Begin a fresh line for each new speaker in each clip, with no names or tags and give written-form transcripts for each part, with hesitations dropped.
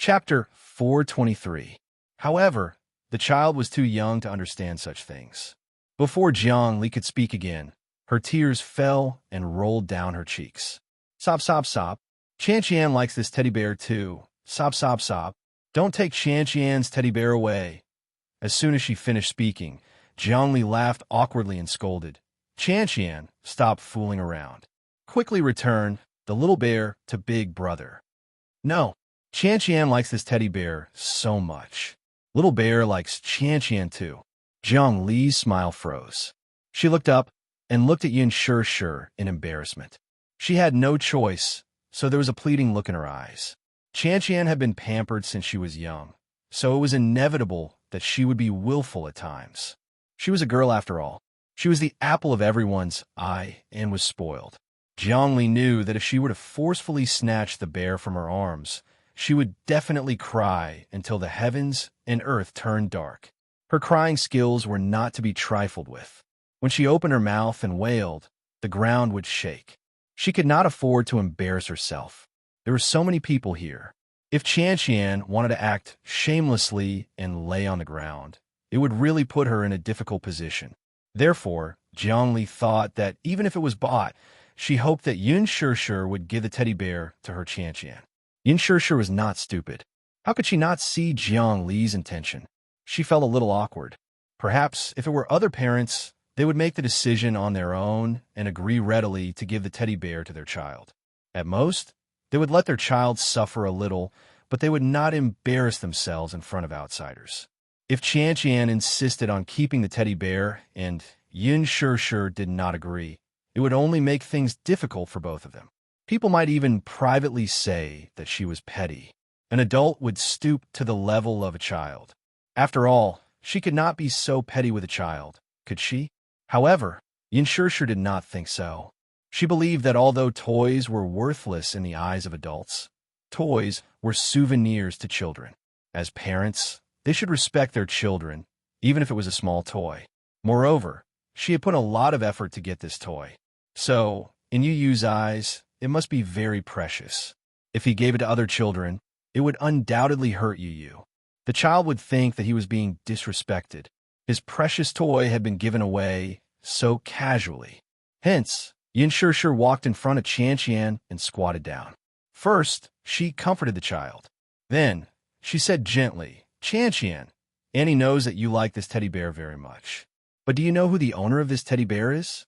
Chapter 423. However, the child was too young to understand such things. Before Jiangli could speak again, her tears fell and rolled down her cheeks. Sob, sob, sob. Qian likes this teddy bear too. Sob, sob, sob. Don't take Qian's teddy bear away. As soon as she finished speaking, Jiangli laughed awkwardly and scolded. Qian, stop fooling around. Quickly return the little bear to Big Brother. No, Qian likes this teddy bear so much. Little bear likes Qian too. Jiang Li's smile froze. She looked up and looked at Yin Shi in embarrassment. She had no choice, so there was a pleading look in her eyes. Qian had been pampered since she was young, so it was inevitable that she would be willful at times. She was a girl after all. She was the apple of everyone's eye and was spoiled. Jiang Li knew that if she were to forcefully snatch the bear from her arms, she would definitely cry until the heavens and earth turned dark. Her crying skills were not to be trifled with. When she opened her mouth and wailed, the ground would shake. She could not afford to embarrass herself. There were so many people here. If Qian wanted to act shamelessly and lay on the ground, it would really put her in a difficult position. Therefore, Jiang Li thought that even if it was bought, she hoped that Yin Shi would give the teddy bear to her Qian. Yin Shi was not stupid. How could she not see Jiang Li's intention? She felt a little awkward. Perhaps if it were other parents, they would make the decision on their own and agree readily to give the teddy bear to their child. At most, they would let their child suffer a little, but they would not embarrass themselves in front of outsiders. If Qian insisted on keeping the teddy bear and Yin Shi did not agree, it would only make things difficult for both of them. People might even privately say that she was petty. An adult would stoop to the level of a child. After all, she could not be so petty with a child, could she? However, Yin Shi did not think so. She believed that although toys were worthless in the eyes of adults, toys were souvenirs to children. As parents, they should respect their children, even if it was a small toy. Moreover, she had put a lot of effort to get this toy. So, in Yu Yu's eyes, it must be very precious. If he gave it to other children, it would undoubtedly hurt Yu Yu. The child would think that he was being disrespected. His precious toy had been given away so casually. Hence, Yin Shi walked in front of Qian and squatted down. First, she comforted the child. Then, she said gently, Qian, Annie knows that you like this teddy bear very much. But do you know who the owner of this teddy bear is?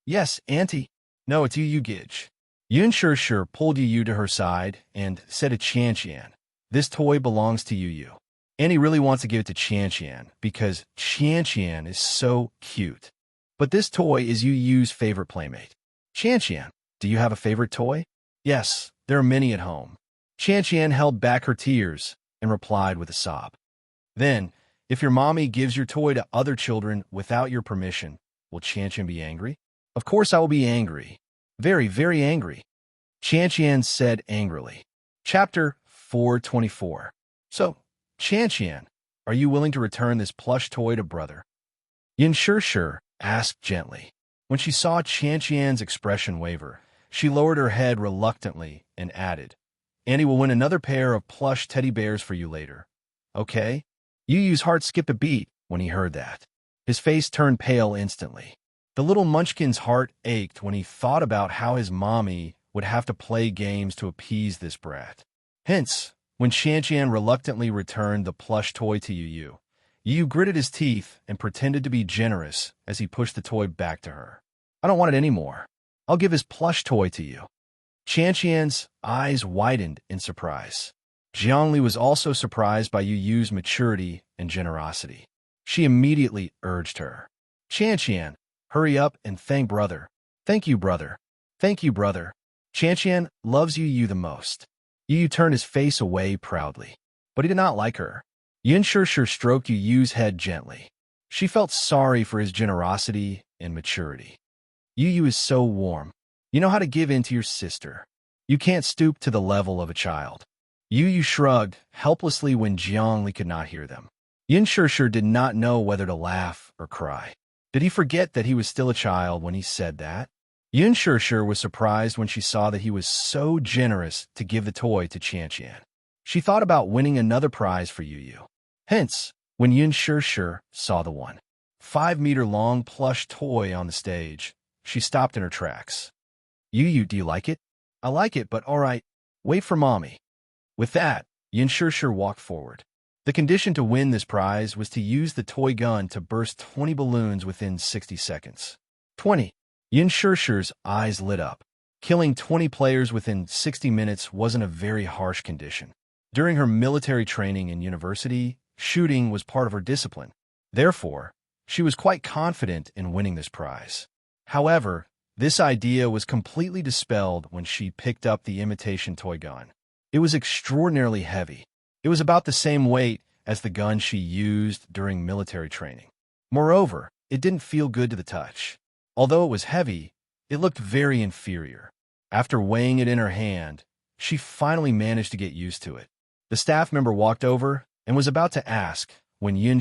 Yes, Auntie. No, it's Yu Yu Gidge. Yin Shi pulled Yu Yu to her side and said to Qian, this toy belongs to Yu Yu. Annie really wants to give it to Qian because Qian is so cute. But this toy is Yu Yu's favorite playmate. Qian, do you have a favorite toy? Yes, there are many at home. Qian held back her tears and replied with a sob. Then, if your mommy gives your toy to other children without your permission, will Qian be angry? Of course I will be angry. Very, very angry. Qian said angrily. Chapter 424. So, Qian, are you willing to return this plush toy to brother? Yin Shi asked gently. When she saw Qian's expression waver, she lowered her head reluctantly and added, Annie will win another pair of plush teddy bears for you later. Okay? Yu Yu's heart skipped a beat when he heard that. His face turned pale instantly. The little munchkin's heart ached when he thought about how his mommy would have to play games to appease this brat. Hence, when Qian reluctantly returned the plush toy to Yu Yu gritted his teeth and pretended to be generous as he pushed the toy back to her. I don't want it anymore. I'll give his plush toy to you. Qian's eyes widened in surprise. Jiang Li was also surprised by Yu Yu's maturity and generosity. She immediately urged her. Qian, hurry up and thank brother. Thank you, brother. Thank you, brother. Qian loves Yu Yu the most. Yu Yu turned his face away proudly. But he did not like her. Yin Shi stroked Yu Yu's head gently. She felt sorry for his generosity and maturity. Yu Yu is so warm. You know how to give in to your sister. You can't stoop to the level of a child. Yu Yu shrugged helplessly when Jiang Li could not hear them. Yin Shi did not know whether to laugh or cry. Did he forget that he was still a child when he said that? Yin Shi was surprised when she saw that he was so generous to give the toy to Qian. She thought about winning another prize for Yu. Hence, when Yun saw the 1.5-meter-long plush toy on the stage, she stopped in her tracks. Yu, do you like it? I like it, but all right, wait for mommy. With that, Yun walked forward. The condition to win this prize was to use the toy gun to burst 20 balloons within 60 seconds. 20. Yun eyes lit up. Killing 20 players within 60 minutes wasn't a very harsh condition. During her military training in university, shooting was part of her discipline. Therefore, she was quite confident in winning this prize. However, this idea was completely dispelled when she picked up the imitation toy gun. It was extraordinarily heavy. It was about the same weight as the gun she used during military training. Moreover, it didn't feel good to the touch. Although it was heavy, it looked very inferior. After weighing it in her hand, she finally managed to get used to it. The staff member walked over and was about to ask when Yun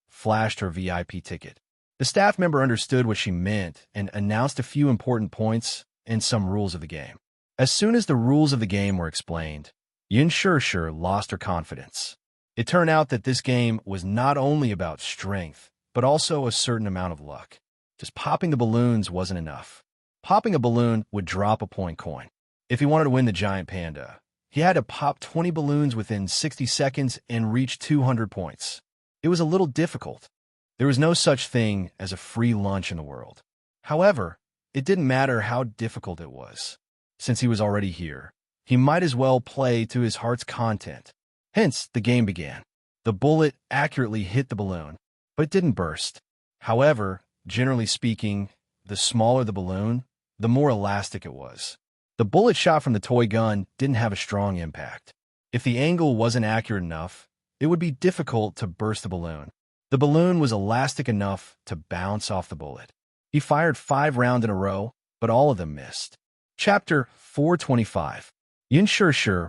flashed her VIP ticket. The staff member understood what she meant and announced a few important points and some rules of the game. As soon as the rules of the game were explained, Yun lost her confidence. It turned out that this game was not only about strength, but also a certain amount of luck. Just popping the balloons wasn't enough. Popping a balloon would drop a point coin. If he wanted to win the giant panda, he had to pop 20 balloons within 60 seconds and reach 200 points. It was a little difficult. There was no such thing as a free lunch in the world. However, it didn't matter how difficult it was. Since he was already here, he might as well play to his heart's content. Hence, the game began. The bullet accurately hit the balloon, but it didn't burst. However, generally speaking, the smaller the balloon, the more elastic it was. The bullet shot from the toy gun didn't have a strong impact. If the angle wasn't accurate enough, it would be difficult to burst the balloon. The balloon was elastic enough to bounce off the bullet. He fired 5 rounds in a row, but all of them missed. Chapter 425. Yun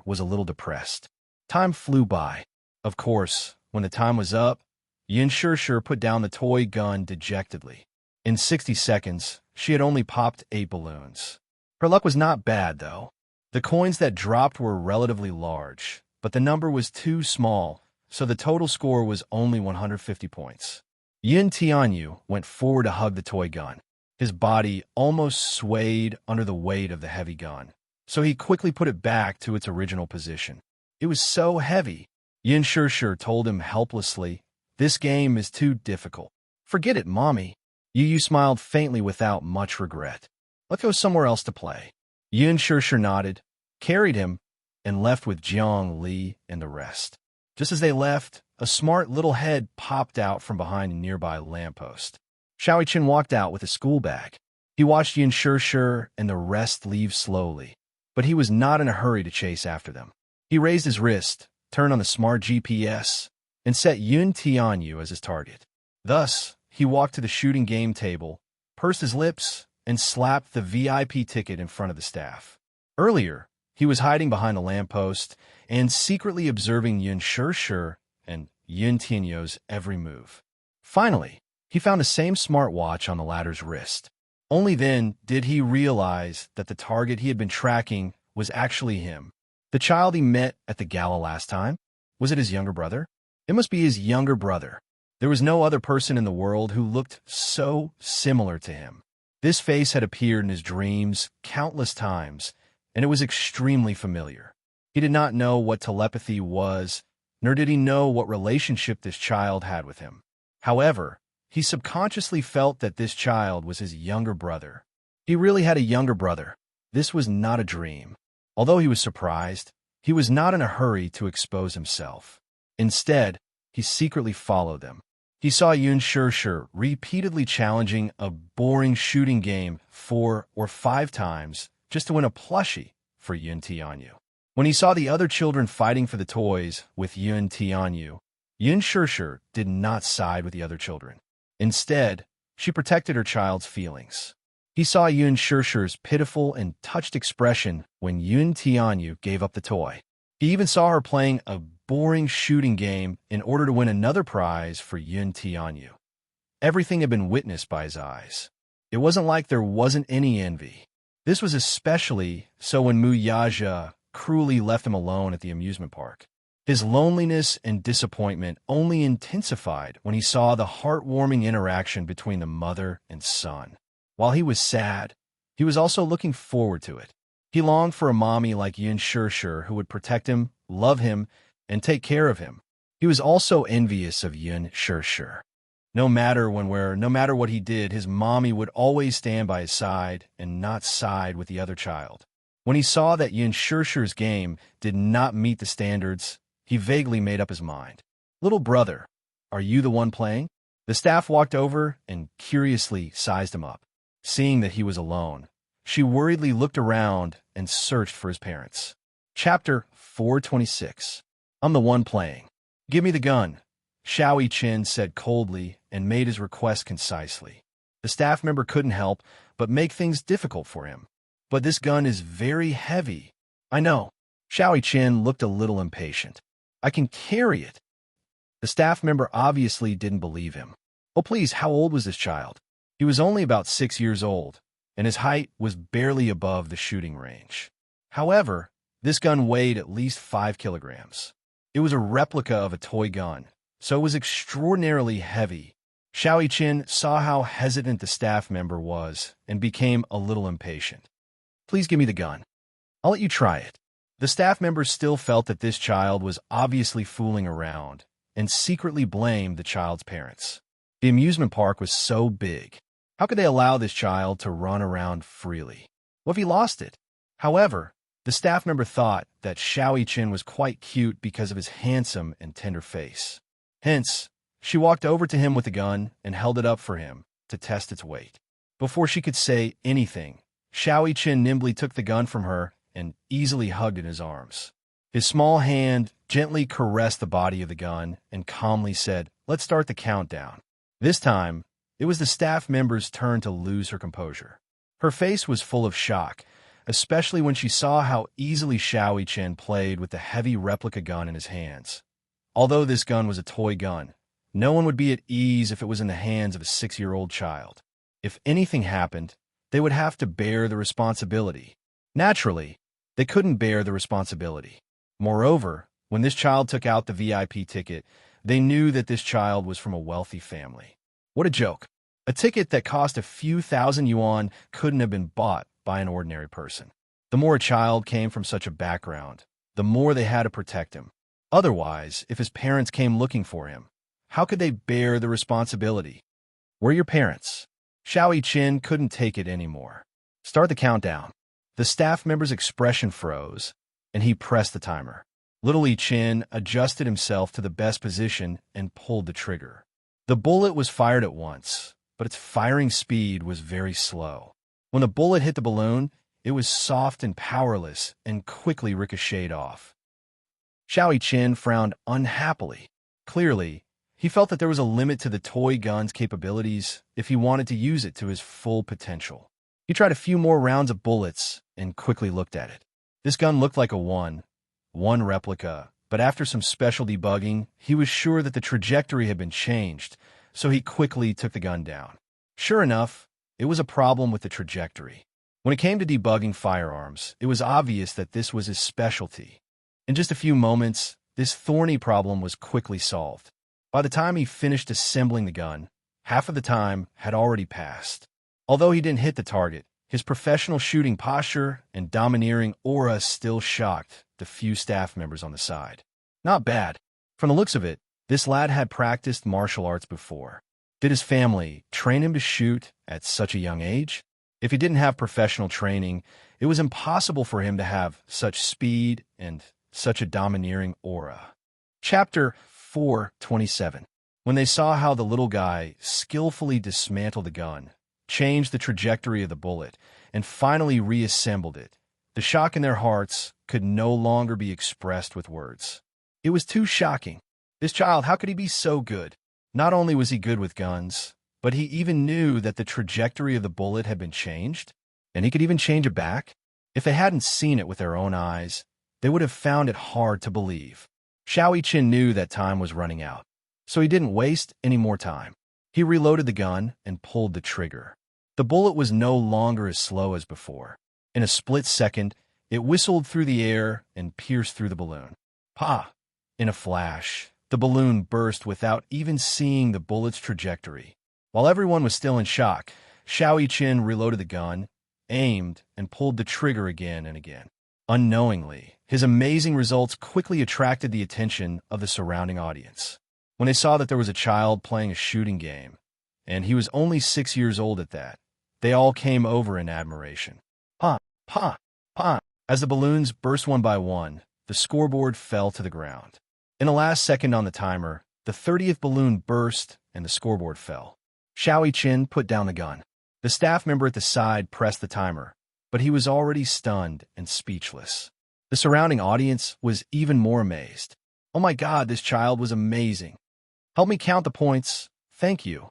was a little depressed. Time flew by. Of course, when the time was up, Yun put down the toy gun dejectedly. In 60 seconds, she had only popped 8 balloons. Her luck was not bad, though. The coins that dropped were relatively large, but the number was too small, so the total score was only 150 points. Yun Tianyu went forward to hug the toy gun. His body almost swayed under the weight of the heavy gun, so he quickly put it back to its original position. It was so heavy. Yun told him helplessly, "This game is too difficult." "Forget it, Mommy." Yu smiled faintly without much regret. "Let's go somewhere else to play." Yun nodded, carried him, and left with Jiang Li and the rest. Just as they left, a smart little head popped out from behind a nearby lamppost. Xiaoqian walked out with a school bag. He watched Yun and the rest leave slowly, but he was not in a hurry to chase after them. He raised his wrist, turned on the smart GPS, and set Yun Tianyu as his target. Thus, he walked to the shooting game table, pursed his lips, and slapped the VIP ticket in front of the staff. Earlier, he was hiding behind a lamppost and secretly observing Yun and Yun Tianyu's every move. Finally, he found the same smartwatch on the latter's wrist. Only then did he realize that the target he had been tracking was actually him. The child he met at the gala last time? Was it his younger brother? It must be his younger brother. There was no other person in the world who looked so similar to him. This face had appeared in his dreams countless times, and it was extremely familiar. He did not know what telepathy was, nor did he know what relationship this child had with him. However, he subconsciously felt that this child was his younger brother. He really had a younger brother. This was not a dream. Although he was surprised, he was not in a hurry to expose himself. Instead, he secretly followed them. He saw Yun repeatedly challenging a boring shooting game 4 or 5 times just to win a plushie for Yun Tianyu. When he saw the other children fighting for the toys with Yun Tianyu, Yun did not side with the other children. Instead, she protected her child's feelings. He saw Yun pitiful and touched expression when Yun Tianyu gave up the toy. He even saw her playing a boring shooting game in order to win another prize for Yun Tianyu. Everything had been witnessed by his eyes. It wasn't like there wasn't any envy. This was especially so when Mu Yaja cruelly left him alone at the amusement park. His loneliness and disappointment only intensified when he saw the heartwarming interaction between the mother and son. While he was sad, he was also looking forward to it. He longed for a mommy like Yin Shirshir who would protect him, love him, and take care of him. He was also envious of Yin Shirshir. No matter what he did, his mommy would always stand by his side and not side with the other child. When he saw that Yin Shirshir's game did not meet the standards, he vaguely made up his mind. "Little brother, are you the one playing?" The staff walked over and curiously sized him up. Seeing that he was alone, she worriedly looked around and searched for his parents. Chapter 426. "I'm the one playing. Give me the gun," Xiao Chin said coldly and made his request concisely. The staff member couldn't help but make things difficult for him. "But this gun is very heavy." "I know." Xiao Chin looked a little impatient. "I can carry it." The staff member obviously didn't believe him. "Oh please, how old was this child?" He was only about 6 years old, and his height was barely above the shooting range. However, this gun weighed at least 5 kilograms. It was a replica of a toy gun, so it was extraordinarily heavy. Xiao Chin saw how hesitant the staff member was and became a little impatient. "Please give me the gun. I'll let you try it." The staff members still felt that this child was obviously fooling around and secretly blamed the child's parents. The amusement park was so big. How could they allow this child to run around freely? What if he lost it? However, the staff member thought that Xiao Chin was quite cute because of his handsome and tender face. Hence, she walked over to him with the gun and held it up for him to test its weight. Before she could say anything, Xiao Chin nimbly took the gun from her and easily hugged it in his arms. His small hand gently caressed the body of the gun and calmly said, "Let's start the countdown." This time, it was the staff member's turn to lose her composure. Her face was full of shock, especially when she saw how easily Xiao Chin played with the heavy replica gun in his hands. Although this gun was a toy gun, no one would be at ease if it was in the hands of a 6-year-old child. If anything happened, they would have to bear the responsibility. Naturally, they couldn't bear the responsibility. Moreover, when this child took out the VIP ticket, they knew that this child was from a wealthy family. What a joke. A ticket that cost a few thousand yuan couldn't have been bought by an ordinary person. The more a child came from such a background, the more they had to protect him. Otherwise, if his parents came looking for him, how could they bear the responsibility? "Where are your parents?" Xiao Chin couldn't take it anymore. "Start the countdown." The staff member's expression froze, and he pressed the timer. Little Chin adjusted himself to the best position and pulled the trigger. The bullet was fired at once, but its firing speed was very slow. When the bullet hit the balloon, it was soft and powerless and quickly ricocheted off. Xiao Chin frowned unhappily. Clearly, he felt that there was a limit to the toy gun's capabilities if he wanted to use it to his full potential. He tried a few more rounds of bullets and quickly looked at it. This gun looked like a one replica, but after some special debugging, he was sure that the trajectory had been changed, so he quickly took the gun down. Sure enough, it was a problem with the trajectory. When it came to debugging firearms, it was obvious that this was his specialty. In just a few moments, this thorny problem was quickly solved. By the time he finished assembling the gun, half of the time had already passed. Although he didn't hit the target, his professional shooting posture and domineering aura still shocked the few staff members on the side. Not bad. From the looks of it, this lad had practiced martial arts before. Did his family train him to shoot at such a young age? If he didn't have professional training, it was impossible for him to have such speed and such a domineering aura. Chapter 427. When they saw how the little guy skillfully dismantled the gun, changed the trajectory of the bullet, and finally reassembled it, the shock in their hearts could no longer be expressed with words. It was too shocking. This child, how could he be so good? Not only was he good with guns, but he even knew that the trajectory of the bullet had been changed, and he could even change it back. If they hadn't seen it with their own eyes, they would have found it hard to believe. Xiao Chin knew that time was running out, so he didn't waste any more time. He reloaded the gun and pulled the trigger. The bullet was no longer as slow as before. In a split second, It whistled through the air and pierced through the balloon. Pa! In a flash, the balloon burst without even seeing the bullet's trajectory. While everyone was still in shock, Xiao Yiqin reloaded the gun, aimed, and pulled the trigger again and again. Unknowingly, his amazing results quickly attracted the attention of the surrounding audience. When they saw that there was a child playing a shooting game, and he was only 6 years old at that, they all came over in admiration. Pa! Pa! Pa! As the balloons burst one by one, the scoreboard fell to the ground. In the last second on the timer, the 30th balloon burst and the scoreboard fell. Xiao Yiqin put down the gun. The staff member at the side pressed the timer, but he was already stunned and speechless. The surrounding audience was even more amazed. Oh my God, this child was amazing. Help me count the points. Thank you,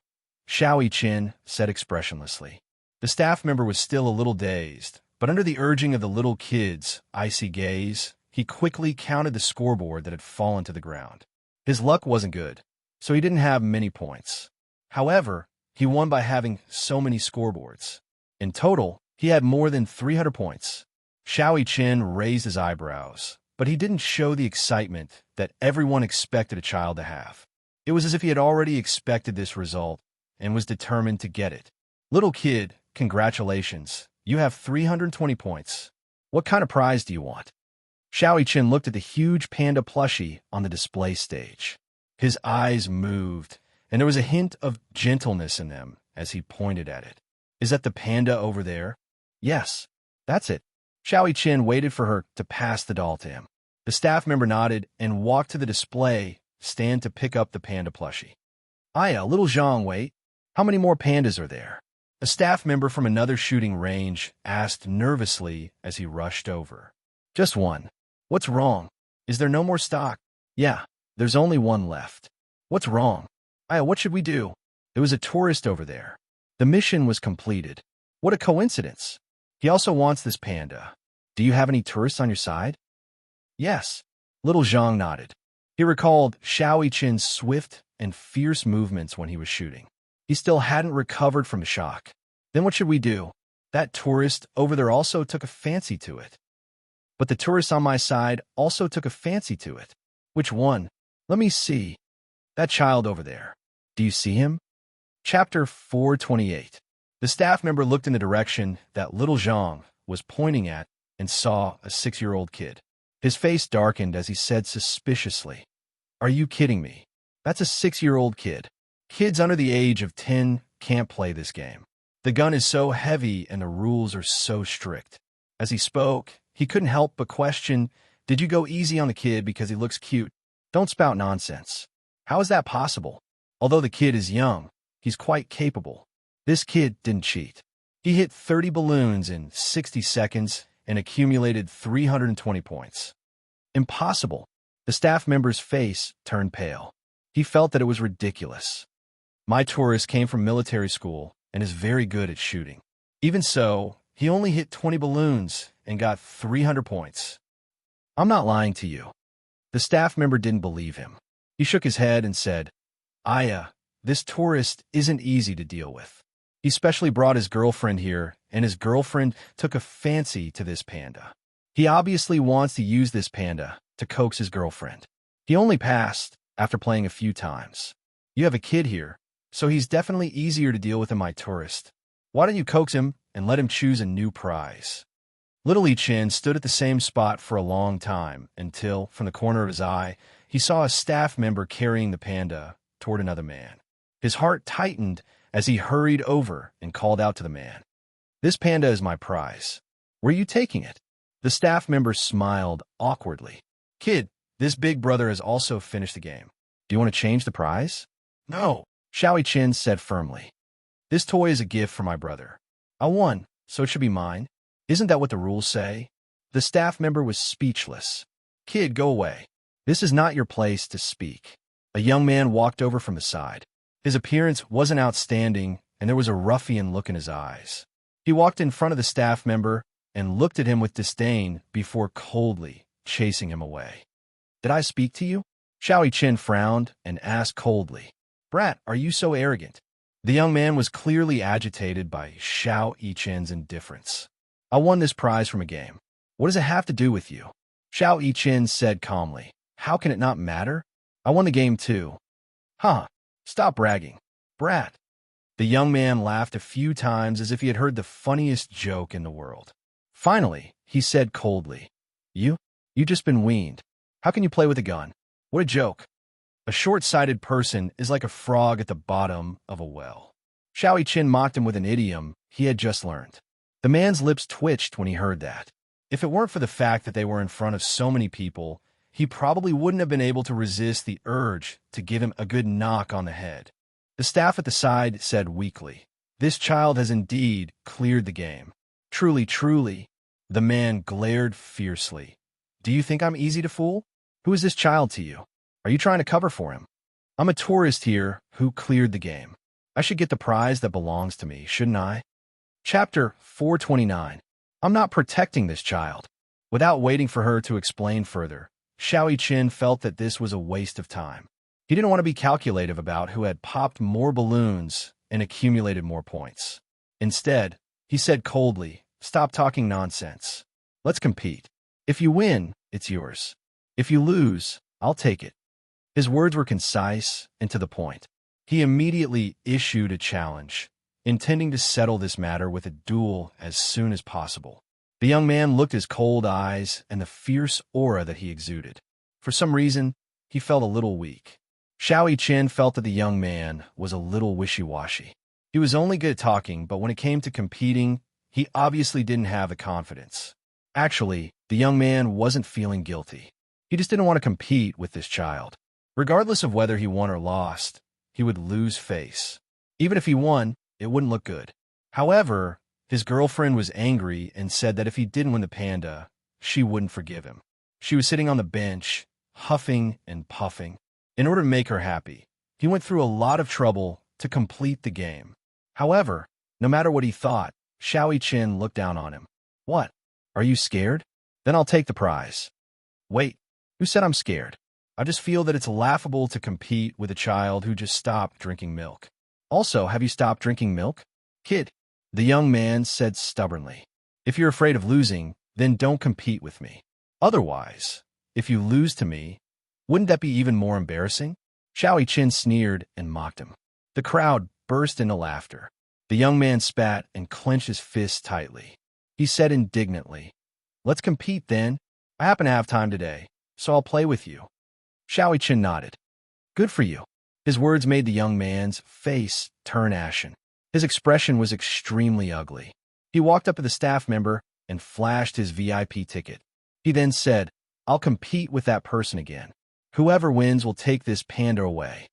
Xiao Yiqin said expressionlessly. The staff member was still a little dazed, but under the urging of the little kid's icy gaze, he quickly counted the scoreboard that had fallen to the ground. His luck wasn't good, so he didn't have many points. However, he won by having so many scoreboards. In total, he had more than 300 points. Xiao Yiqin raised his eyebrows, but he didn't show the excitement that everyone expected a child to have. It was as if he had already expected this result and was determined to get it. Little kid, congratulations. You have 320 points. What kind of prize do you want? Xiao Yiqin looked at the huge panda plushie on the display stage. His eyes moved, and there was a hint of gentleness in them as he pointed at it. Is that the panda over there? Yes, that's it. Xiao Yiqin waited for her to pass the doll to him. The staff member nodded and walked to the display stand to pick up the panda plushie. Aya, little Zhang, wait. How many more pandas are there? A staff member from another shooting range asked nervously as he rushed over. Just one. What's wrong? Is there no more stock? Yeah, there's only one left. What's wrong? Aya, what should we do? There was a tourist over there. The mission was completed. What a coincidence. He also wants this panda. Do you have any tourists on your side? Yes. Little Zhang nodded. He recalled Xiao Yiqin's swift and fierce movements when he was shooting. He still hadn't recovered from the shock. Then what should we do? That tourist over there also took a fancy to it. But the tourist on my side also took a fancy to it. Which one? Let me see. That child over there. Do you see him? Chapter 428. The staff member looked in the direction that little Zhang was pointing at and saw a 6-year-old kid. His face darkened as he said suspiciously, Are you kidding me? That's a 6-year-old kid. Kids under the age of 10 can't play this game. The gun is so heavy and the rules are so strict. As he spoke, he couldn't help but question, Did you go easy on the kid because he looks cute? Don't spout nonsense. How is that possible? Although the kid is young, he's quite capable. This kid didn't cheat. He hit 30 balloons in 60 seconds and accumulated 320 points. Impossible. The staff member's face turned pale. He felt that it was ridiculous. My tourist came from military school and is very good at shooting. Even so, he only hit 20 balloons and got 300 points. I'm not lying to you. The staff member didn't believe him. He shook his head and said, Aya, this tourist isn't easy to deal with. He specially brought his girlfriend here, and his girlfriend took a fancy to this panda. He obviously wants to use this panda to coax his girlfriend. He only passed after playing a few times. You have a kid here, so he's definitely easier to deal with than my tourist. Why don't you coax him and let him choose a new prize? Little Yiqin stood at the same spot for a long time until, from the corner of his eye, he saw a staff member carrying the panda toward another man. His heart tightened as he hurried over and called out to the man. This panda is my prize. Where are you taking it? The staff member smiled awkwardly. Kid, this big brother has also finished the game. Do you want to change the prize? No, Xiao Yiqin said firmly. This toy is a gift for my brother. I won, so it should be mine. Isn't that what the rules say? The staff member was speechless. Kid, go away. This is not your place to speak. A young man walked over from the side. His appearance wasn't outstanding, and there was a ruffian look in his eyes. He walked in front of the staff member and looked at him with disdain before coldly chasing him away. Did I speak to you? Xiao Yiqin frowned and asked coldly. Brat, are you so arrogant? The young man was clearly agitated by Xiao Yiqin's indifference. I won this prize from a game. What does it have to do with you? Xiao Yiqin said calmly. How can it not matter? I won the game too. Huh. Stop bragging. Brat. The young man laughed a few times as if he had heard the funniest joke in the world. Finally, he said coldly, You just been weaned. How can you play with a gun? What a joke. A short-sighted person is like a frog at the bottom of a well. Xiao Yiqin mocked him with an idiom he had just learned. The man's lips twitched when he heard that. If it weren't for the fact that they were in front of so many people, he probably wouldn't have been able to resist the urge to give him a good knock on the head. The staff at the side said weakly, This child has indeed cleared the game. Truly, truly. The man glared fiercely. Do you think I'm easy to fool? Who is this child to you? Are you trying to cover for him? I'm a tourist here who cleared the game. I should get the prize that belongs to me, shouldn't I? Chapter 429. I'm not protecting this child. Without waiting for her to explain further, Xiao Yiqin felt that this was a waste of time. He didn't want to be calculative about who had popped more balloons and accumulated more points. Instead, he said coldly, Stop talking nonsense. Let's compete. If you win, it's yours. If you lose, I'll take it. His words were concise and to the point. He immediately issued a challenge, intending to settle this matter with a duel as soon as possible. The young man looked his cold eyes and the fierce aura that he exuded. For some reason, he felt a little weak. Xiao Yiqin felt that the young man was a little wishy-washy. He was only good at talking, but when it came to competing, he obviously didn't have the confidence. Actually, the young man wasn't feeling guilty. He just didn't want to compete with this child. Regardless of whether he won or lost, he would lose face. Even if he won, it wouldn't look good. However, his girlfriend was angry and said that if he didn't win the panda, she wouldn't forgive him. She was sitting on the bench, huffing and puffing. In order to make her happy, he went through a lot of trouble to complete the game. However, no matter what he thought, Xiao Yiqin looked down on him. What? Are you scared? Then I'll take the prize. Wait, who said I'm scared? I just feel that it's laughable to compete with a child who just stopped drinking milk. Also, have you stopped drinking milk? Kid, the young man said stubbornly. If you're afraid of losing, then don't compete with me. Otherwise, if you lose to me, wouldn't that be even more embarrassing? Xiao Yiqin sneered and mocked him. The crowd burst into laughter. The young man spat and clenched his fists tightly. He said indignantly, Let's compete then. I happen to have time today, so I'll play with you. Xiao Yiqin nodded. Good for you. His words made the young man's face turn ashen. His expression was extremely ugly. He walked up to the staff member and flashed his VIP ticket. He then said, I'll compete with that person again. Whoever wins will take this panda away.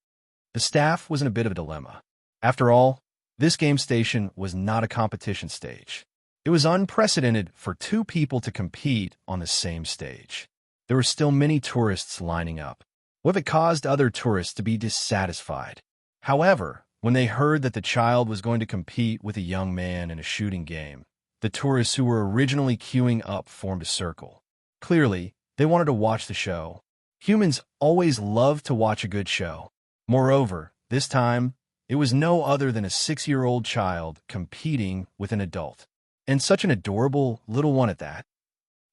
The staff was in a bit of a dilemma. After all, this game station was not a competition stage. It was unprecedented for two people to compete on the same stage. There were still many tourists lining up. What if it caused other tourists to be dissatisfied? However, when they heard that the child was going to compete with a young man in a shooting game, the tourists who were originally queuing up formed a circle. Clearly, they wanted to watch the show. Humans always love to watch a good show. Moreover, this time, it was no other than a 6-year-old child competing with an adult. And such an adorable little one at that.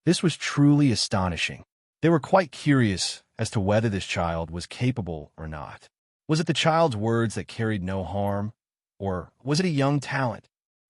This was truly astonishing. They were quite curious as to whether this child was capable or not. Was it the child's words that carried no harm, or was it a young talent?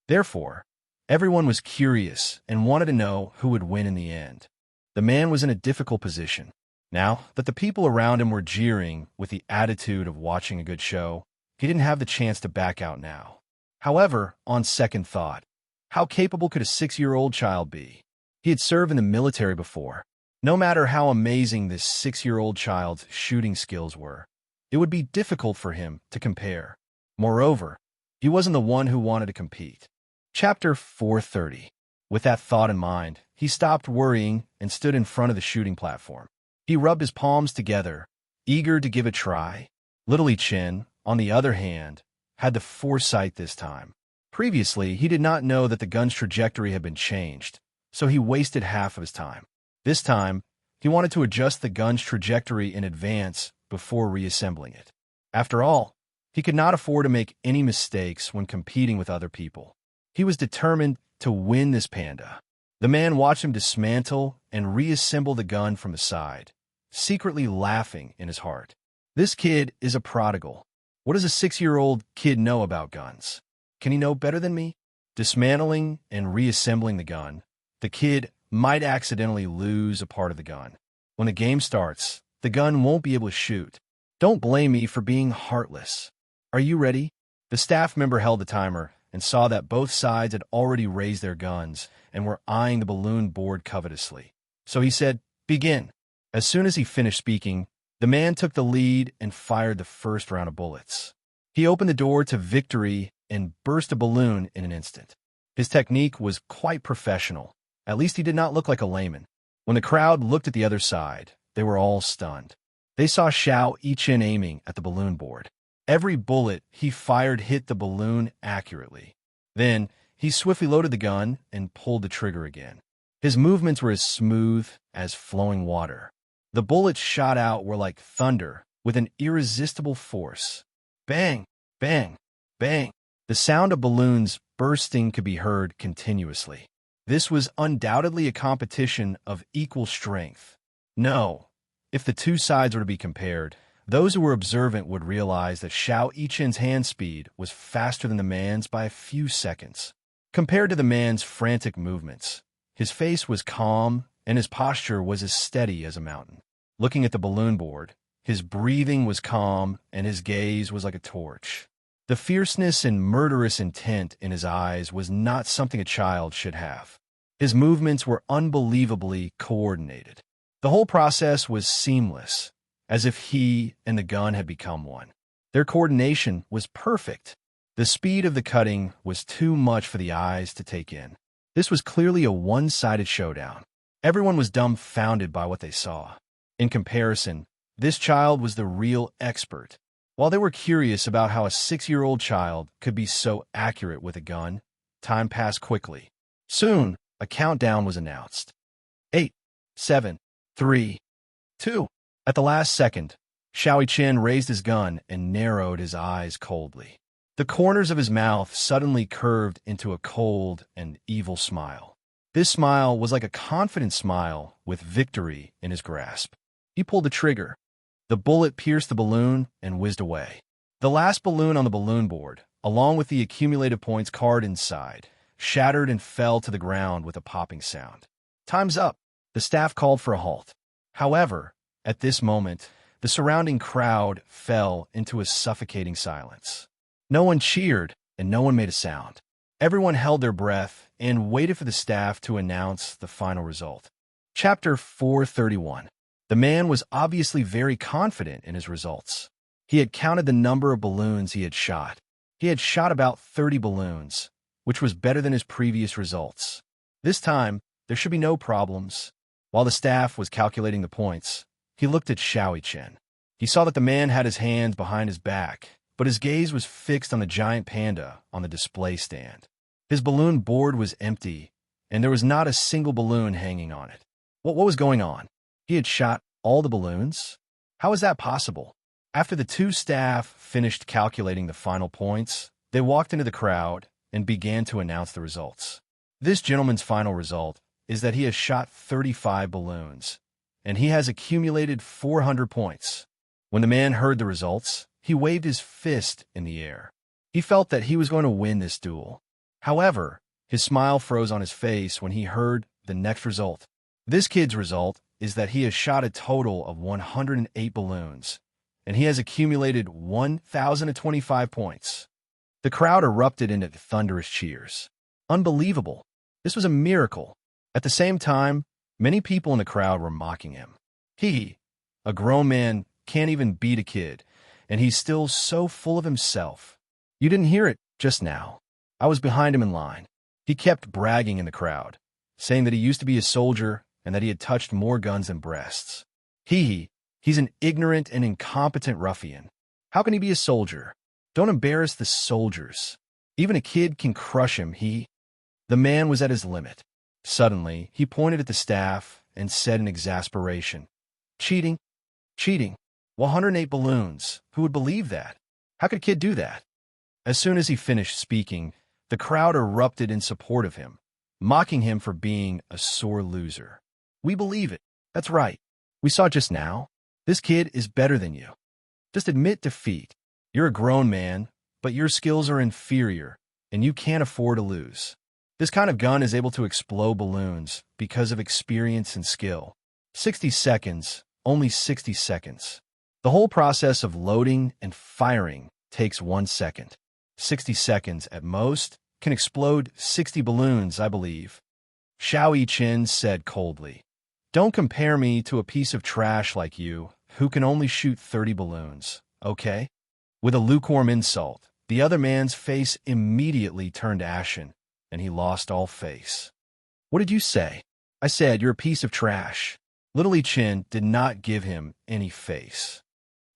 Therefore, everyone was curious and wanted to know who would win in the end. The man was in a difficult position. Now that the people around him were jeering with the attitude of watching a good show, he didn't have the chance to back out now. However, on second thought, how capable could a 6-year-old child be? He had served in the military before. No matter how amazing this 6-year-old child's shooting skills were, it would be difficult for him to compare. Moreover, he wasn't the one who wanted to compete. Chapter 430. With that thought in mind, he stopped worrying and stood in front of the shooting platform. He rubbed his palms together, eager to give a try. Little Yiqin, on the other hand, had the foresight this time. Previously, he did not know that the gun's trajectory had been changed, so he wasted half of his time. This time, he wanted to adjust the gun's trajectory in advance before reassembling it. After all, he could not afford to make any mistakes when competing with other people. He was determined to win this panda. The man watched him dismantle and reassemble the gun from the side, secretly laughing in his heart. This kid is a prodigal. What does a 6-year-old kid know about guns? Can he know better than me? Dismantling and reassembling the gun, the kid might accidentally lose a part of the gun. When the game starts, the gun won't be able to shoot. Don't blame me for being heartless. Are you ready? The staff member held the timer and saw that both sides had already raised their guns and were eyeing the balloon board covetously. So he said, "Begin." As soon as he finished speaking, the man took the lead and fired the first round of bullets. He opened the door to victory and burst a balloon in an instant. His technique was quite professional. At least he did not look like a layman. When the crowd looked at the other side, they were all stunned. They saw Xiao Yichen aiming at the balloon board. Every bullet he fired hit the balloon accurately. Then, he swiftly loaded the gun and pulled the trigger again. His movements were as smooth as flowing water. The bullets shot out were like thunder, with an irresistible force. Bang! Bang! Bang! The sound of balloons bursting could be heard continuously. This was undoubtedly a competition of equal strength. No, if the two sides were to be compared, those who were observant would realize that Xiao Yichen's hand speed was faster than the man's by a few seconds. Compared to the man's frantic movements, his face was calm and his posture was as steady as a mountain. Looking at the balloon board, his breathing was calm and his gaze was like a torch. The fierceness and murderous intent in his eyes was not something a child should have. His movements were unbelievably coordinated. The whole process was seamless, as if he and the gun had become one. Their coordination was perfect. The speed of the cutting was too much for the eyes to take in. This was clearly a one-sided showdown. Everyone was dumbfounded by what they saw. In comparison, this child was the real expert. While they were curious about how a 6-year-old child could be so accurate with a gun, time passed quickly. Soon, a countdown was announced. 8, 7, 3, 2. At the last second, Xiao Yichen raised his gun and narrowed his eyes coldly. The corners of his mouth suddenly curved into a cold and evil smile. This smile was like a confident smile with victory in his grasp. He pulled the trigger. The bullet pierced the balloon and whizzed away. The last balloon on the balloon board, along with the accumulated points card inside, shattered and fell to the ground with a popping sound. Time's up. The staff called for a halt. However, at this moment, the surrounding crowd fell into a suffocating silence. No one cheered and no one made a sound. Everyone held their breath and waited for the staff to announce the final result. Chapter 431. The man was obviously very confident in his results. He had counted the number of balloons he had shot. He had shot about 30 balloons, which was better than his previous results. This time, there should be no problems. While the staff was calculating the points, he looked at Xiao Yichen. He saw that the man had his hands behind his back, but his gaze was fixed on the giant panda on the display stand. His balloon board was empty, and there was not a single balloon hanging on it. What was going on? He had shot all the balloons? How is that possible? After the two staff finished calculating the final points, they walked into the crowd and began to announce the results. This gentleman's final result is that he has shot 35 balloons, and he has accumulated 400 points. When the man heard the results, he waved his fist in the air. He felt that he was going to win this duel. However, his smile froze on his face when he heard the next result. This kid's result is that he has shot a total of 108 balloons, and he has accumulated 1,025 points. The crowd erupted into thunderous cheers. Unbelievable! This was a miracle. At the same time, many people in the crowd were mocking him. He, a grown man, can't even beat a kid, and he's still so full of himself. You didn't hear it just now. I was behind him in line. He kept bragging in the crowd, saying that he used to be a soldier and that he had touched more guns than breasts. He's an ignorant and incompetent ruffian. How can he be a soldier? Don't embarrass the soldiers. Even a kid can crush him. The man was at his limit. Suddenly, he pointed at the staff and said in exasperation, "Cheating? Cheating? 108 balloons. Who would believe that? How could a kid do that?" As soon as he finished speaking, the crowd erupted in support of him, mocking him for being a sore loser. We believe it. That's right. We saw just now. This kid is better than you. Just admit defeat. You're a grown man, but your skills are inferior, and you can't afford to lose. This kind of gun is able to explode balloons because of experience and skill. 60 seconds, only 60 seconds. The whole process of loading and firing takes 1 second. 60 seconds at most can explode 60 balloons, I believe. Xiao Yiqin said coldly. Don't compare me to a piece of trash like you, who can only shoot 30 balloons, okay? With a lukewarm insult, the other man's face immediately turned ashen, and he lost all face. What did you say? I said you're a piece of trash. Little Yiqin did not give him any face.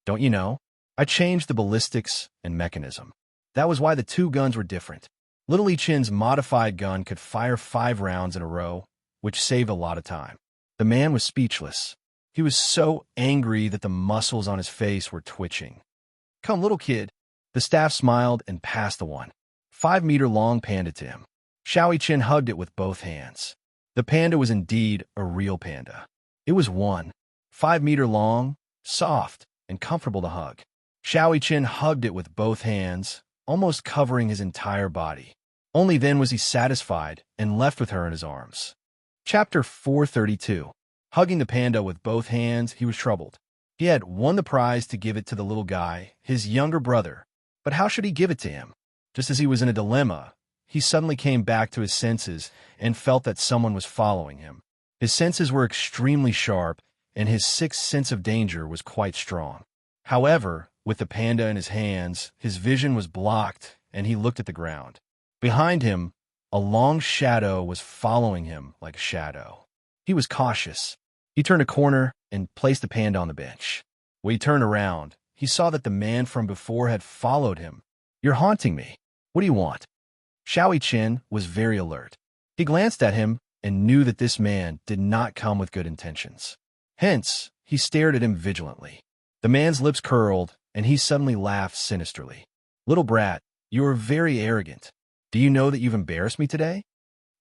Don't you know? I changed the ballistics and mechanism. That was why the two guns were different. Little Yiqin's modified gun could fire 5 rounds in a row, which saved a lot of time. The man was speechless. He was so angry that the muscles on his face were twitching. Come, little kid. The staff smiled and passed the 1.5-meter-long panda to him. Xiao Yiqin hugged it with both hands. The panda was indeed a real panda. It was 1.5 meter long, soft, and comfortable to hug. Xiao Yiqin hugged it with both hands, almost covering his entire body. Only then was he satisfied and left with her in his arms. Chapter 432. Hugging the panda with both hands, he was troubled. He had won the prize to give it to the little guy, his younger brother. But how should he give it to him? Just as he was in a dilemma, he suddenly came back to his senses and felt that someone was following him. His senses were extremely sharp, and his sixth sense of danger was quite strong. However, with the panda in his hands, his vision was blocked, and he looked at the ground. Behind him, a long shadow was following him like a shadow. He was cautious. He turned a corner and placed the panda on the bench. When he turned around, he saw that the man from before had followed him. You're haunting me. What do you want? Xiao Yiqin was very alert. He glanced at him and knew that this man did not come with good intentions. Hence, he stared at him vigilantly. The man's lips curled, and he suddenly laughed sinisterly. Little brat, you are very arrogant. Do you know that you've embarrassed me today?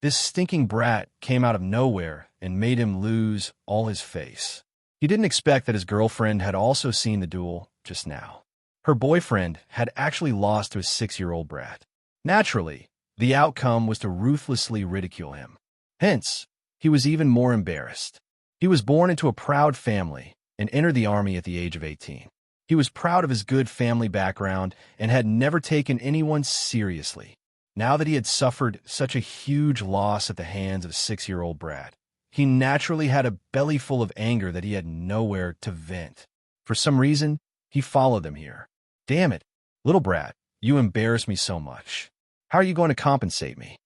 This stinking brat came out of nowhere and made him lose all his face. He didn't expect that his girlfriend had also seen the duel just now. Her boyfriend had actually lost to a 6-year-old brat. Naturally, the outcome was to ruthlessly ridicule him. Hence, he was even more embarrassed. He was born into a proud family and entered the army at the age of 18. He was proud of his good family background and had never taken anyone seriously. Now that he had suffered such a huge loss at the hands of a 6-year-old brat, he naturally had a belly full of anger that he had nowhere to vent. For some reason, he followed them here. Damn it, little brat, you embarrass me so much. How are you going to compensate me?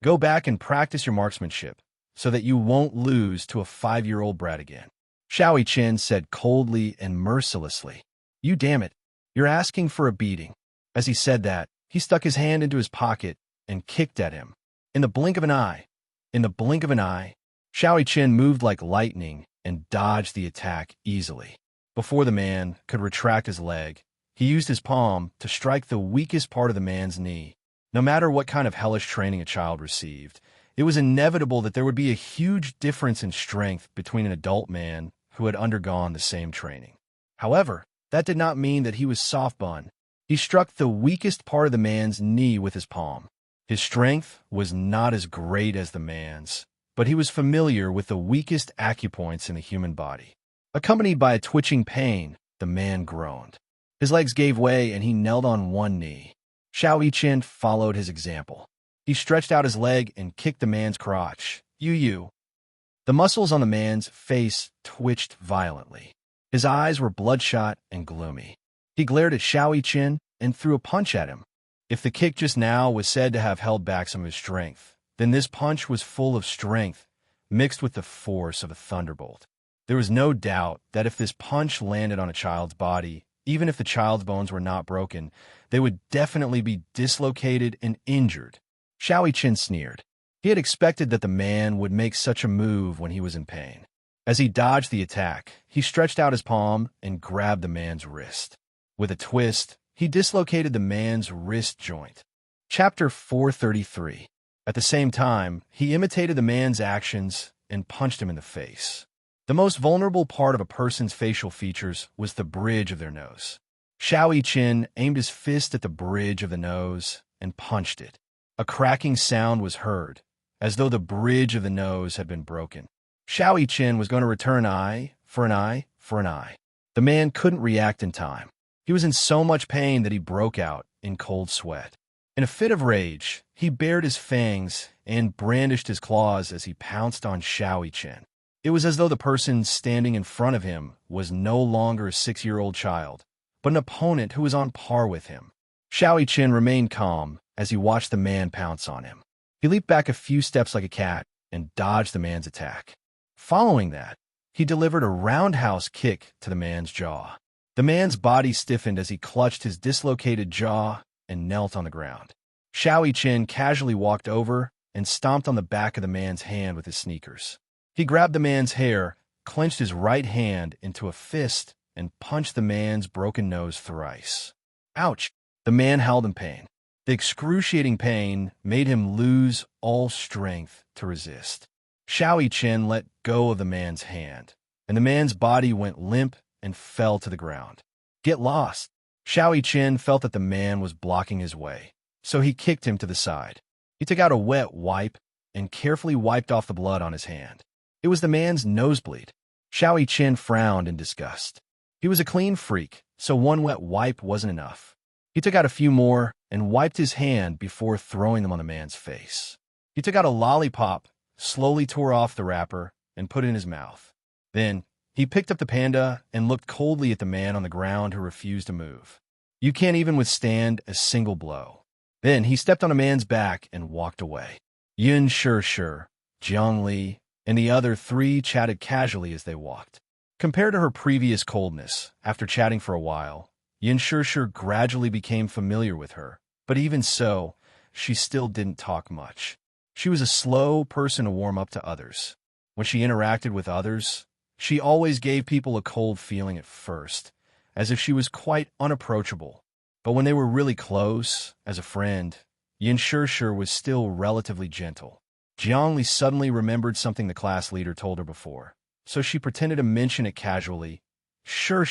Go back and practice your marksmanship so that you won't lose to a 5-year-old brat again. Xiao Yiqin said coldly and mercilessly. You damn it, you're asking for a beating. As he said that, he stuck his hand into his pocket and kicked at him. In the blink of an eye, Xiao Yiqin moved like lightning and dodged the attack easily. Before the man could retract his leg, he used his palm to strike the weakest part of the man's knee. No matter what kind of hellish training a child received, it was inevitable that there would be a huge difference in strength between an adult man who had undergone the same training. However, that did not mean that he was soft-bun. He struck the weakest part of the man's knee with his palm. His strength was not as great as the man's, but he was familiar with the weakest acupoints in the human body. Accompanied by a twitching pain, the man groaned. His legs gave way and he knelt on one knee. Xiao Yiqin followed his example. He stretched out his leg and kicked the man's crotch. You. The muscles on the man's face twitched violently. His eyes were bloodshot and gloomy. He glared at Xiao Yiqin and threw a punch at him. If the kick just now was said to have held back some of his strength, then this punch was full of strength, mixed with the force of a thunderbolt. There was no doubt that if this punch landed on a child's body, even if the child's bones were not broken, they would definitely be dislocated and injured. Xiao Yiqin sneered. He had expected that the man would make such a move when he was in pain. As he dodged the attack, he stretched out his palm and grabbed the man's wrist. With a twist, he dislocated the man's wrist joint. Chapter 433. At the same time, he imitated the man's actions and punched him in the face. The most vulnerable part of a person's facial features was the bridge of their nose. Xiao Qin aimed his fist at the bridge of the nose and punched it. A cracking sound was heard, as though the bridge of the nose had been broken. Xiao Qin was going to return eye for an eye for an eye. The man couldn't react in time. He was in so much pain that he broke out in cold sweat. In a fit of rage, he bared his fangs and brandished his claws as he pounced on Xiao Qin. It was as though the person standing in front of him was no longer a 6-year-old child, but an opponent who was on par with him. Xiao Qin remained calm as he watched the man pounce on him. He leaped back a few steps like a cat and dodged the man's attack. Following that, he delivered a roundhouse kick to the man's jaw. The man's body stiffened as he clutched his dislocated jaw and knelt on the ground. Xiao Qin casually walked over and stomped on the back of the man's hand with his sneakers. He grabbed the man's hair, clenched his right hand into a fist, and punched the man's broken nose thrice. Ouch! The man howled in pain. The excruciating pain made him lose all strength to resist. Xiao Qin let go of the man's hand, and the man's body went limp and fell to the ground. Get lost! Xiao Qin felt that the man was blocking his way, so he kicked him to the side. He took out a wet wipe and carefully wiped off the blood on his hand. It was the man's nosebleed. Xiao Qin frowned in disgust. He was a clean freak, so one wet wipe wasn't enough. He took out a few more and wiped his hand before throwing them on the man's face. He took out a lollipop, slowly tore off the wrapper, and put it in his mouth. Then, he picked up the panda and looked coldly at the man on the ground who refused to move. You can't even withstand a single blow. Then he stepped on a man's back and walked away. Yun Shi, Jiang Li, and the other 3 chatted casually as they walked. Compared to her previous coldness, after chatting for a while, Yun Shi gradually became familiar with her, but even so, she still didn't talk much. She was a slow person to warm up to others. When she interacted with others, she always gave people a cold feeling at first, as if she was quite unapproachable. But when they were really close, as a friend, Yin Shi was still relatively gentle. Jiang Li suddenly remembered something the class leader told her before, so she pretended to mention it casually. Sure.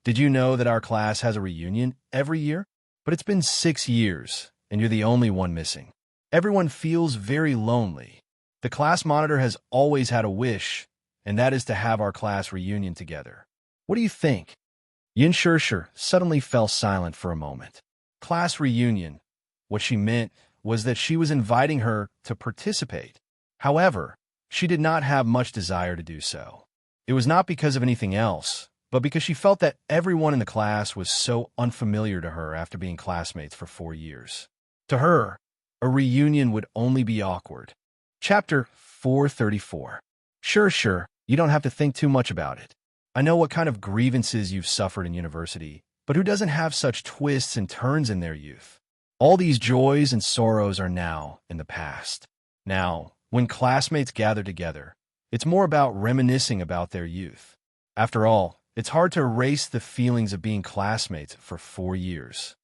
Did you know that our class has a reunion every year? But it's been 6 years, and you're the only one missing. Everyone feels very lonely. The class monitor has always had a wish, and that is to have our class reunion together. What do you think? Yin Shi suddenly fell silent for a moment. Class reunion. What she meant was that she was inviting her to participate. However, she did not have much desire to do so. It was not because of anything else, but because she felt that everyone in the class was so unfamiliar to her after being classmates for 4 years. To her, a reunion would only be awkward. Chapter 434. Sure, you don't have to think too much about it. I know what kind of grievances you've suffered in university, but who doesn't have such twists and turns in their youth? All these joys and sorrows are now in the past. Now, when classmates gather together, it's more about reminiscing about their youth. After all, it's hard to erase the feelings of being classmates for 4 years.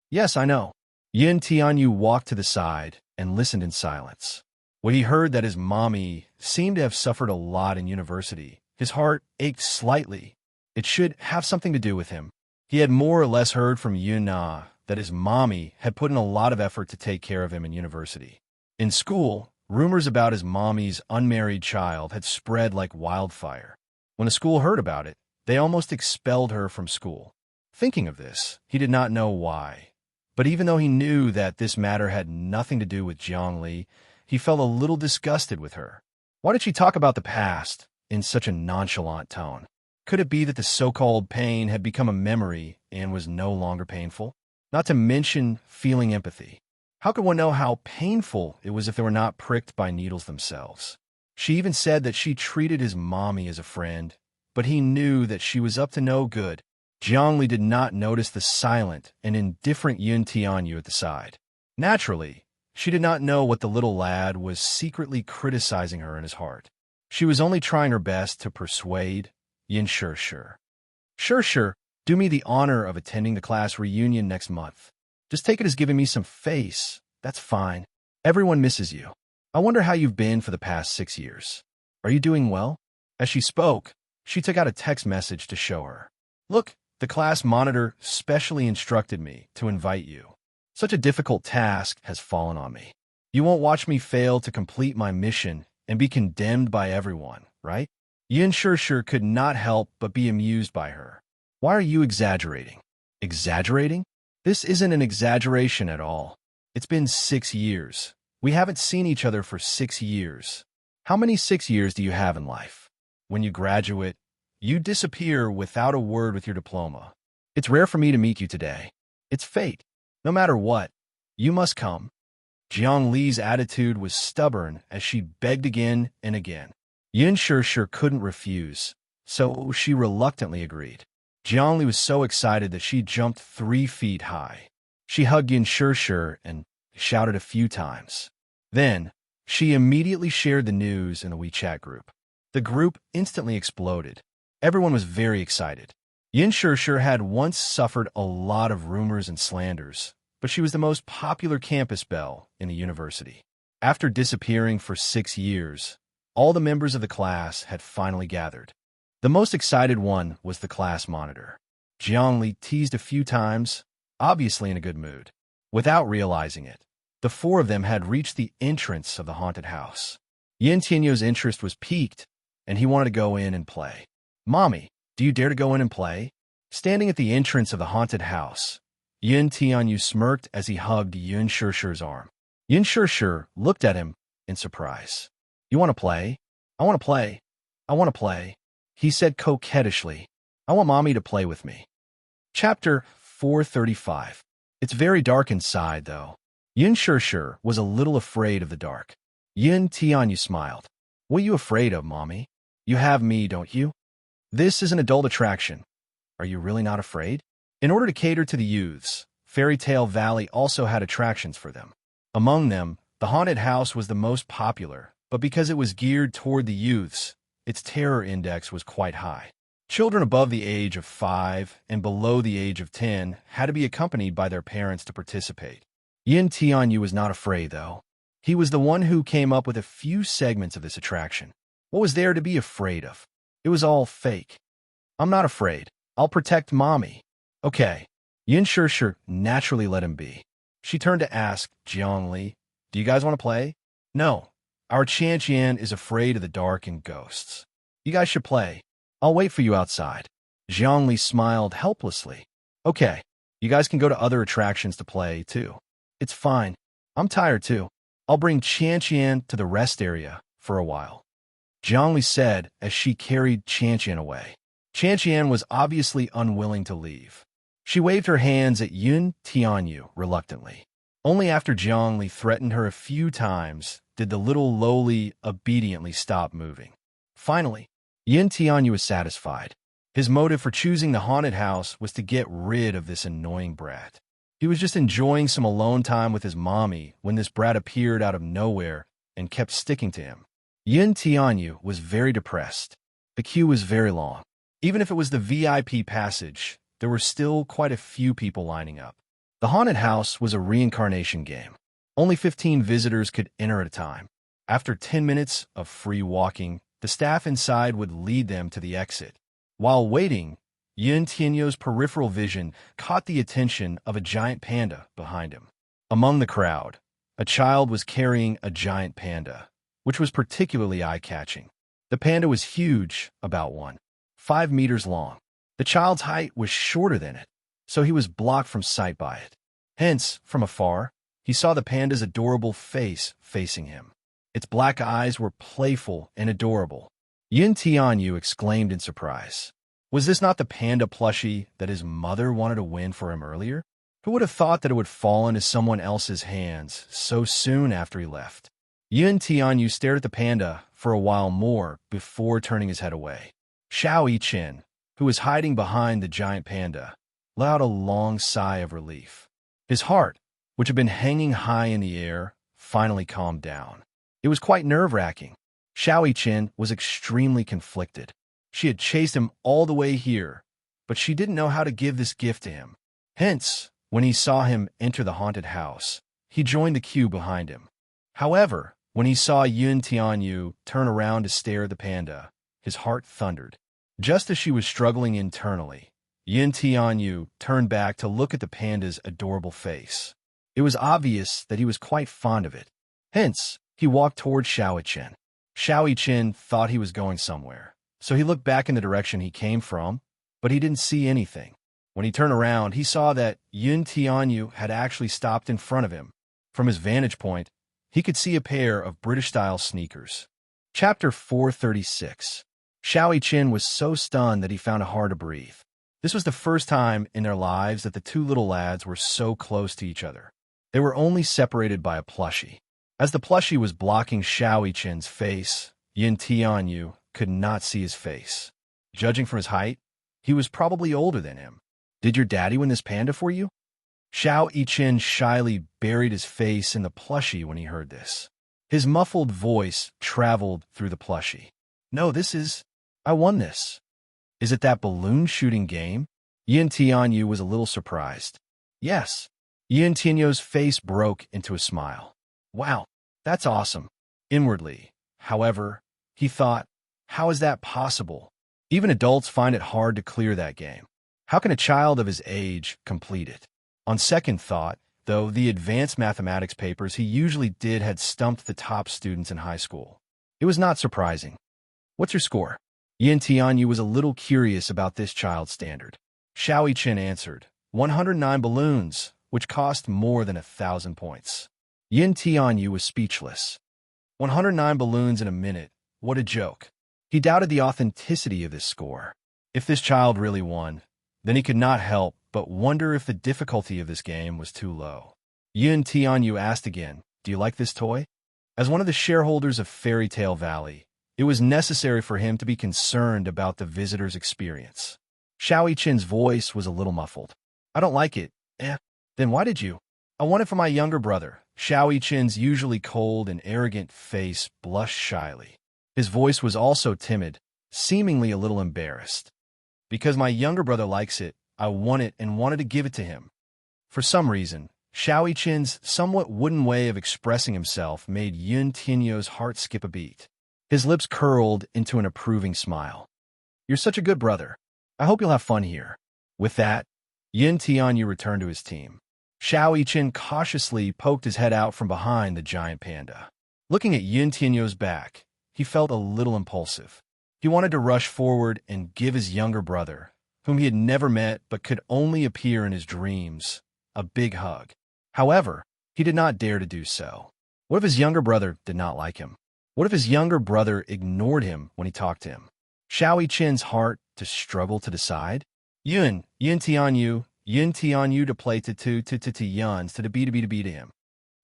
Yes, I know. Yin Tianyu walked to the side and listened in silence. When he heard that his mommy seemed to have suffered a lot in university, his heart ached slightly. It should have something to do with him. He had more or less heard from Yun Na that his mommy had put in a lot of effort to take care of him in university. In school, rumors about his mommy's unmarried child had spread like wildfire. When the school heard about it, they almost expelled her from school. Thinking of this, he did not know why. But even though he knew that this matter had nothing to do with Jiang Li, he felt a little disgusted with her. Why did she talk about the past in such a nonchalant tone? Could it be that the so-called pain had become a memory and was no longer painful? Not to mention feeling empathy. How could one know how painful it was if they were not pricked by needles themselves? She even said that she treated his mommy as a friend, but he knew that she was up to no good. Jiang Li did not notice the silent and indifferent Yun Tianyu at the side. Naturally, she did not know what the little lad was secretly criticizing her in his heart. She was only trying her best to persuade Yin Shi. Sure, do me the honor of attending the class reunion next month. Just take it as giving me some face. That's fine. Everyone misses you. I wonder how you've been for the past 6 years. Are you doing well?" As she spoke, she took out a text message to show her. "Look, the class monitor specially instructed me to invite you. Such a difficult task has fallen on me. You won't watch me fail to complete my mission and be condemned by everyone, right?" Yin Shishir could not help but be amused by her. "Why are you exaggerating?" "Exaggerating? This isn't an exaggeration at all. It's been 6 years. We haven't seen each other for 6 years. How many 6 years do you have in life? When you graduate, you disappear without a word with your diploma. It's rare for me to meet you today. It's fate. No matter what, you must come." Jiang Li's attitude was stubborn as she begged again and again. Yin Shishir couldn't refuse, so she reluctantly agreed. Jiang Li was so excited that she jumped 3 feet high. She hugged Yin Shishir and shouted a few times. Then, she immediately shared the news in the WeChat group. The group instantly exploded. Everyone was very excited. Yin Shishir had once suffered a lot of rumors and slanders, but she was the most popular campus belle in the university. After disappearing for 6 years, all the members of the class had finally gathered. The most excited one was the class monitor. Jiang Li teased a few times, obviously in a good mood. Without realizing it, the 4 of them had reached the entrance of the haunted house. Yin Tianyo's interest was piqued, and he wanted to go in and play. "Mommy, do you dare to go in and play?" Standing at the entrance of the haunted house, Yin Tianyu smirked as he hugged Yin Shishir's arm. Yin Shishir looked at him in surprise. "You want to play?" "I want to play. I want to play," he said coquettishly. "I want Mommy to play with me." Chapter 435. It's very dark inside, though. Yin Shishir was a little afraid of the dark. Yin Tianyu smiled. "What are you afraid of, Mommy? You have me, don't you? This is an adult attraction. Are you really not afraid?" In order to cater to the youths, Fairy Tale Valley also had attractions for them. Among them, the haunted house was the most popular, but because it was geared toward the youths, its terror index was quite high. Children above the age of 5 and below the age of 10 had to be accompanied by their parents to participate. Yin Tianyu was not afraid, though. He was the one who came up with a few segments of this attraction. What was there to be afraid of? It was all fake. "I'm not afraid. I'll protect Mommy." "Okay." Yin Shishir naturally let him be. She turned to ask Jiang Li, "Do you guys want to play?" "No. Our Chan Qian is afraid of the dark and ghosts. You guys should play. I'll wait for you outside." Jiang Li smiled helplessly. "Okay. You guys can go to other attractions to play, too. It's fine. I'm tired, too. I'll bring Chan Qian to the rest area for a while," Jiang Li said as she carried Chan Qian away. Chan Qian was obviously unwilling to leave. She waved her hands at Yin Tianyu reluctantly. Only after Jiang Li threatened her a few times did the little lowly obediently stop moving. Finally, Yin Tianyu was satisfied. His motive for choosing the haunted house was to get rid of this annoying brat. He was just enjoying some alone time with his mommy when this brat appeared out of nowhere and kept sticking to him. Yin Tianyu was very depressed. The queue was very long. Even if it was the VIP passage, there were still quite a few people lining up. The haunted house was a reincarnation game. Only 15 visitors could enter at a time. After 10 minutes of free walking, the staff inside would lead them to the exit. While waiting, Yin Tianyu's peripheral vision caught the attention of a giant panda behind him. Among the crowd, a child was carrying a giant panda, which was particularly eye-catching. The panda was huge, about 1.5 meters long. The child's height was shorter than it, so he was blocked from sight by it. Hence, from afar, he saw the panda's adorable face facing him. Its black eyes were playful and adorable. Yin Tianyu exclaimed in surprise. Was this not the panda plushie that his mother wanted to win for him earlier? Who would have thought that it would fall into someone else's hands so soon after he left? Yin Tianyu stared at the panda for a while more before turning his head away. Xiao Yichen, who was hiding behind the giant panda, let out a long sigh of relief. His heart, which had been hanging high in the air, finally calmed down. It was quite nerve-wracking. Xiao Yichen was extremely conflicted. She had chased him all the way here, but she didn't know how to give this gift to him. Hence, when he saw him enter the haunted house, he joined the queue behind him. However, when he saw Yun Tianyu turn around to stare at the panda, his heart thundered. Just as she was struggling internally, Yun Tianyu turned back to look at the panda's adorable face. It was obvious that he was quite fond of it. Hence, he walked toward Xiao Chen. Xiao Chen thought he was going somewhere, so he looked back in the direction he came from, but he didn't see anything. When he turned around, he saw that Yun Tianyu had actually stopped in front of him. From his vantage point, he could see a pair of British-style sneakers. Chapter 436. Xiao Chen was so stunned that he found it hard to breathe. This was the first time in their lives that the two little lads were so close to each other. They were only separated by a plushie. As the plushie was blocking Xiao Chen's face, Yun Tianyu could not see his face. Judging from his height, he was probably older than him. "Did your daddy win this panda for you?" Xiao Chen shyly buried his face in the plushie when he heard this. His muffled voice traveled through the plushie. "No, I won this." "Is it that balloon shooting game?" Yun Tianyu was a little surprised. "Yes." Yun Tianyu's face broke into a smile. "Wow, that's awesome." Inwardly, however, he thought, how is that possible? Even adults find it hard to clear that game. How can a child of his age complete it? On second thought, though, the advanced mathematics papers he usually did had stumped the top students in high school. It was not surprising. "What's your score?" Yun Tianyu was a little curious about this child's standard. Xiao Chen answered, 109 balloons, which cost more than 1,000 points. Yun Tianyu was speechless. 109 balloons in a minute, what a joke. He doubted the authenticity of this score. If this child really won, then he could not help but wonder if the difficulty of this game was too low. Yun Tianyu asked again, "Do you like this toy?" As one of the shareholders of Fairy Tale Valley, it was necessary for him to be concerned about the visitor's experience. Xiao Chen's voice was a little muffled. "I don't like it." Then why did you?" "I want it for my younger brother." Xiao Chen's usually cold and arrogant face blushed shyly. His voice was also timid, seemingly a little embarrassed. "Because my younger brother likes it, I want it and wanted to give it to him." For some reason, Xiao Chen's somewhat wooden way of expressing himself made Yun Tianyu's heart skip a beat. His lips curled into an approving smile. "You're such a good brother. I hope you'll have fun here." With that, Yun Tianyu returned to his team. Xiao Chen cautiously poked his head out from behind the giant panda. Looking at Yun Tianyu's back, he felt a little impulsive. He wanted to rush forward and give his younger brother, whom he had never met but could only appear in his dreams, a big hug. However, he did not dare to do so. What if his younger brother did not like him? What if his younger brother ignored him when he talked to him? Xiao Chen's heart to struggle to decide. Yun Tianyu to play to Yuns to the B to him.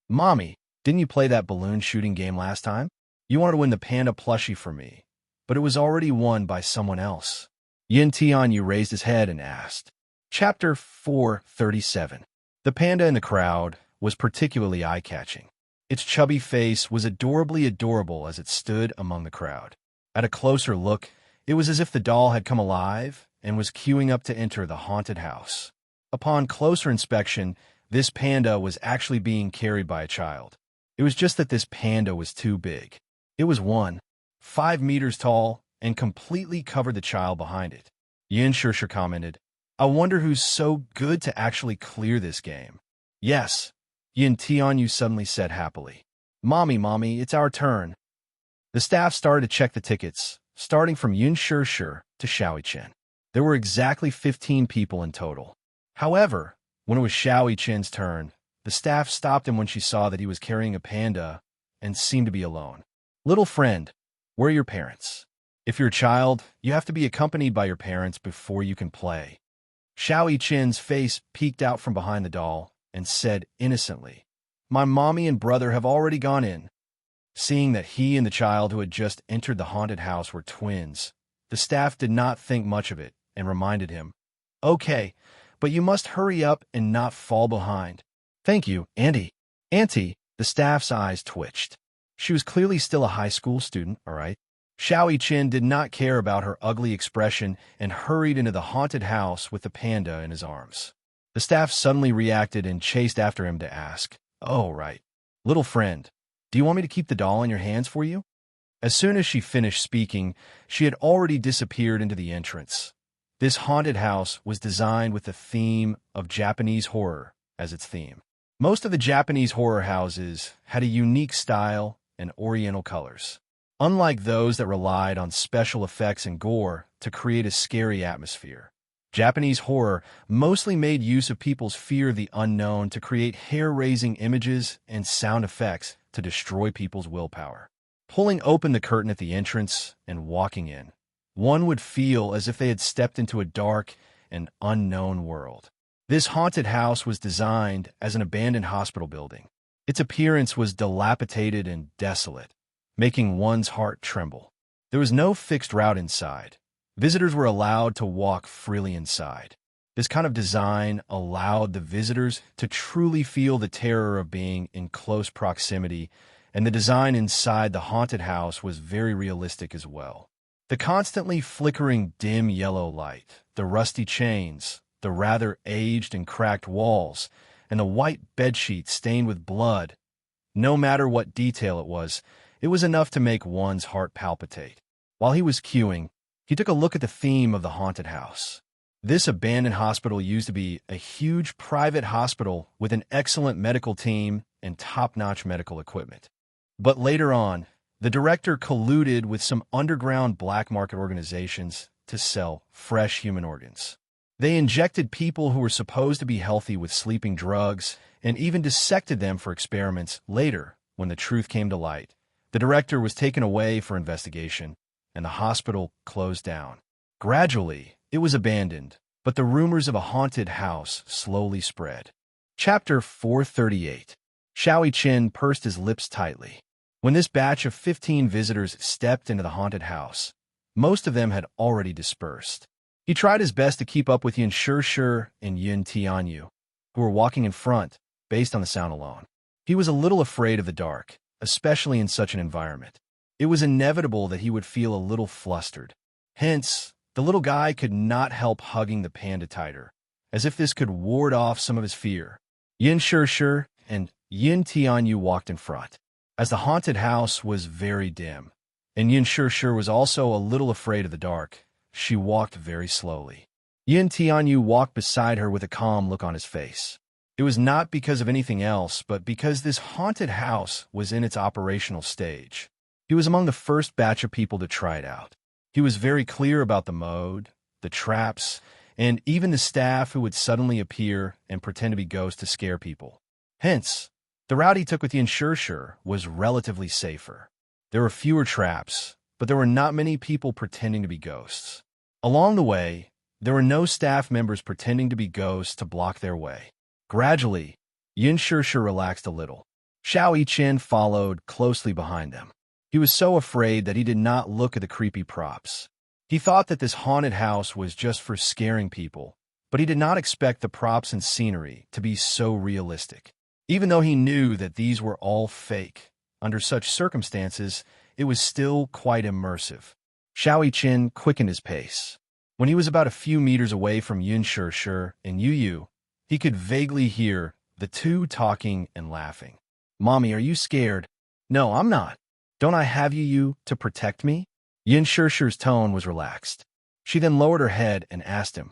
"Mommy, didn't you play that balloon shooting game last time? You wanted to win the panda plushie for me, but it was already won by someone else." Yun Tianyu raised his head and asked. Chapter 437. The panda in the crowd was particularly eye-catching. Its chubby face was adorably adorable as it stood among the crowd. At a closer look, it was as if the doll had come alive and was queuing up to enter the haunted house. Upon closer inspection, this panda was actually being carried by a child. It was just that this panda was too big. It was 5 meters tall and completely covered the child behind it. Yin Shirsher commented, "I wonder who's so good to actually clear this game." "Yes," Yin Tianyu suddenly said happily. Mommy, it's our turn." The staff started to check the tickets, starting from Yin Shirsher to Xiao Chen. There were exactly 15 people in total. However, when it was Xiao Chen's turn, the staff stopped him when she saw that he was carrying a panda and seemed to be alone. "Little friend, where are your parents? If you're a child, you have to be accompanied by your parents before you can play." Xiao Chen's face peeked out from behind the doll and said innocently, "My mommy and brother have already gone in." Seeing that he and the child who had just entered the haunted house were twins, the staff did not think much of it and reminded him, "Okay, but you must hurry up and not fall behind." "Thank you, Auntie." "Auntie," the staff's eyes twitched. She was clearly still a high school student, all right? Xiao Chen did not care about her ugly expression and hurried into the haunted house with the panda in his arms. The staff suddenly reacted and chased after him to ask, "Oh, right. Little friend, Do you want me to keep the doll in your hands for you? As soon as she finished speaking, she had already disappeared into the entrance. This haunted house was designed with the theme of Japanese horror as its theme. Most of the Japanese horror houses had a unique style and oriental colors, unlike those that relied on special effects and gore to create a scary atmosphere. Japanese horror mostly made use of people's fear of the unknown to create hair-raising images and sound effects to destroy people's willpower. Pulling open the curtain at the entrance and walking in, one would feel as if they had stepped into a dark and unknown world. This haunted house was designed as an abandoned hospital building. Its appearance was dilapidated and desolate, making one's heart tremble. There was no fixed route inside. Visitors were allowed to walk freely inside. This kind of design allowed the visitors to truly feel the terror of being in close proximity, and the design inside the haunted house was very realistic as well. The constantly flickering dim yellow light, the rusty chains, the rather aged and cracked walls, and the white bedsheet stained with blood, no matter what detail it was enough to make one's heart palpitate. While he was queuing, he took a look at the theme of the haunted house. This abandoned hospital used to be a huge private hospital with an excellent medical team and top-notch medical equipment. But later on, the director colluded with some underground black market organizations to sell fresh human organs. They injected people who were supposed to be healthy with sleeping drugs and even dissected them for experiments. Later, when the truth came to light, the director was taken away for investigation, and the hospital closed down. Gradually, it was abandoned, but the rumors of a haunted house slowly spread. Chapter 438. Xiao Qin pursed his lips tightly. When this batch of 15 visitors stepped into the haunted house, most of them had already dispersed. He tried his best to keep up with Yin Shishir and Yin Tianyu, who were walking in front, based on the sound alone. He was a little afraid of the dark, especially in such an environment. It was inevitable that he would feel a little flustered. Hence, the little guy could not help hugging the panda tighter, as if this could ward off some of his fear. Yin Shishir and Yin Tianyu walked in front. As the haunted house was very dim, and Yin Shishir was also a little afraid of the dark, she walked very slowly. Yin Tianyu walked beside her with a calm look on his face. It was not because of anything else, but because this haunted house was in its operational stage. He was among the first batch of people to try it out. He was very clear about the mode, the traps, and even the staff who would suddenly appear and pretend to be ghosts to scare people. Hence, the route he took with Yin Shishir was relatively safer. There were fewer traps, but there were not many people pretending to be ghosts. Along the way, there were no staff members pretending to be ghosts to block their way. Gradually, Yin Shishir relaxed a little. Xiao Qin followed closely behind them. He was so afraid that he did not look at the creepy props. He thought that this haunted house was just for scaring people, but he did not expect the props and scenery to be so realistic. Even though he knew that these were all fake, under such circumstances, it was still quite immersive. Xiao Qin quickened his pace. When he was about a few meters away from Yin Shishir and Yu, he could vaguely hear the two talking and laughing. "Mommy, are you scared?" "No, I'm not. Don't I have Yu to protect me?" Yin Shishir's tone was relaxed. She then lowered her head and asked him,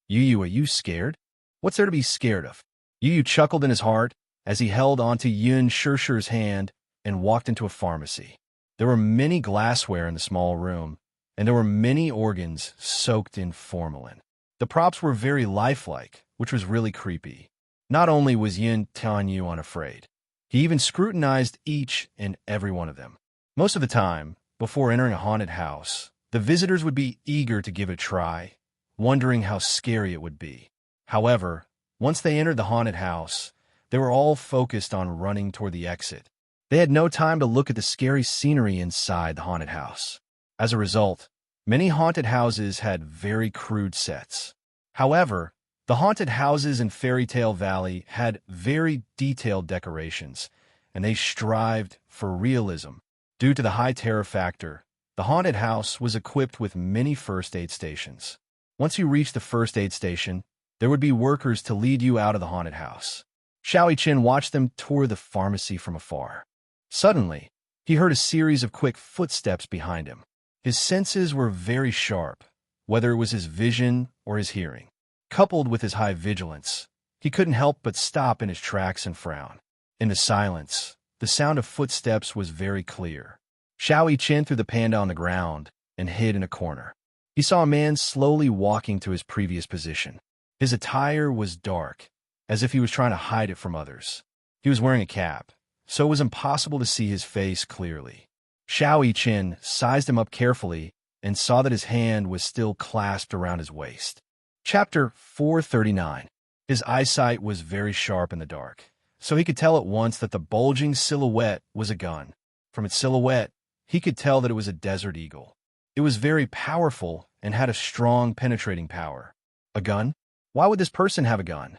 "Yu, are you scared? What's there to be scared of?" Yu chuckled in his heart as he held onto Yin Shishir's hand and walked into a pharmacy. There were many glassware in the small room, and there were many organs soaked in formalin. The props were very lifelike, which was really creepy. Not only was Yin Tianyu unafraid, he even scrutinized each and every one of them. Most of the time, before entering a haunted house, the visitors would be eager to give it a try, wondering how scary it would be. However, once they entered the haunted house, they were all focused on running toward the exit. They had no time to look at the scary scenery inside the haunted house. As a result, many haunted houses had very crude sets. However, the haunted houses in Fairy Tale Valley had very detailed decorations, and they strived for realism. Due to the high terror factor, the haunted house was equipped with many first aid stations. Once you reached the first aid station, there would be workers to lead you out of the haunted house. Xiao Qin watched them tour the pharmacy from afar. Suddenly, he heard a series of quick footsteps behind him. His senses were very sharp, whether it was his vision or his hearing. Coupled with his high vigilance, he couldn't help but stop in his tracks and frown. In the silence, the sound of footsteps was very clear. Xiao Yiqian threw the panda on the ground and hid in a corner. He saw a man slowly walking to his previous position. His attire was dark, as if he was trying to hide it from others. He was wearing a cap, so it was impossible to see his face clearly. Xiao Yiqian sized him up carefully and saw that his hand was still clasped around his waist. Chapter 439. His eyesight was very sharp in the dark, so he could tell at once that the bulging silhouette was a gun. From its silhouette, he could tell that it was a desert eagle. It was very powerful and had a strong penetrating power. A gun? Why would this person have a gun?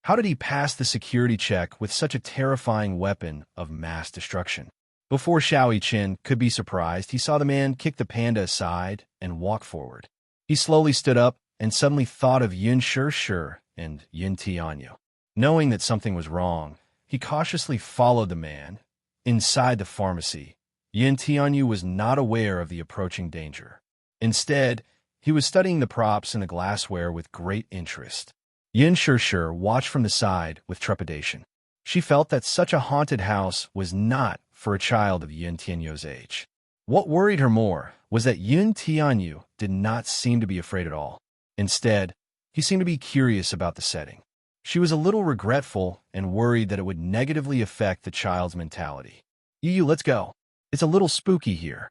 How did he pass the security check with such a terrifying weapon of mass destruction? Before Xiao Yiqian could be surprised, he saw the man kick the panda aside and walk forward. He slowly stood up and suddenly thought of Yun Shi and Yun Tianyu. Knowing that something was wrong, he cautiously followed the man. Inside the pharmacy, Yun Tianyu was not aware of the approaching danger. Instead, he was studying the props and the glassware with great interest. Yun Shi watched from the side with trepidation. She felt that such a haunted house was not for a child of Yun Tianyu's age. What worried her more was that Yun Tianyu did not seem to be afraid at all. Instead, he seemed to be curious about the setting. She was a little regretful and worried that it would negatively affect the child's mentality. Yu, let's go. It's a little spooky here.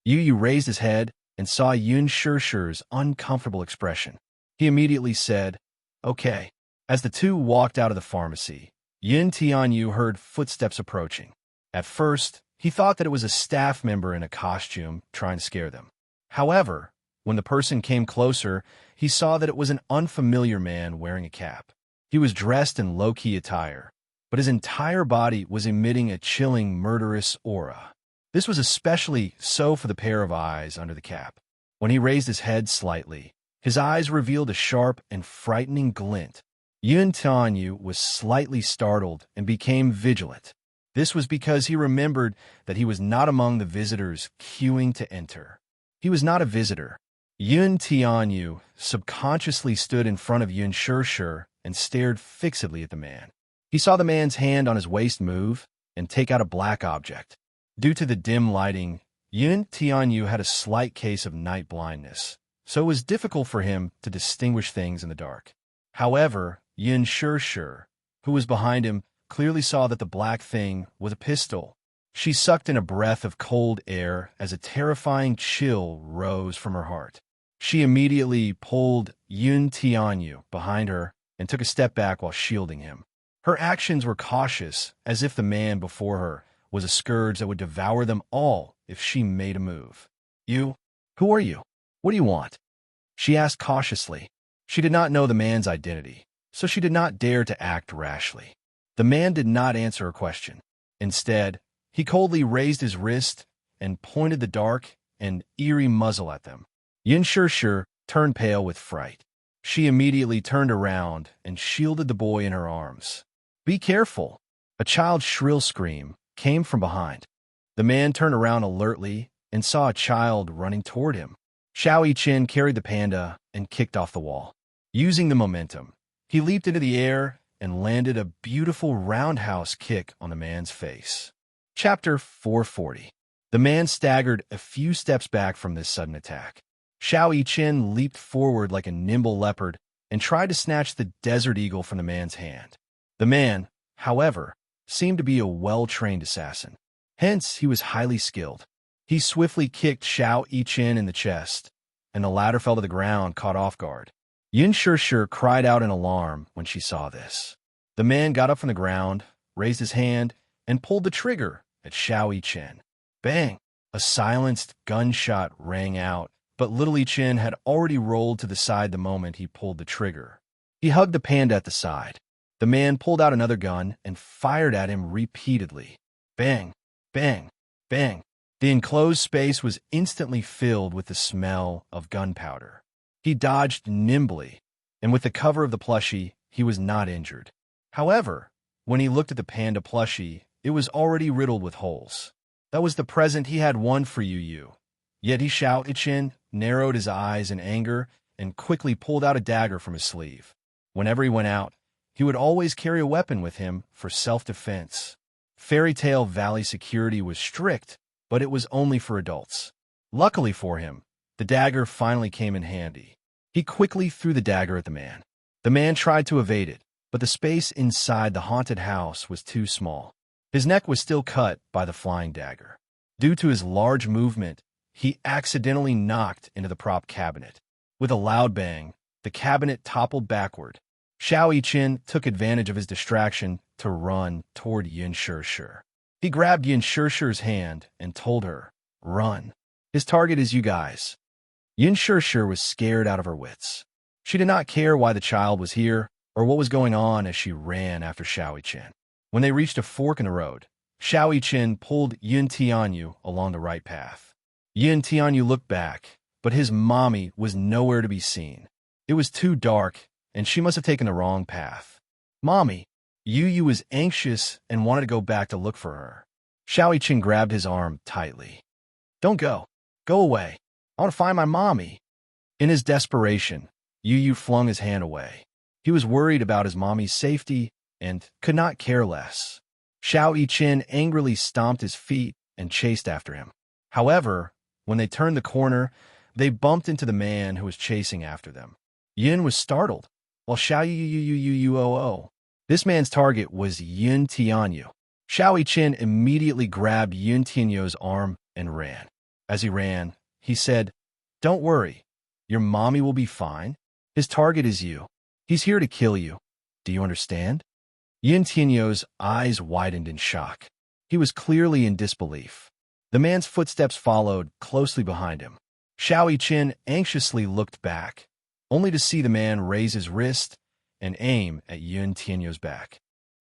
Yu raised his head and saw Yun Shi's uncomfortable expression. He immediately said, "Okay." As the two walked out of the pharmacy, Yun Tianyu heard footsteps approaching. At first, he thought that it was a staff member in a costume trying to scare them. However, when the person came closer, he saw that it was an unfamiliar man wearing a cap. He was dressed in low-key attire, but his entire body was emitting a chilling, murderous aura. This was especially so for the pair of eyes under the cap. When he raised his head slightly, his eyes revealed a sharp and frightening glint. Yun Tianyu was slightly startled and became vigilant. This was because he remembered that he was not among the visitors queuing to enter. He was not a visitor. Yun Tianyu subconsciously stood in front of Yun Shi and stared fixedly at the man. He saw the man's hand on his waist move and take out a black object. Due to the dim lighting, Yun Tianyu had a slight case of night blindness, so it was difficult for him to distinguish things in the dark. However, Yun Shi, who was behind him, clearly saw that the black thing was a pistol. She sucked in a breath of cold air as a terrifying chill rose from her heart. She immediately pulled Yun Tianyu behind her and took a step back while shielding him. Her actions were cautious, as if the man before her was a scourge that would devour them all if she made a move. "You? Who are you? What do you want?" she asked cautiously. She did not know the man's identity, so she did not dare to act rashly. The man did not answer her question. Instead, he coldly raised his wrist and pointed the dark and eerie muzzle at them. Yun Shi turned pale with fright. She immediately turned around and shielded the boy in her arms. "Be careful!" A child's shrill scream came from behind. The man turned around alertly and saw a child running toward him. Xiao Yiqian carried the panda and kicked off the wall. Using the momentum, he leaped into the air and landed a beautiful roundhouse kick on the man's face. Chapter 440. The man staggered a few steps back from this sudden attack. Xiao Yiqian leaped forward like a nimble leopard and tried to snatch the desert eagle from the man's hand. The man, however, seemed to be a well-trained assassin. Hence, he was highly skilled. He swiftly kicked Xiao Yiqian in the chest, and the latter fell to the ground, caught off guard. Yun Shi cried out in alarm when she saw this. The man got up from the ground, raised his hand, and pulled the trigger at Xiao Yiqian. Bang! A silenced gunshot rang out, but little Yiqian had already rolled to the side the moment he pulled the trigger. He hugged the panda at the side. The man pulled out another gun and fired at him repeatedly. Bang! Bang! Bang! The enclosed space was instantly filled with the smell of gunpowder. He dodged nimbly, and with the cover of the plushie, he was not injured. However, when he looked at the panda plushie, It was already riddled with holes. That was the present he had won for Yu. Yet he shouted, Chin, narrowed his eyes in anger, and quickly pulled out a dagger from his sleeve. Whenever he went out, he would always carry a weapon with him for self-defense. Fairy Tale Valley security was strict, but it was only for adults. Luckily for him, the dagger finally came in handy. He quickly threw the dagger at the man. The man tried to evade it, but the space inside the haunted house was too small. His neck was still cut by the flying dagger. Due to his large movement, he accidentally knocked into the prop cabinet. With a loud bang, the cabinet toppled backward. Xiao Yiqin took advantage of his distraction to run toward Yin Shishir. He grabbed Yin Shishir's hand and told her, "Run. His target is you guys." Yin Shishir was scared out of her wits. She did not care why the child was here or what was going on as she ran after Xiao Yiqin. When they reached a fork in the road, Xiao Yiqin pulled Yin Tianyu along the right path. Yin Tianyu looked back, but his mommy was nowhere to be seen. It was too dark, and she must have taken the wrong path. Mommy, Yu was anxious and wanted to go back to look for her. Xiao Yiqin grabbed his arm tightly. Don't go. Go away. I want to find my mommy. In his desperation, Yu flung his hand away. He was worried about his mommy's safety and could not care less. Xiao Yiqin angrily stomped his feet and chased after him. However, when they turned the corner, they bumped into the man who was chasing after them. Yin was startled, while Xiao Yu. This man's target was Yin Tianyu. Xiao Yiqin immediately grabbed Yin Tianyu's arm and ran. As he ran, he said, "Don't worry. Your mommy will be fine. His target is you. He's here to kill you. Do you understand?" Yin Tianyu's eyes widened in shock. He was clearly in disbelief. The man's footsteps followed closely behind him. Xiao Yiqin anxiously looked back, only to see the man raise his wrist and aim at Yin Tianyu's back.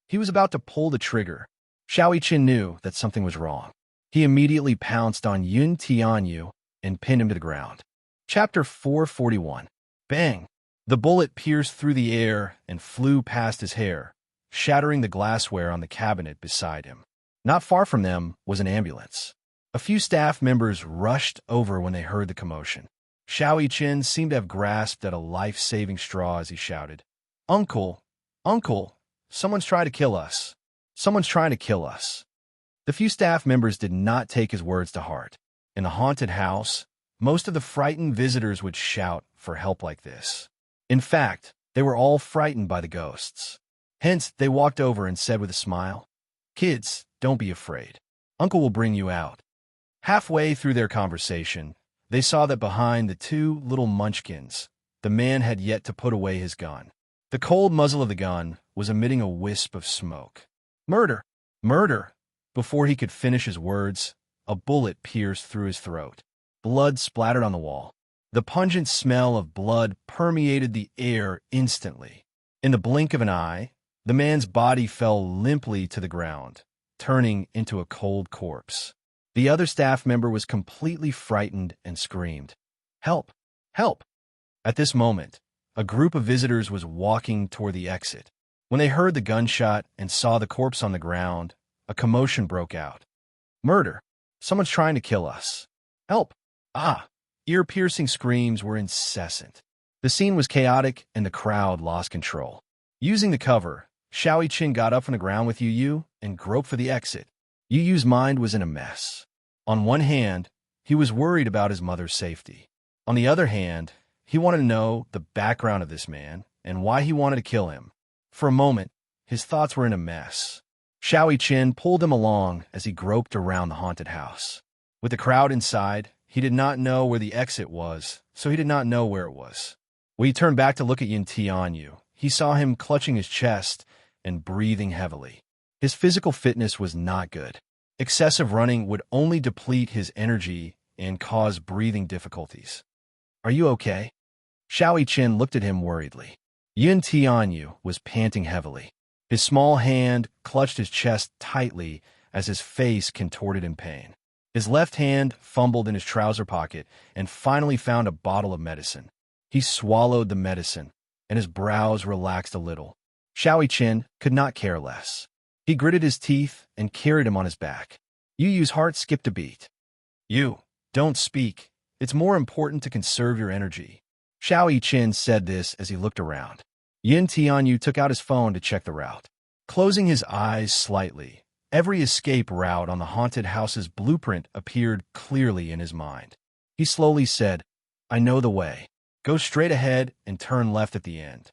He was about to pull the trigger. Xiao Yiqin knew that something was wrong. He immediately pounced on Yin Tianyu and pinned him to the ground. Chapter 441. Bang! The bullet pierced through the air and flew past his hair, shattering the glassware on the cabinet beside him. Not far from them was an ambulance. A few staff members rushed over when they heard the commotion. Xiao Yiqin seemed to have grasped at a life-saving straw as he shouted, Uncle! Uncle! Someone's trying to kill us! Someone's trying to kill us!" The few staff members did not take his words to heart. In the haunted house, most of the frightened visitors would shout for help like this. In fact, they were all frightened by the ghosts. Hence, they walked over and said with a smile, "Kids, don't be afraid. Uncle will bring you out." Halfway through their conversation, they saw that behind the two little munchkins, the man had yet to put away his gun. The cold muzzle of the gun was emitting a wisp of smoke. "Murder! Murder!" Before he could finish his words, a bullet pierced through his throat. Blood splattered on the wall. The pungent smell of blood permeated the air instantly. In the blink of an eye, the man's body fell limply to the ground, turning into a cold corpse. The other staff member was completely frightened and screamed, "Help! Help!" At this moment, a group of visitors was walking toward the exit. When they heard the gunshot and saw the corpse on the ground, a commotion broke out. "Murder! Someone's trying to kill us! Help! Ah!" Ear-piercing screams were incessant. The scene was chaotic and the crowd lost control. Using the cover, Xiao Yiqin got up from the ground with Yu and groped for the exit. Yu's mind was in a mess. On one hand, he was worried about his mother's safety. On the other hand, he wanted to know the background of this man and why he wanted to kill him. For a moment, his thoughts were in a mess. Xiao Yiqin pulled him along as he groped around the haunted house. With the crowd inside, he did not know where the exit was, so he did not know where it was. When he turned back to look at Yin Tianyu, he saw him clutching his chest and breathing heavily. His physical fitness was not good. Excessive running would only deplete his energy and cause breathing difficulties. "Are you okay?" Xiao Yiqin looked at him worriedly. Yin Tianyu was panting heavily. His small hand clutched his chest tightly as his face contorted in pain. His left hand fumbled in his trouser pocket and finally found a bottle of medicine. He swallowed the medicine, and his brows relaxed a little. Xiao Yiqin could not care less. He gritted his teeth and carried him on his back. Yu Yu's heart skipped a beat. You, don't speak. It's more important to conserve your energy. Xiao Yiqin said this as he looked around. Yin Tianyu took out his phone to check the route. Closing his eyes slightly, every escape route on the haunted house's blueprint appeared clearly in his mind. He slowly said, I know the way. Go straight ahead and turn left at the end.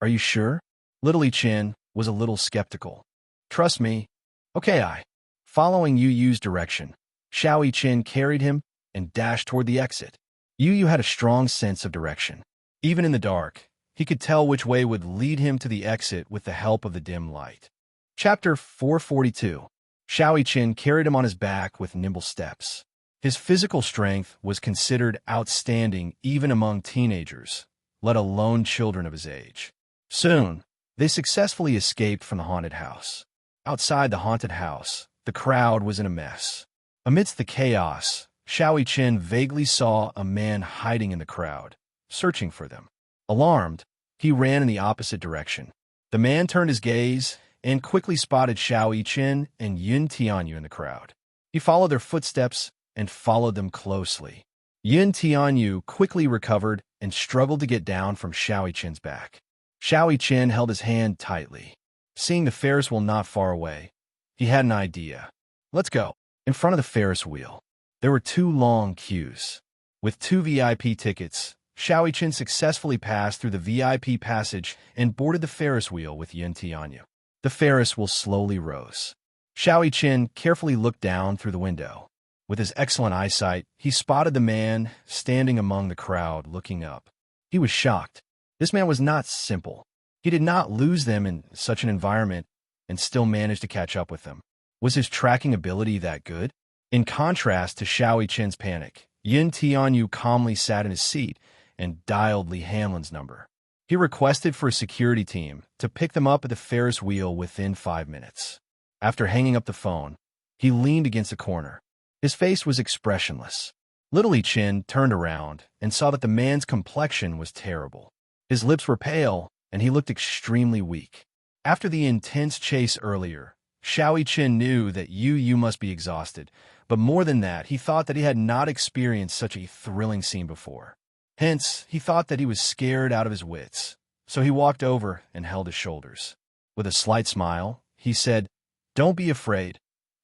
Are you sure? Little Yiqin was a little skeptical. Trust me. Okay. Following Yu Yu's direction, Xiao Yiqin carried him and dashed toward the exit. Yu Yu had a strong sense of direction. Even in the dark, he could tell which way would lead him to the exit with the help of the dim light. Chapter 442. Xiao Yiqin carried him on his back with nimble steps. His physical strength was considered outstanding even among teenagers, let alone children of his age. Soon, they successfully escaped from the haunted house. Outside the haunted house, the crowd was in a mess. Amidst the chaos, Xiao Yiqin vaguely saw a man hiding in the crowd, searching for them. Alarmed, he ran in the opposite direction. The man turned his gaze and quickly spotted Xiao Yiqin and Yin Tianyu in the crowd. He followed their footsteps and followed them closely. Yin Tianyu quickly recovered and struggled to get down from Xiao Yiqin's back. Xiao Yiqin held his hand tightly. Seeing the Ferris wheel not far away, he had an idea. Let's go. In front of the Ferris wheel, there were 2 long queues. With 2 VIP tickets, Xiao Yiqin successfully passed through the VIP passage and boarded the Ferris wheel with Yin Tianyu. The Ferris wheel slowly rose. Xiao Yiqin carefully looked down through the window. With his excellent eyesight, he spotted the man standing among the crowd looking up. He was shocked. This man was not simple. He did not lose them in such an environment and still managed to catch up with them. Was his tracking ability that good? In contrast to Xiao Yiqin's panic, Yin Tianyu calmly sat in his seat and dialed Li Hanlin's number. He requested for a security team to pick them up at the Ferris wheel within 5 minutes. After hanging up the phone, he leaned against a corner. His face was expressionless. Little Yiqin turned around and saw that the man's complexion was terrible. His lips were pale, and he looked extremely weak. After the intense chase earlier, Xiao Yiqin knew that Yu Yu must be exhausted, but more than that, he thought that he had not experienced such a thrilling scene before. Hence, he thought that he was scared out of his wits, so he walked over and held his shoulders. With a slight smile, he said, Don't be afraid.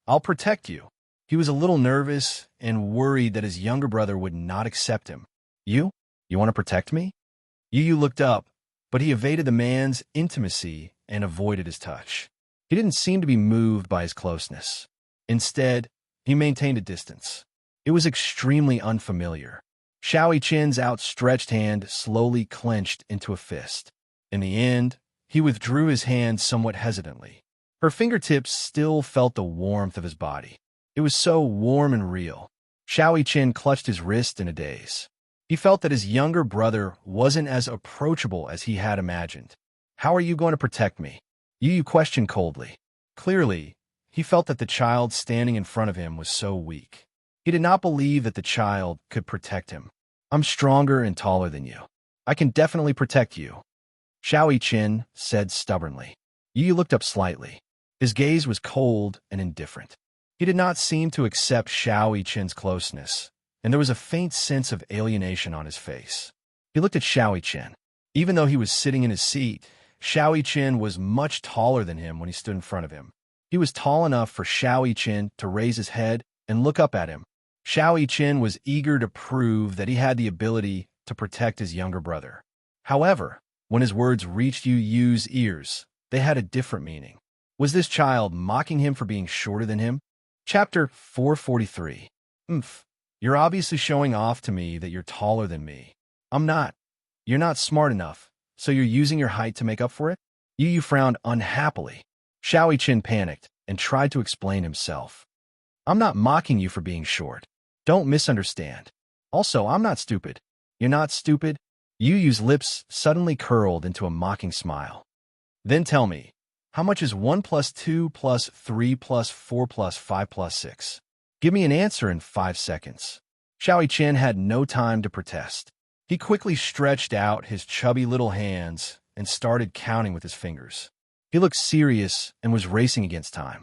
I'll protect you. He was a little nervous and worried that his younger brother would not accept him. You want to protect me? Yu Yu looked up, but he evaded the man's intimacy and avoided his touch. He didn't seem to be moved by his closeness. Instead, he maintained a distance. It was extremely unfamiliar. Xiao Yiqin's outstretched hand slowly clenched into a fist. In the end, he withdrew his hand somewhat hesitantly. Her fingertips still felt the warmth of his body. It was so warm and real. Xiao Yiqin clutched his wrist in a daze. He felt that his younger brother wasn't as approachable as he had imagined. How are you going to protect me? Yu Yu questioned coldly. Clearly, he felt that the child standing in front of him was so weak. He did not believe that the child could protect him. I'm stronger and taller than you. I can definitely protect you, Xiao Yiqin said stubbornly. Yu Yu looked up slightly. His gaze was cold and indifferent. He did not seem to accept Xiao Yiqin's closeness, and there was a faint sense of alienation on his face. He looked at Xiao Yiqin. Even though he was sitting in his seat, Xiao Yiqin was much taller than him when he stood in front of him. He was tall enough for Xiao Yiqin to raise his head and look up at him. Xiao Yiqin was eager to prove that he had the ability to protect his younger brother. However, when his words reached Yu Yu's ears, they had a different meaning. Was this child mocking him for being shorter than him? Chapter 443. You're obviously showing off to me that you're taller than me. I'm not. You're not smart enough, so you're using your height to make up for it? Yu Yu frowned unhappily. Xiao Yiqin panicked and tried to explain himself. I'm not mocking you for being short. Don't misunderstand. Also, I'm not stupid. You're not stupid? Yu Yu's lips suddenly curled into a mocking smile. Then tell me, how much is 1 plus 2 plus 3 plus 4 plus 5 plus 6? Give me an answer in 5 seconds. Xiao Yiqin had no time to protest. He quickly stretched out his chubby little hands and started counting with his fingers. He looked serious and was racing against time.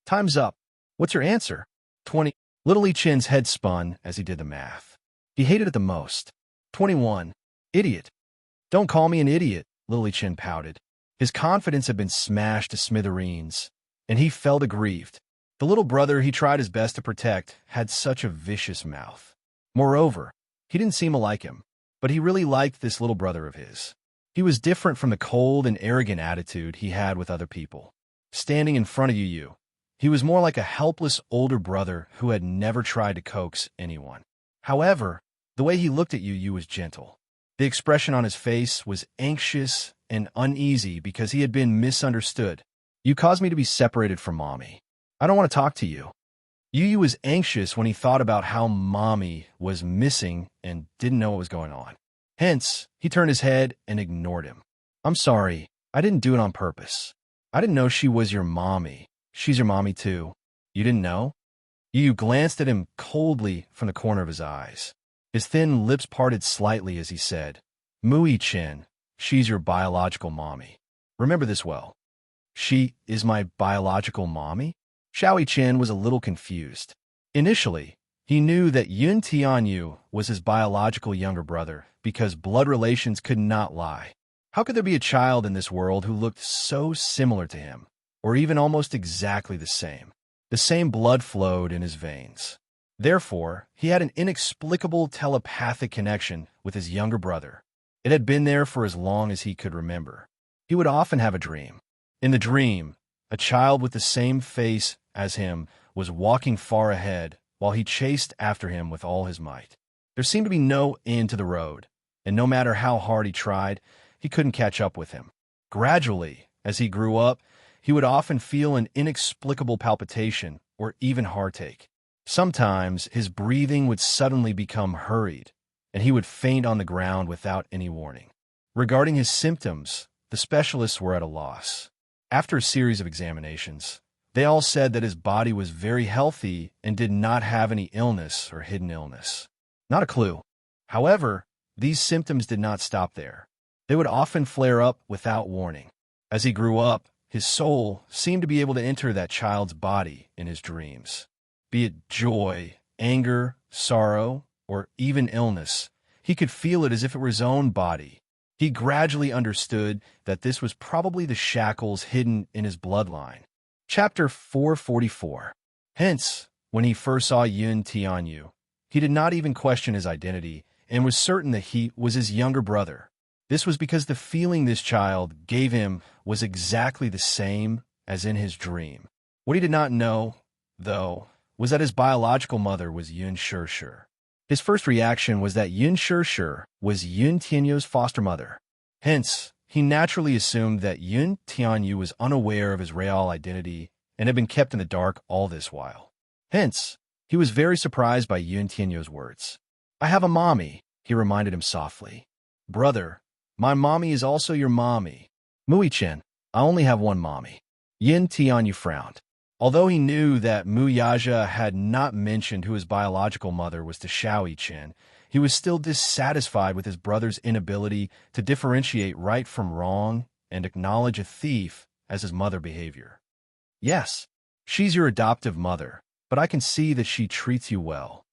Time's up. What's your answer? 20. Little Li Chen's head spun as he did the math. He hated it the most. 21. Idiot. Don't call me an idiot, Little Li Chen pouted. His confidence had been smashed to smithereens, and he felt aggrieved. The little brother he tried his best to protect had such a vicious mouth. Moreover, he didn't seem to like him, but he really liked this little brother of his. He was different from the cold and arrogant attitude he had with other people. Standing in front of Yu, he was more like a helpless older brother who had never tried to coax anyone. However, the way he looked at Yu was gentle. The expression on his face was anxious and uneasy because he had been misunderstood. You caused me to be separated from Mommy. I don't want to talk to you. Yu was anxious when he thought about how Mommy was missing and didn't know what was going on. Hence, he turned his head and ignored him. I'm sorry. I didn't do it on purpose. I didn't know she was your mommy. She's your mommy too. You didn't know? Yu glanced at him coldly from the corner of his eyes. His thin lips parted slightly as he said, Mui Chen, she's your biological mommy. Remember this well. She is my biological mommy? Xiao Chen was a little confused. Initially, he knew that Yun Tianyu was his biological younger brother because blood relations could not lie. How could there be a child in this world who looked so similar to him, or even almost exactly the same? The same blood flowed in his veins. Therefore, he had an inexplicable telepathic connection with his younger brother. It had been there for as long as he could remember. He would often have a dream. In the dream, a child with the same face as him was walking far ahead while he chased after him with all his might. There seemed to be no end to the road, and no matter how hard he tried, he couldn't catch up with him. Gradually, as he grew up, he would often feel an inexplicable palpitation or even heartache. Sometimes his breathing would suddenly become hurried, and he would faint on the ground without any warning. Regarding his symptoms, the specialists were at a loss. After a series of examinations, they all said that his body was very healthy and did not have any illness or hidden illness. Not a clue. However, these symptoms did not stop there. They would often flare up without warning. As he grew up, his soul seemed to be able to enter that child's body in his dreams. Be it joy, anger, sorrow, or even illness, he could feel it as if it were his own body. He gradually understood that this was probably the shackles hidden in his bloodline. Chapter 444. Hence, when he first saw Yun Tianyu, he did not even question his identity and was certain that he was his younger brother. This was because the feeling this child gave him was exactly the same as in his dream. What he did not know, though, was that his biological mother was Yun Shishir. His first reaction was that Yun Shishir was Yun Tianyu's foster mother. Hence, he naturally assumed that Yun Tianyu was unaware of his real identity and had been kept in the dark all this while. Hence, he was very surprised by Yun Tianyu's words. I have a mommy, he reminded him softly. Brother, my mommy is also your mommy. Mui Chen, I only have one mommy. Yun Tianyu frowned. Although he knew that Mu Yaja had not mentioned who his biological mother was to Xiao Chen, he was still dissatisfied with his brother's inability to differentiate right from wrong and acknowledge a thief as his mother behavior. Yes, she's your adoptive mother, but I can see that she treats you well.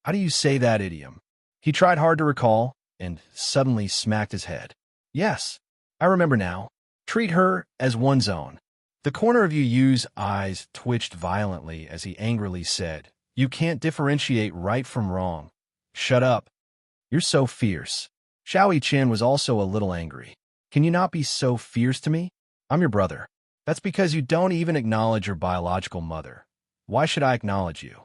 How do you say that idiom? He tried hard to recall and suddenly smacked his head. Yes, I remember now. Treat her as one's own. The corner of Yu's eyes twitched violently as he angrily said, You can't differentiate right from wrong. Shut up. You're so fierce. Xiao Chen was also a little angry. Can you not be so fierce to me? I'm your brother. That's because you don't even acknowledge your biological mother. Why should I acknowledge you?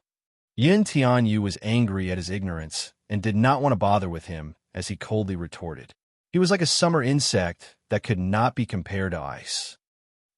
Yun Tianyu was angry at his ignorance and did not want to bother with him as he coldly retorted. He was like a summer insect that could not be compared to ice.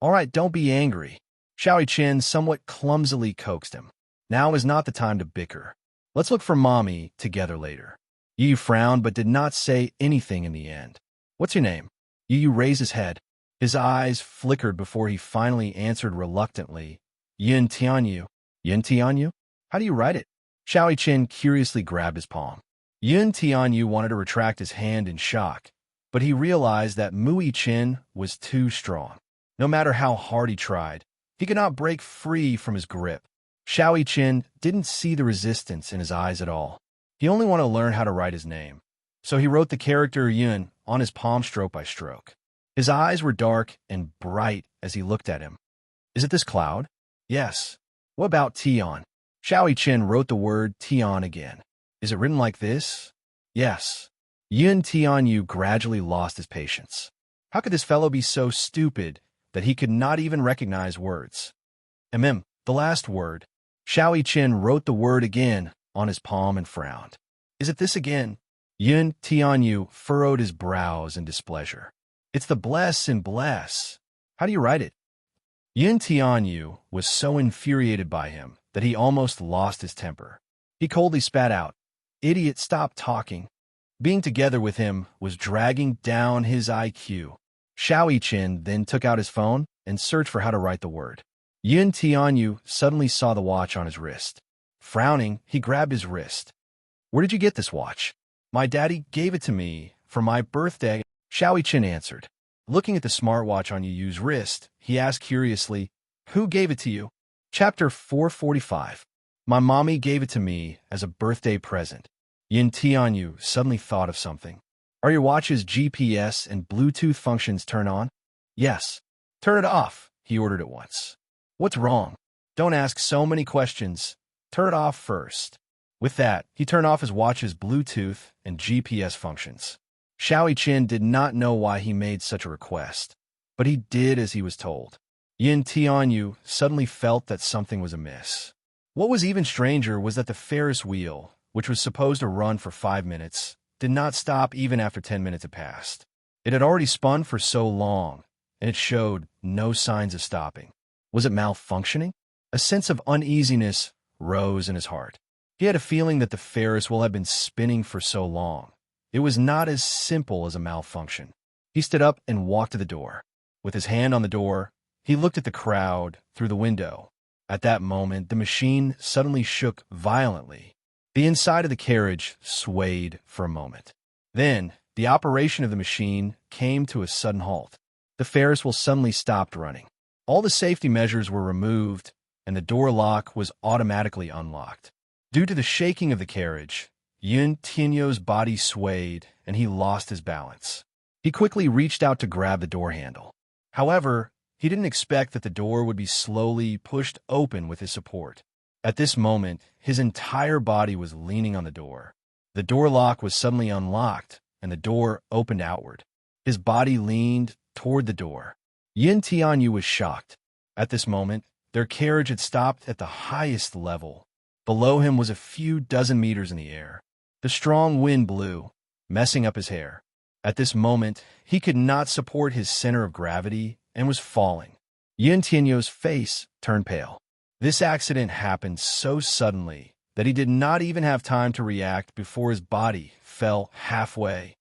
All right, don't be angry. Xiao Chen somewhat clumsily coaxed him. Now is not the time to bicker. Let's look for Mommy together later. Yu frowned but did not say anything in the end. What's your name? Yu raised his head. His eyes flickered before he finally answered reluctantly. Yun Tianyu. Yun Tianyu? How do you write it? Xiao Chen curiously grabbed his palm. Yun Tianyu wanted to retract his hand in shock, but he realized that Mui Chen was too strong. No matter how hard he tried, he could not break free from his grip. Xiao Qin didn't see the resistance in his eyes at all. He only wanted to learn how to write his name. So he wrote the character Yun on his palm stroke by stroke. His eyes were dark and bright as he looked at him. Is it this cloud? Yes. What about Tian? Xiao Qin wrote the word Tian again. Is it written like this? Yes. Yun Tianyu gradually lost his patience. How could this fellow be so stupid that he could not even recognize words? The last word. Xiao Qin wrote the word again on his palm and frowned. Is it this again? Yun Tianyu furrowed his brows in displeasure. It's the bless and bless. How do you write it? Yun Tianyu was so infuriated by him that he almost lost his temper. He coldly spat out, "Idiot, stop talking." Being together with him was dragging down his IQ. Xiao Qin then took out his phone and searched for how to write the word. Yun Tianyu suddenly saw the watch on his wrist. Frowning, he grabbed his wrist. "Where did you get this watch?" "My daddy gave it to me for my birthday," Xiao Qin answered. Looking at the smartwatch on Yu's wrist, he asked curiously, "Who gave it to you?" Chapter 445. My mommy gave it to me as a birthday present. Yun Tianyu suddenly thought of something. Are your watch's GPS and Bluetooth functions turned on? Yes. Turn it off, he ordered at once. What's wrong? Don't ask so many questions. Turn it off first. With that, he turned off his watch's Bluetooth and GPS functions. Xiao Qin did not know why he made such a request, but he did as he was told. Yun Tianyu suddenly felt that something was amiss. What was even stranger was that the Ferris wheel, which was supposed to run for 5 minutes, did not stop even after 10 minutes had passed. It had already spun for so long, and it showed no signs of stopping. Was it malfunctioning? A sense of uneasiness rose in his heart. He had a feeling that the Ferris wheel had been spinning for so long. It was not as simple as a malfunction. He stood up and walked to the door. With his hand on the door, he looked at the crowd through the window. At that moment, the machine suddenly shook violently. The inside of the carriage swayed for a moment. Then, the operation of the machine came to a sudden halt. The Ferris wheel suddenly stopped running. All the safety measures were removed, and the door lock was automatically unlocked. Due to the shaking of the carriage, Yun Tianyu's body swayed, and he lost his balance. He quickly reached out to grab the door handle. However, he didn't expect that the door would be slowly pushed open with his support. At this moment, his entire body was leaning on the door. The door lock was suddenly unlocked, and the door opened outward. His body leaned toward the door. Yun Tianyu was shocked. At this moment, their carriage had stopped at the highest level. Below him was a few dozen meters in the air. The strong wind blew, messing up his hair. At this moment, he could not support his center of gravity and was falling. Yun Tianyu's face turned pale. This accident happened so suddenly that he did not even have time to react before his body fell halfway.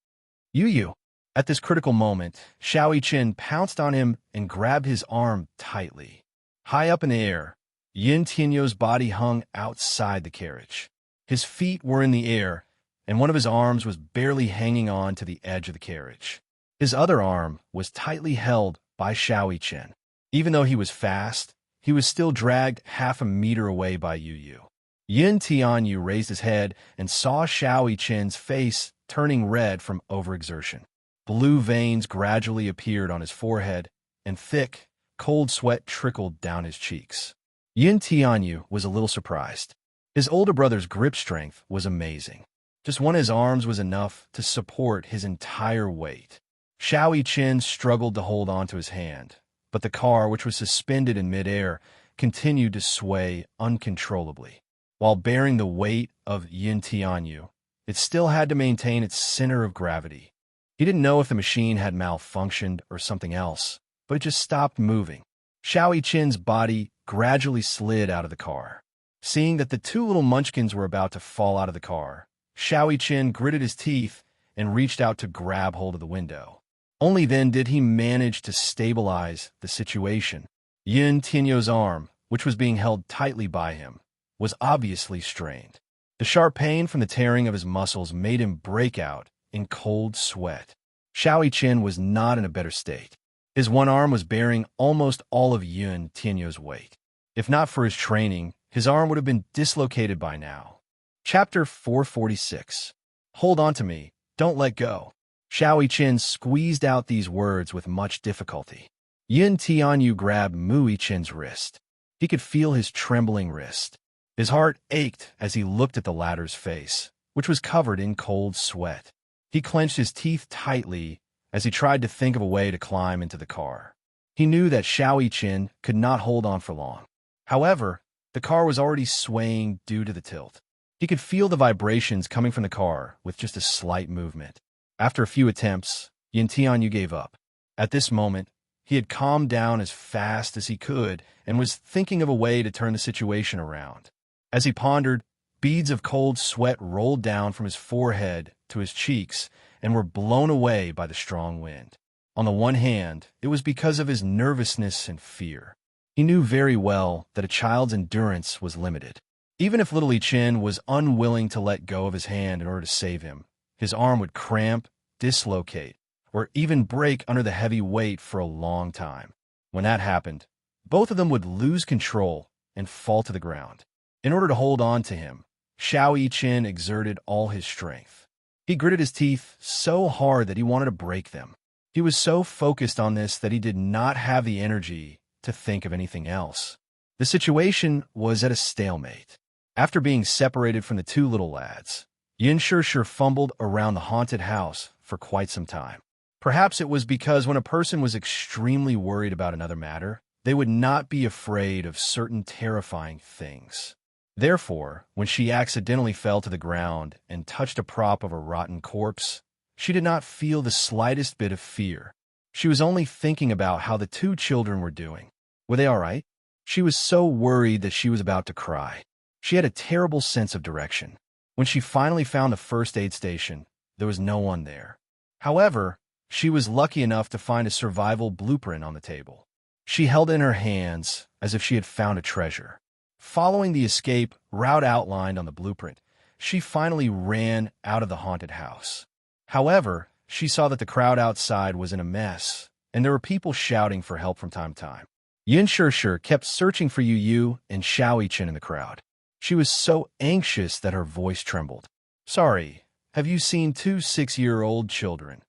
Yu. At this critical moment, Xiao Qin pounced on him and grabbed his arm tightly. High up in the air, Yun Tianyu's body hung outside the carriage. His feet were in the air, and one of his arms was barely hanging on to the edge of the carriage. His other arm was tightly held by Xiao Qin. Even though he was fast, he was still dragged half a meter away by Yu. Yun Tianyu raised his head and saw Xiao Qin's face turning red from overexertion. Blue veins gradually appeared on his forehead, and thick, cold sweat trickled down his cheeks. Yun Tianyu was a little surprised. His older brother's grip strength was amazing. Just one of his arms was enough to support his entire weight. Xiao Qin struggled to hold onto his hand, but the car, which was suspended in midair, continued to sway uncontrollably. While bearing the weight of Yun Tianyu, it still had to maintain its center of gravity. He didn't know if the machine had malfunctioned or something else, but it just stopped moving. Xiao Qin's body gradually slid out of the car. Seeing that the two little munchkins were about to fall out of the car, Xiao Qin gritted his teeth and reached out to grab hold of the window. Only then did he manage to stabilize the situation. Yun Tianyu's arm, which was being held tightly by him, was obviously strained. The sharp pain from the tearing of his muscles made him break out in cold sweat. Xiao Qin was not in a better state. His one arm was bearing almost all of Yun Tianyo's weight. If not for his training, his arm would have been dislocated by now. Chapter 446. Hold on to me. Don't let go. Xiao Yiqin squeezed out these words with much difficulty. Yun Tianyu grabbed Mu Yiqin's wrist. He could feel his trembling wrist. His heart ached as he looked at the latter's face, which was covered in cold sweat. He clenched his teeth tightly as he tried to think of a way to climb into the car. He knew that Xiao Yiqin could not hold on for long. However, the car was already swaying due to the tilt. He could feel the vibrations coming from the car with just a slight movement. After a few attempts, Yun Tianyu gave up. At this moment, he had calmed down as fast as he could and was thinking of a way to turn the situation around. As he pondered, beads of cold sweat rolled down from his forehead to his cheeks and were blown away by the strong wind. On the one hand, it was because of his nervousness and fear. He knew very well that a child's endurance was limited. Even if little Yiqin was unwilling to let go of his hand in order to save him, his arm would cramp, dislocate, or even break under the heavy weight for a long time. When that happened, both of them would lose control and fall to the ground. In order to hold on to him, Xiao Yiqin exerted all his strength. He gritted his teeth so hard that he wanted to break them. He was so focused on this that he did not have the energy to think of anything else. The situation was at a stalemate. After being separated from the two little lads, Yin Shishir fumbled around the haunted house for quite some time. Perhaps it was because when a person was extremely worried about another matter, they would not be afraid of certain terrifying things. Therefore, when she accidentally fell to the ground and touched a prop of a rotten corpse, she did not feel the slightest bit of fear. She was only thinking about how the two children were doing. Were they all right? She was so worried that she was about to cry. She had a terrible sense of direction. When she finally found the first aid station, there was no one there. However, she was lucky enough to find a survival blueprint on the table. She held it in her hands as if she had found a treasure. Following the escape route outlined on the blueprint, she finally ran out of the haunted house. However, she saw that the crowd outside was in a mess, and there were people shouting for help from time to time. Yin Shishir kept searching for Yu and Xiao Yiqin in the crowd. She was so anxious that her voice trembled. Sorry, have you seen two 6-year-old children?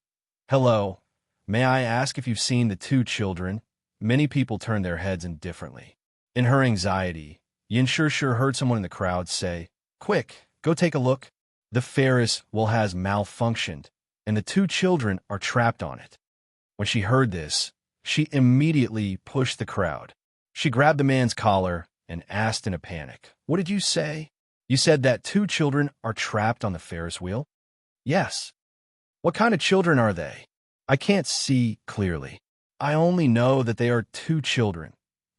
Hello, may I ask if you've seen the two children? Many people turned their heads indifferently. In her anxiety, Yin Shishir heard someone in the crowd say, Quick, go take a look. The Ferris wheel has malfunctioned, and the two children are trapped on it. When she heard this, she immediately pushed the crowd. She grabbed the man's collar and asked in a panic, What did you say? You said that two children are trapped on the Ferris wheel? Yes. What kind of children are they? I can't see clearly. I only know that they are two children.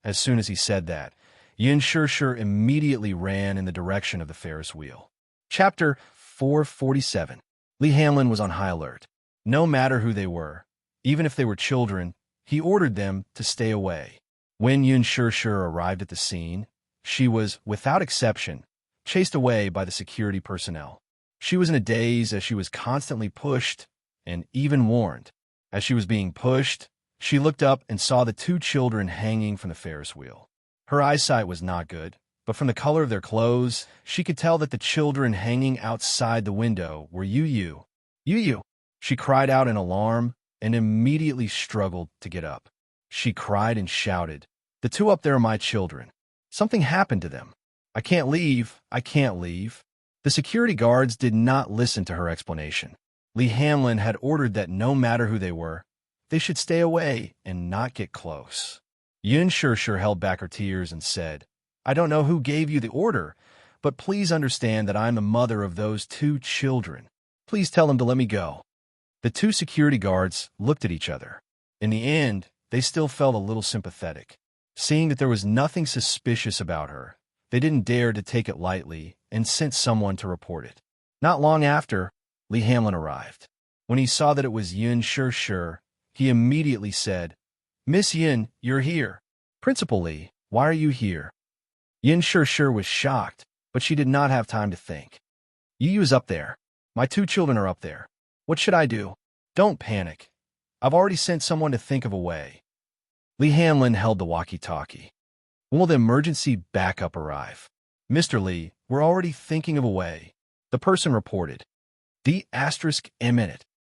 As soon as he said that, Yin Shishir immediately ran in the direction of the Ferris wheel. Chapter 447. Li Hanlin was on high alert. No matter who they were, even if they were children, he ordered them to stay away. When Yin Shishir arrived at the scene, she was, without exception, chased away by the security personnel. She was in a daze as she was constantly pushed and even warned. As she was being pushed, she looked up and saw the two children hanging from the Ferris wheel. Her eyesight was not good, but from the color of their clothes, she could tell that the children hanging outside the window were Yu. Yu! She cried out in alarm and immediately struggled to get up. She cried and shouted, The two up there are my children. Something happened to them. I can't leave. I can't leave. The security guards did not listen to her explanation. Li Hanlin had ordered that no matter who they were, they should stay away and not get close. Yin Shishir held back her tears and said, I don't know who gave you the order, but please understand that I'm the mother of those two children. Please tell them to let me go. The two security guards looked at each other. In the end, they still felt a little sympathetic. Seeing that there was nothing suspicious about her, they didn't dare to take it lightly and sent someone to report it. Not long after, Li Hanlin arrived. When he saw that it was Yin Shishir, he immediately said, Miss Yin, you're here. Principal Li, why are you here? Yin Shishir was shocked, but she did not have time to think. Yu is up there. My two children are up there. What should I do? Don't panic. I've already sent someone to think of a way. Lee Hanlon held the walkie-talkie. When will the emergency backup arrive? Mr. Lee, we're already thinking of a way. The person reported. D*M*.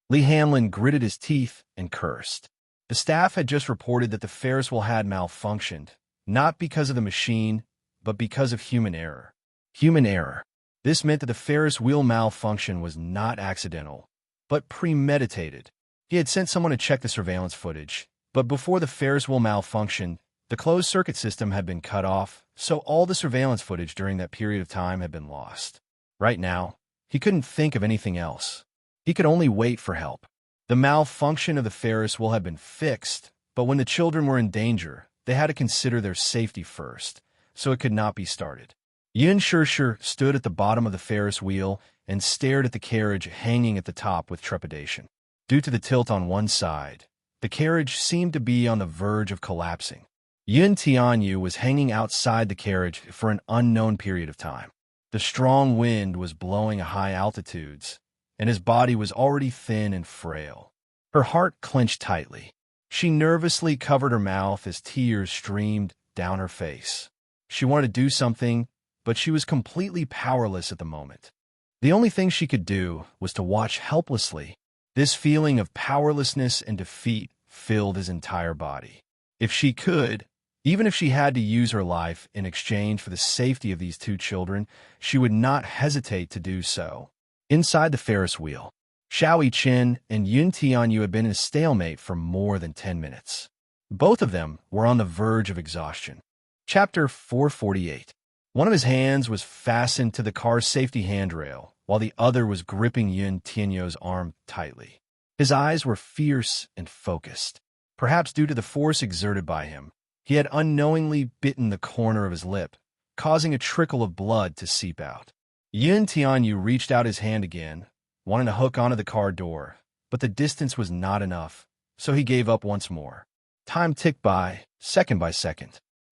Lee Hanlon gritted his teeth and cursed. The staff had just reported that the Ferris wheel had malfunctioned, not because of the machine, but because of human error. Human error. This meant that the Ferris wheel malfunction was not accidental, but premeditated. He had sent someone to check the surveillance footage, but before the Ferris wheel malfunctioned, the closed-circuit system had been cut off, so all the surveillance footage during that period of time had been lost. Right now, he couldn't think of anything else. He could only wait for help. The malfunction of the Ferris wheel had been fixed, but when the children were in danger, they had to consider their safety first, so it could not be started. Yun Shershur stood at the bottom of the Ferris wheel and stared at the carriage hanging at the top with trepidation. Due to the tilt on one side, the carriage seemed to be on the verge of collapsing. Yun Tianyu was hanging outside the carriage for an unknown period of time. The strong wind was blowing at high altitudes, and his body was already thin and frail. Her heart clenched tightly. She nervously covered her mouth as tears streamed down her face. She wanted to do something, but she was completely powerless at the moment. The only thing she could do was to watch helplessly. This feeling of powerlessness and defeat filled his entire body. If she could, even if she had to use her life in exchange for the safety of these two children, she would not hesitate to do so. Inside the Ferris wheel, Xiao Yiqin and Yun Tianyu had been in a stalemate for more than 10 minutes. Both of them were on the verge of exhaustion. Chapter 448. One of his hands was fastened to the car's safety handrail, while the other was gripping Yun Tianyu's arm tightly. His eyes were fierce and focused. Perhaps due to the force exerted by him, he had unknowingly bitten the corner of his lip, causing a trickle of blood to seep out. Yun Tianyu reached out his hand again, wanting to hook onto the car door, but the distance was not enough, so he gave up once more. Time ticked by second.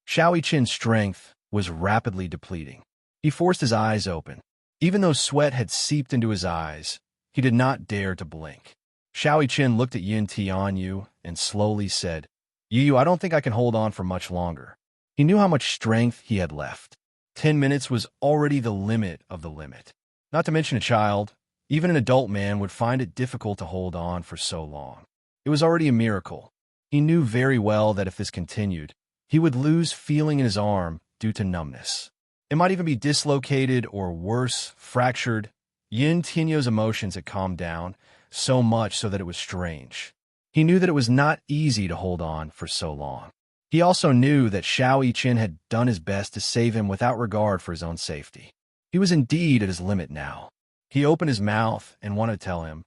Xiao Yiqin's strength was rapidly depleting. He forced his eyes open. Even though sweat had seeped into his eyes, he did not dare to blink. Xiao Yiqin looked at Yun Tianyu and slowly said, "Yu, I don't think I can hold on for much longer." He knew how much strength he had left. 10 minutes was already the limit of the limit. Not to mention a child, even an adult man would find it difficult to hold on for so long. It was already a miracle. He knew very well that if this continued, he would lose feeling in his arm due to numbness. It might even be dislocated or worse, fractured. Yun Tianyu's emotions had calmed down, so much so that it was strange. He knew that it was not easy to hold on for so long. He also knew that Xiao Yiqin had done his best to save him without regard for his own safety. He was indeed at his limit now. He opened his mouth and wanted to tell him,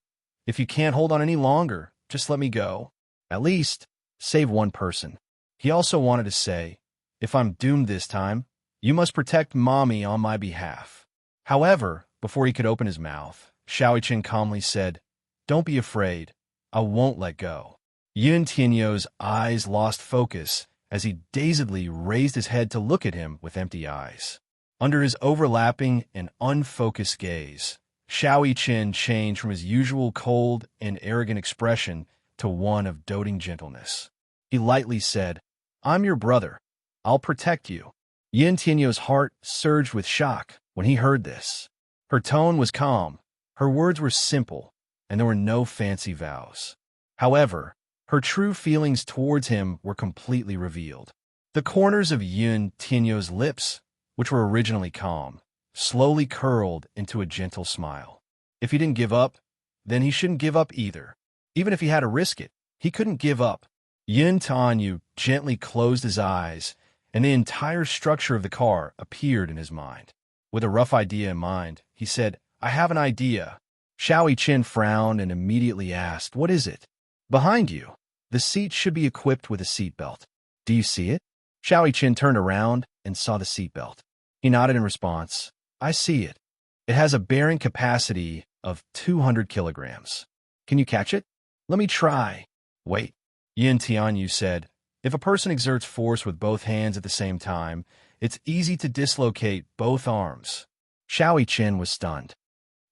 "If you can't hold on any longer, just let me go. At least, save one person." He also wanted to say, "If I'm doomed this time, you must protect Mommy on my behalf." However, before he could open his mouth, Xiao Yiqin calmly said, "Don't be afraid. I won't let go." Yun Tianyu's eyes lost focus as he dazedly raised his head to look at him with empty eyes. Under his overlapping and unfocused gaze, Xiao Yiqin changed from his usual cold and arrogant expression to one of doting gentleness. He lightly said, "I'm your brother. I'll protect you." Yun Tianyu's heart surged with shock when he heard this. Her tone was calm, her words were simple, and there were no fancy vows. However, her true feelings towards him were completely revealed. The corners of Yun Tianyu's lips, which were originally calm, slowly curled into a gentle smile. If he didn't give up, then he shouldn't give up either. Even if he had to risk it, he couldn't give up. Yun Tianyu gently closed his eyes, and the entire structure of the car appeared in his mind. With a rough idea in mind, he said, "I have an idea." Xiao Yiqin frowned and immediately asked, "What is it?" "Behind you. The seat should be equipped with a seatbelt. Do you see it?" Xiao Yiqin turned around and saw the seatbelt. He nodded in response. "I see it. It has a bearing capacity of 200 kilograms. Can you catch it?" "Let me try." "Wait," Yun Tianyu said. "If a person exerts force with both hands at the same time, it's easy to dislocate both arms." Xiao Yiqin was stunned.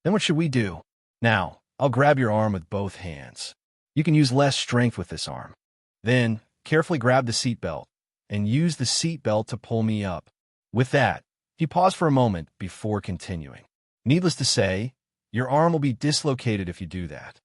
"Then what should we do?" "Now, I'll grab your arm with both hands. You can use less strength with this arm. Then, carefully grab the seatbelt and use the seatbelt to pull me up. With that, he paused for a moment before continuing. Needless to say, your arm will be dislocated if you do that.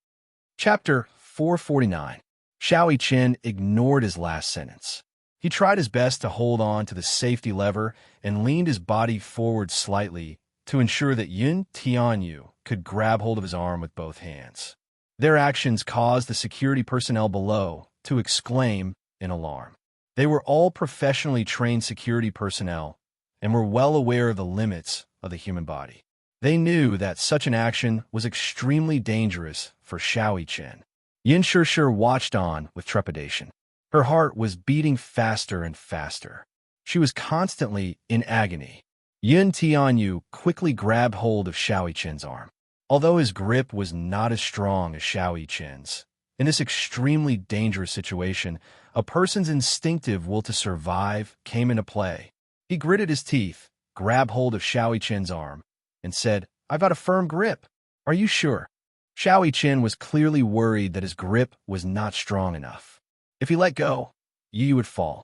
Chapter 449. Xiao Chen ignored his last sentence. He tried his best to hold on to the safety lever and leaned his body forward slightly to ensure that Yun Tianyu could grab hold of his arm with both hands. Their actions caused the security personnel below to exclaim in alarm. They were all professionally trained security personnel and were well aware of the limits of the human body. They knew that such an action was extremely dangerous for Xiao Chen. Yin Shishir watched on with trepidation. Her heart was beating faster and faster. She was constantly in agony. Yun Tianyu quickly grabbed hold of Xiao Chen's arm. Although his grip was not as strong as Xiao Chen's, in this extremely dangerous situation, a person's instinctive will to survive came into play. He gritted his teeth, grabbed hold of Xiao Chen's arm, and said, "I've got a firm grip. Are you sure?" Xiao Chen was clearly worried that his grip was not strong enough. If he let go, you would fall.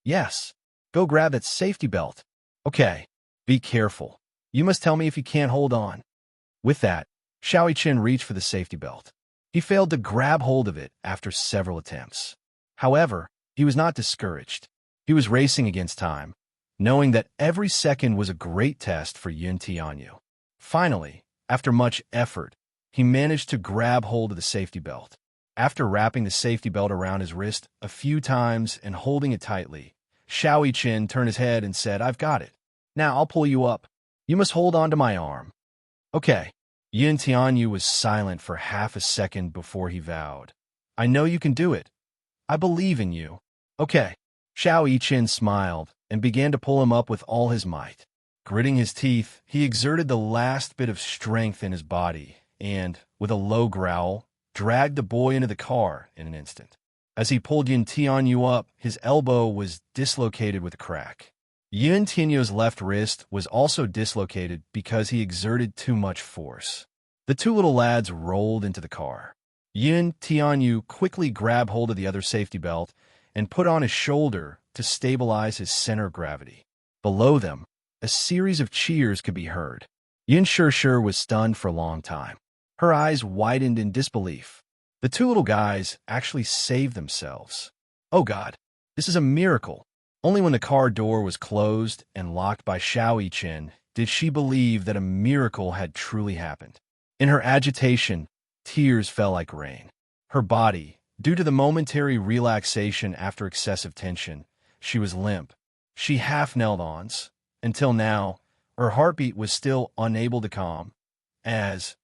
"Yes. Go grab that safety belt." "Okay. Be careful. You must tell me if you can't hold on." With that, Xiao Chen reached for the safety belt. He failed to grab hold of it after several attempts. However, he was not discouraged. He was racing against time, knowing that every second was a great test for Yun Tianyu. Finally, after much effort, he managed to grab hold of the safety belt. After wrapping the safety belt around his wrist a few times and holding it tightly, Xiao Chen turned his head and said, "I've got it. Now I'll pull you up. You must hold on to my arm." "Okay." Yun Tianyu was silent for half a second before he vowed, "I know you can do it. I believe in you." "Okay." Xiao Chen smiled and began to pull him up with all his might. Gritting his teeth, he exerted the last bit of strength in his body and, with a low growl, dragged the boy into the car in an instant. As he pulled Yun Tianyu up, his elbow was dislocated with a crack. Yun Tianyu's left wrist was also dislocated because he exerted too much force. The two little lads rolled into the car. Yun Tianyu quickly grabbed hold of the other safety belt and put on his shoulder to stabilize his center of gravity. Below them, a series of cheers could be heard. Yin Shishir was stunned for a long time. Her eyes widened in disbelief. The two little guys actually saved themselves. Oh God, this is a miracle. Only when the car door was closed and locked by Xiao Chen did she believe that a miracle had truly happened. In her agitation, tears fell like rain. Her body, due to the momentary relaxation after excessive tension, she was limp. She half-knelt on. Until now, her heartbeat was still unable to calm. As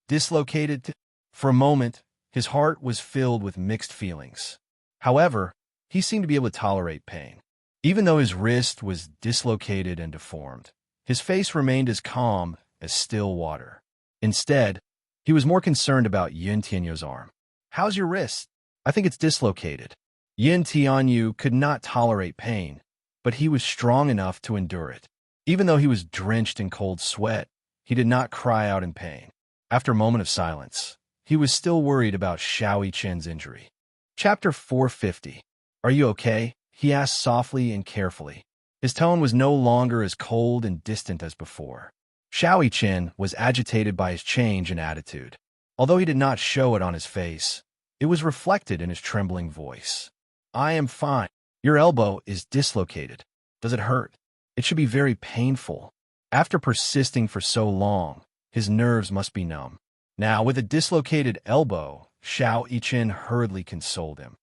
dislocated, for a moment, his heart was filled with mixed feelings. However, he seemed to be able to tolerate pain. Even though his wrist was dislocated and deformed, his face remained as calm as still water. Instead, he was more concerned about Yun Tianyu's arm. "How's your wrist?" "I think it's dislocated." Yun Tianyu could not tolerate pain, but he was strong enough to endure it. Even though he was drenched in cold sweat, he did not cry out in pain. After a moment of silence, he was still worried about Xiao Chen's injury. Chapter 450. "Are you okay?" he asked softly and carefully. His tone was no longer as cold and distant as before. Xiao Chen was agitated by his change in attitude. Although he did not show it on his face, it was reflected in his trembling voice. "I am fine. Your elbow is dislocated. Does it hurt?" "It should be very painful." After persisting for so long, his nerves must be numb. Now, with a dislocated elbow, Xiao Chen hurriedly consoled him.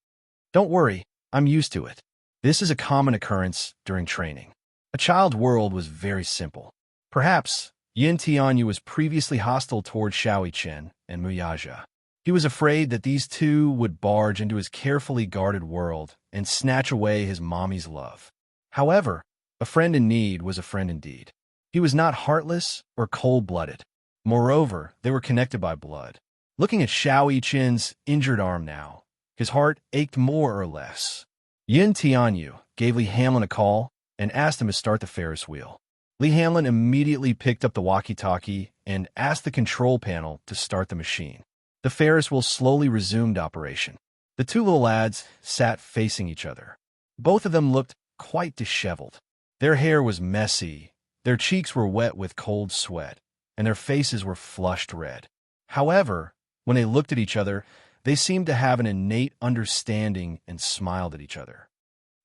"Don't worry, I'm used to it. This is a common occurrence during training." A child's world was very simple. Perhaps Yin Tianyu was previously hostile toward Xiao Chen and Muyaja. He was afraid that these two would barge into his carefully guarded world and snatch away his mommy's love. However, a friend in need was a friend indeed. He was not heartless or cold-blooded. Moreover, they were connected by blood. Looking at Xiao Chen's injured arm now, his heart ached more or less. Yin Tianyu gave Li Hanlon a call and asked him to start the Ferris wheel. Li Hanlon immediately picked up the walkie-talkie and asked the control panel to start the machine. The Ferris wheel slowly resumed operation. The two little lads sat facing each other. Both of them looked quite disheveled. Their hair was messy, their cheeks were wet with cold sweat, and their faces were flushed red. However, when they looked at each other, they seemed to have an innate understanding and smiled at each other.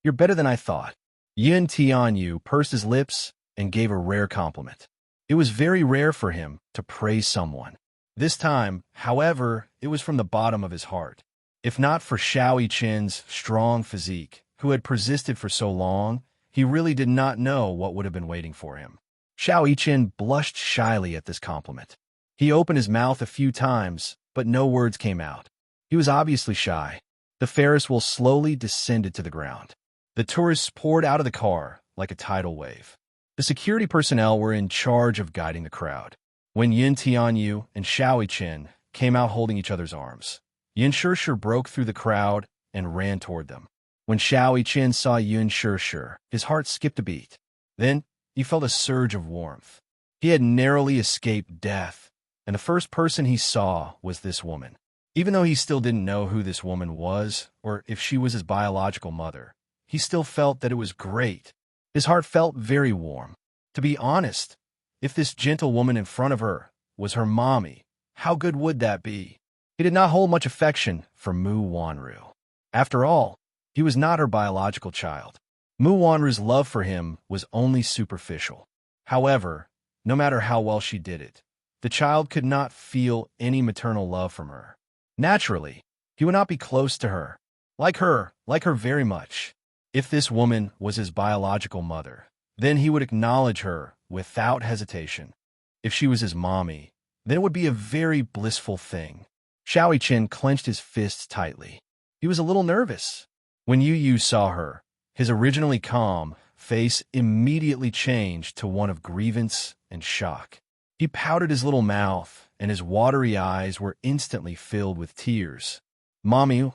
"You're better than I thought." Yun Tianyu pursed his lips and gave a rare compliment. It was very rare for him to praise someone. This time, however, it was from the bottom of his heart. If not for Xiao Yichen's strong physique, who had persisted for so long, he really did not know what would have been waiting for him. Xiao Yichen blushed shyly at this compliment. He opened his mouth a few times, but no words came out. He was obviously shy. The Ferris wheel slowly descended to the ground. The tourists poured out of the car like a tidal wave. The security personnel were in charge of guiding the crowd. When Yin Tianyu and Xiao Yichen came out holding each other's arms, Yin Shishir broke through the crowd and ran toward them. When Xiao Yichen saw Yin Shishir, his heart skipped a beat. Then he felt a surge of warmth. He had narrowly escaped death, and the first person he saw was this woman. Even though he still didn't know who this woman was, or if she was his biological mother, he still felt that it was great. His heart felt very warm. To be honest, if this gentle woman in front of her was her mommy, how good would that be? He did not hold much affection for Mu Wanru. After all, he was not her biological child. Mu Wanru's love for him was only superficial. However, no matter how well she did it, the child could not feel any maternal love from her. Naturally, he would not be close to her. Like her very much. If this woman was his biological mother, then he would acknowledge her without hesitation. If she was his mommy, then it would be a very blissful thing. Xiao Yichen clenched his fists tightly. He was a little nervous. When Yu Yu saw her, his originally calm face immediately changed to one of grievance and shock. He pouted his little mouth, and his watery eyes were instantly filled with tears. "Mommy,"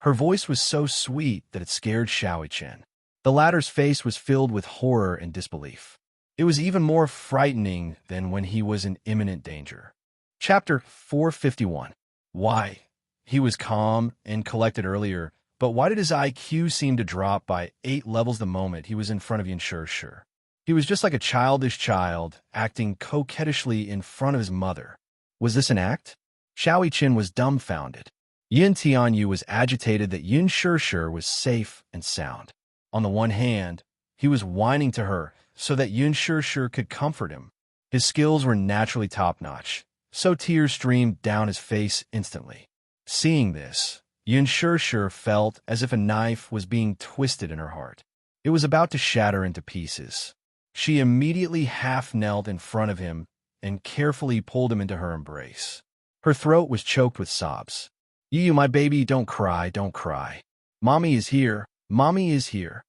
her voice was so sweet that it scared Xiao Yichen. The latter's face was filled with horror and disbelief. It was even more frightening than when he was in imminent danger. Chapter 451. Why? He was calm and collected earlier, but why did his IQ seem to drop by 8 levels the moment he was in front of Yin Shishir? He was just like a childish child, acting coquettishly in front of his mother. Was this an act? Xiao Yichen was dumbfounded. Yin Tianyu was agitated that Yin Shishir was safe and sound. On the one hand, he was whining to her so that Yin Shishir could comfort him. His skills were naturally top-notch, so tears streamed down his face instantly. Seeing this, Yin Shishir felt as if a knife was being twisted in her heart. It was about to shatter into pieces. She immediately half-knelt in front of him and carefully pulled him into her embrace. Her throat was choked with sobs. "You, my baby, don't cry, don't cry. Mommy is here, mommy is here."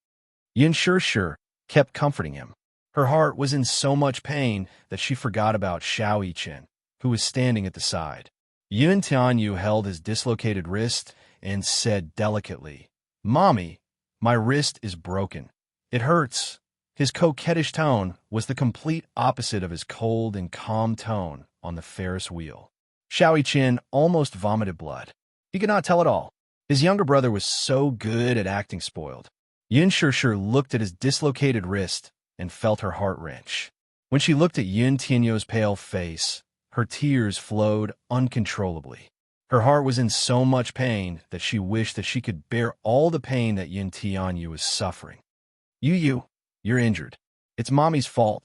Yin Shishir kept comforting him. Her heart was in so much pain that she forgot about Xiao Yichen, who was standing at the side. Yin Tianyu held his dislocated wrist and said delicately, "Mommy, my wrist is broken. It hurts." His coquettish tone was the complete opposite of his cold and calm tone on the Ferris wheel. Xiao Yichen almost vomited blood. He could not tell it all. His younger brother was so good at acting spoiled. Yin Shishir looked at his dislocated wrist and felt her heart wrench. When she looked at Yin Tianyu's pale face, her tears flowed uncontrollably. Her heart was in so much pain that she wished that she could bear all the pain that Yin Tianyu was suffering. "You, you're injured. It's Mommy's fault.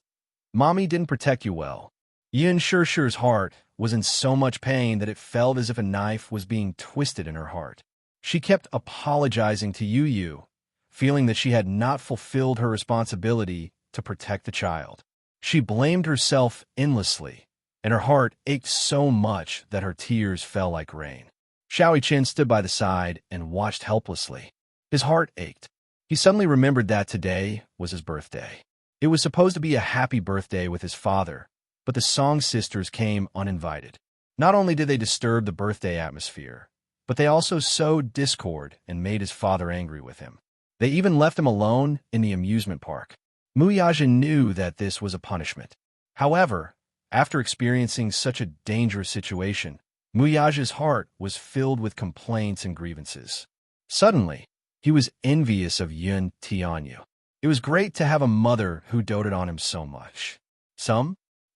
Mommy didn't protect you well." Yin Shishir's heart was in so much pain that it felt as if a knife was being twisted in her heart. She kept apologizing to Yu Yu, feeling that she had not fulfilled her responsibility to protect the child. She blamed herself endlessly, and her heart ached so much that her tears fell like rain. Xiao Yichen stood by the side and watched helplessly. His heart ached. He suddenly remembered that today was his birthday. It was supposed to be a happy birthday with his father, but the Song sisters came uninvited. Not only did they disturb the birthday atmosphere, but they also sowed discord and made his father angry with him. They even left him alone in the amusement park. Muyaja knew that this was a punishment. However, after experiencing such a dangerous situation, Muyage's heart was filled with complaints and grievances. Suddenly, he was envious of Yun Tianyu. It was great to have a mother who doted on him so much.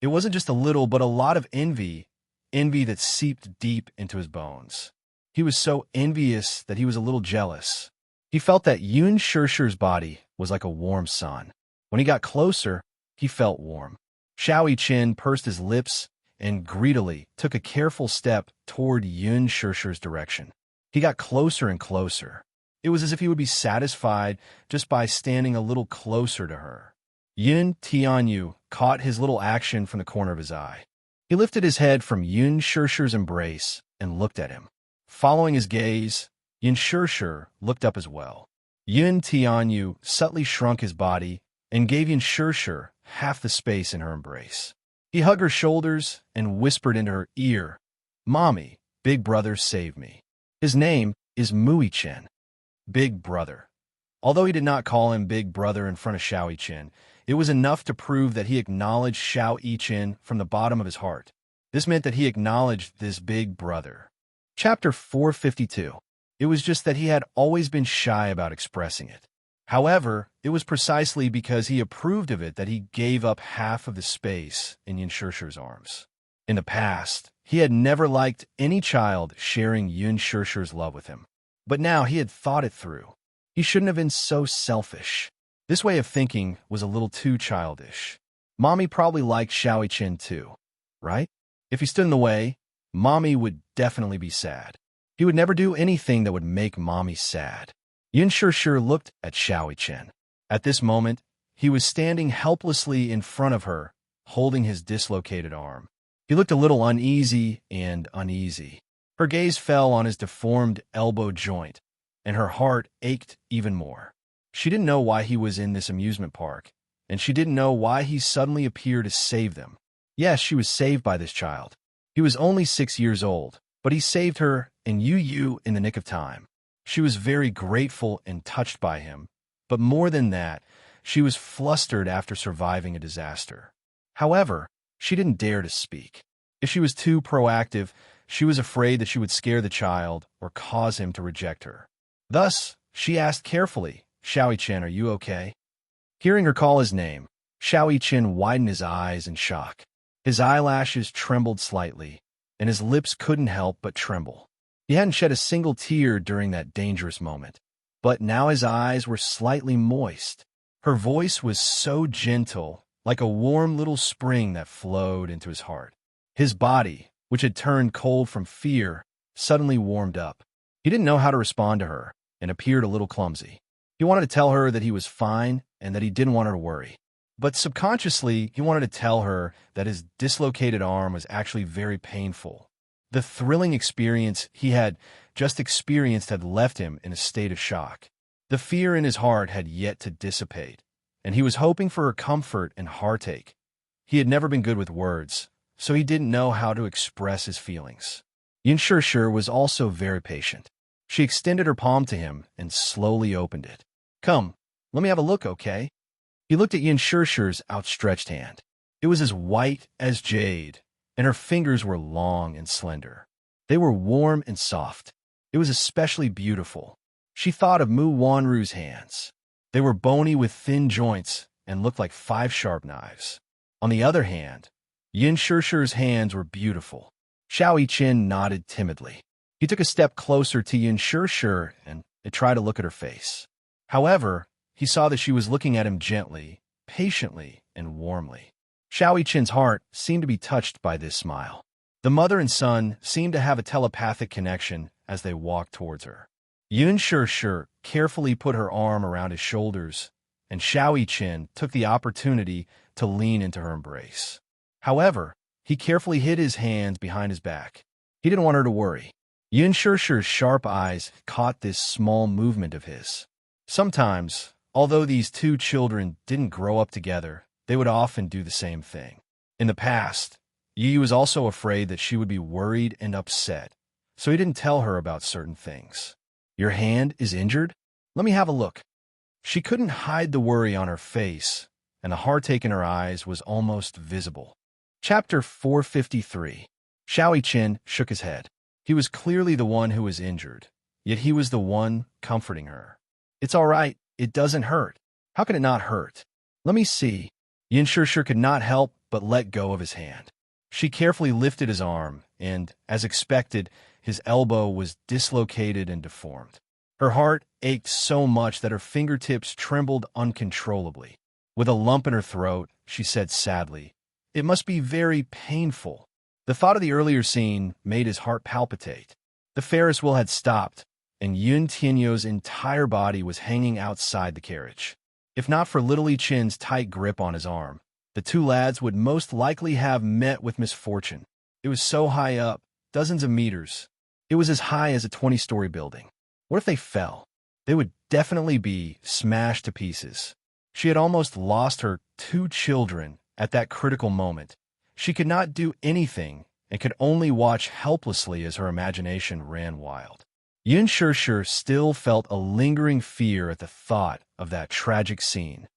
It wasn't just a little, but a lot of envy that seeped deep into his bones. He was so envious that he was a little jealous. He felt that Yun Shishir's body was like a warm sun. When he got closer, he felt warm. Xiao Yiqin pursed his lips and greedily took a careful step toward Yun Shishir's direction. He got closer and closer. It was as if he would be satisfied just by standing a little closer to her. Yun Tianyu caught his little action from the corner of his eye. He lifted his head from Yun Shishir's embrace and looked at him. Following his gaze, Yun Shishir looked up as well. Yun Tianyu subtly shrunk his body and gave Yun Shishir half the space in her embrace. He hugged her shoulders and whispered into her ear, "Mommy, Big Brother saved me." His name is Muichen. Big Brother. Although he did not call him Big Brother in front of Xiao Yiqin, it was enough to prove that he acknowledged Xiao Yiqin from the bottom of his heart. This meant that he acknowledged this Big Brother. Chapter 452. It was just that he had always been shy about expressing it. However, it was precisely because he approved of it that he gave up half of the space in Yun Shishir's arms. In the past, he had never liked any child sharing Yun Shishir's love with him. But now he had thought it through. He shouldn't have been so selfish. This way of thinking was a little too childish. Mommy probably liked Xiao Yiqin too, right? If he stood in the way, Mommy would definitely be sad. He would never do anything that would make Mommy sad. Yun Shishir looked at Xiao Yiqin. At this moment, he was standing helplessly in front of her, holding his dislocated arm. He looked a little uneasy and uneasy. Her gaze fell on his deformed elbow joint, and her heart ached even more. She didn't know why he was in this amusement park, and she didn't know why he suddenly appeared to save them. Yes, she was saved by this child. He was only 6 years old, but he saved her and Yu in the nick of time. She was very grateful and touched by him, but more than that, she was flustered after surviving a disaster. However, she didn't dare to speak. If she was too proactive, she was afraid that she would scare the child or cause him to reject her. Thus, she asked carefully, "Xiao Yiqin, are you okay?" Hearing her call his name, Xiao Yiqin widened his eyes in shock. His eyelashes trembled slightly, and his lips couldn't help but tremble. He hadn't shed a single tear during that dangerous moment, but now his eyes were slightly moist. Her voice was so gentle, like a warm little spring that flowed into his heart. His body, which had turned cold from fear, suddenly warmed up. He didn't know how to respond to her and appeared a little clumsy. He wanted to tell her that he was fine and that he didn't want her to worry. But subconsciously, he wanted to tell her that his dislocated arm was actually very painful. The thrilling experience he had just experienced had left him in a state of shock. The fear in his heart had yet to dissipate, and he was hoping for her comfort and heartache. He had never been good with words, so he didn't know how to express his feelings. Yun Shishir was also very patient. She extended her palm to him and slowly opened it. "Come, let me have a look, okay?" He looked at Yun Shishir's outstretched hand. It was as white as jade, and her fingers were long and slender. They were warm and soft. It was especially beautiful. She thought of Mu Wanru's hands. They were bony with thin joints and looked like 5 sharp knives. On the other hand, Yun Shishir's hands were beautiful. Xiao Yiqin nodded timidly. He took a step closer to Yun Shishir and tried to look at her face. However, he saw that she was looking at him gently, patiently, and warmly. Xiao Yiqin's heart seemed to be touched by this smile. The mother and son seemed to have a telepathic connection as they walked towards her. Yun Shishir carefully put her arm around his shoulders, and Xiao Yiqin took the opportunity to lean into her embrace. However, he carefully hid his hands behind his back. He didn't want her to worry. Yun Shishir's sharp eyes caught this small movement of his. Sometimes, although these two children didn't grow up together, they would often do the same thing. In the past, Yu was also afraid that she would be worried and upset, so he didn't tell her about certain things. "Your hand is injured? Let me have a look." She couldn't hide the worry on her face, and the heartache in her eyes was almost visible. Chapter 453. Xiao Qian shook his head. He was clearly the one who was injured, yet he was the one comforting her. It's all right. It doesn't hurt. How can it not hurt? Let me see. Yin Shishir could not help but let go of his hand. She carefully lifted his arm, and, as expected, his elbow was dislocated and deformed. Her heart ached so much that her fingertips trembled uncontrollably. With a lump in her throat, she said sadly, "It must be very painful." The thought of the earlier scene made his heart palpitate. The Ferris wheel had stopped, and Yun Tianyo's entire body was hanging outside the carriage. If not for Little Yi Chin's tight grip on his arm, the two lads would most likely have met with misfortune. It was so high up, dozens of meters. It was as high as a 20-story building. What if they fell? They would definitely be smashed to pieces. She had almost lost her 2 children at that critical moment. She could not do anything and could only watch helplessly as her imagination ran wild. Yin Shishir still felt a lingering fear at the thought of that tragic scene.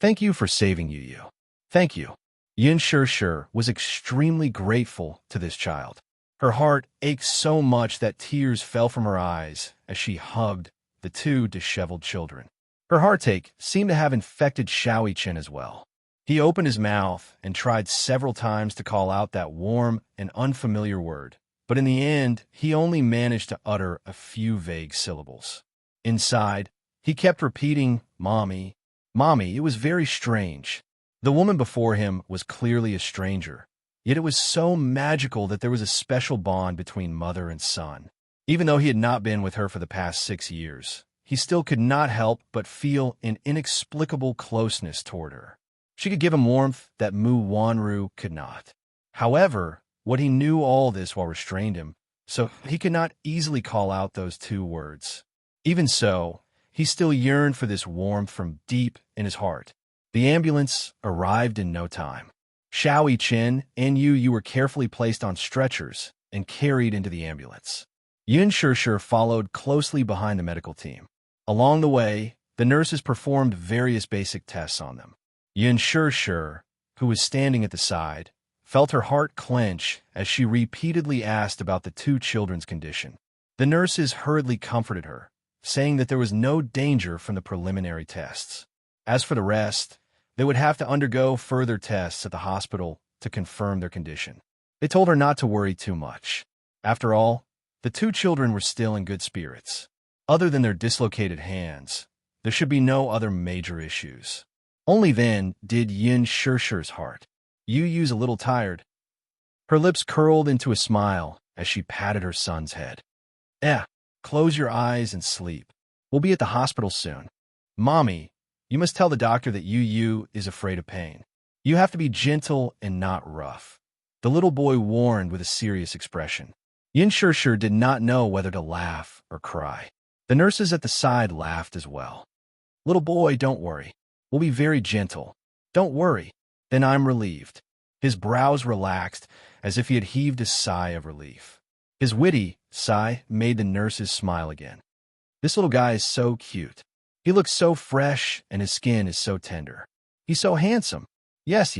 "Thank you for saving Yu. Thank you." Yin Shishir was extremely grateful to this child. Her heart ached so much that tears fell from her eyes as she hugged the 2 disheveled children. Her heartache seemed to have infected Xiao Qian as well. He opened his mouth and tried several times to call out that warm and unfamiliar word, but in the end, he only managed to utter a few vague syllables. Inside, he kept repeating, "Mommy, Mommy." It was very strange. The woman before him was clearly a stranger, yet it was so magical that there was a special bond between mother and son. Even though he had not been with her for the past 6 years, he still could not help but feel an inexplicable closeness toward her. She could give him warmth that Mu Wanru could not. However, what he knew all this while restrained him, so he could not easily call out those 2 words. Even so, he still yearned for this warmth from deep in his heart. The ambulance arrived in no time. Xiao Qian and Yu were carefully placed on stretchers and carried into the ambulance. Yin Shishir followed closely behind the medical team. Along the way, the nurses performed various basic tests on them. Yin Shishir, who was standing at the side, felt her heart clench as she repeatedly asked about the 2 children's condition. The nurses hurriedly comforted her, saying that there was no danger from the preliminary tests. As for the rest, they would have to undergo further tests at the hospital to confirm their condition. They told her not to worry too much. After all, the 2 children were still in good spirits. Other than their dislocated hands, there should be no other major issues. Only then did Yin Shishir's heart. Yu's a little tired. Her lips curled into a smile as she patted her son's head. Close your eyes and sleep. We'll be at the hospital soon. Mommy, you must tell the doctor that Yu is afraid of pain. You have to be gentle and not rough. The little boy warned with a serious expression. Yin Shishir did not know whether to laugh or cry. The nurses at the side laughed as well. "Little boy, don't worry. We'll be very gentle. Don't worry." Then I'm relieved. His brows relaxed as if he had heaved a sigh of relief. His witty sigh made the nurses smile again. "This little guy is so cute. He looks so fresh and his skin is so tender. He's so handsome. Yes.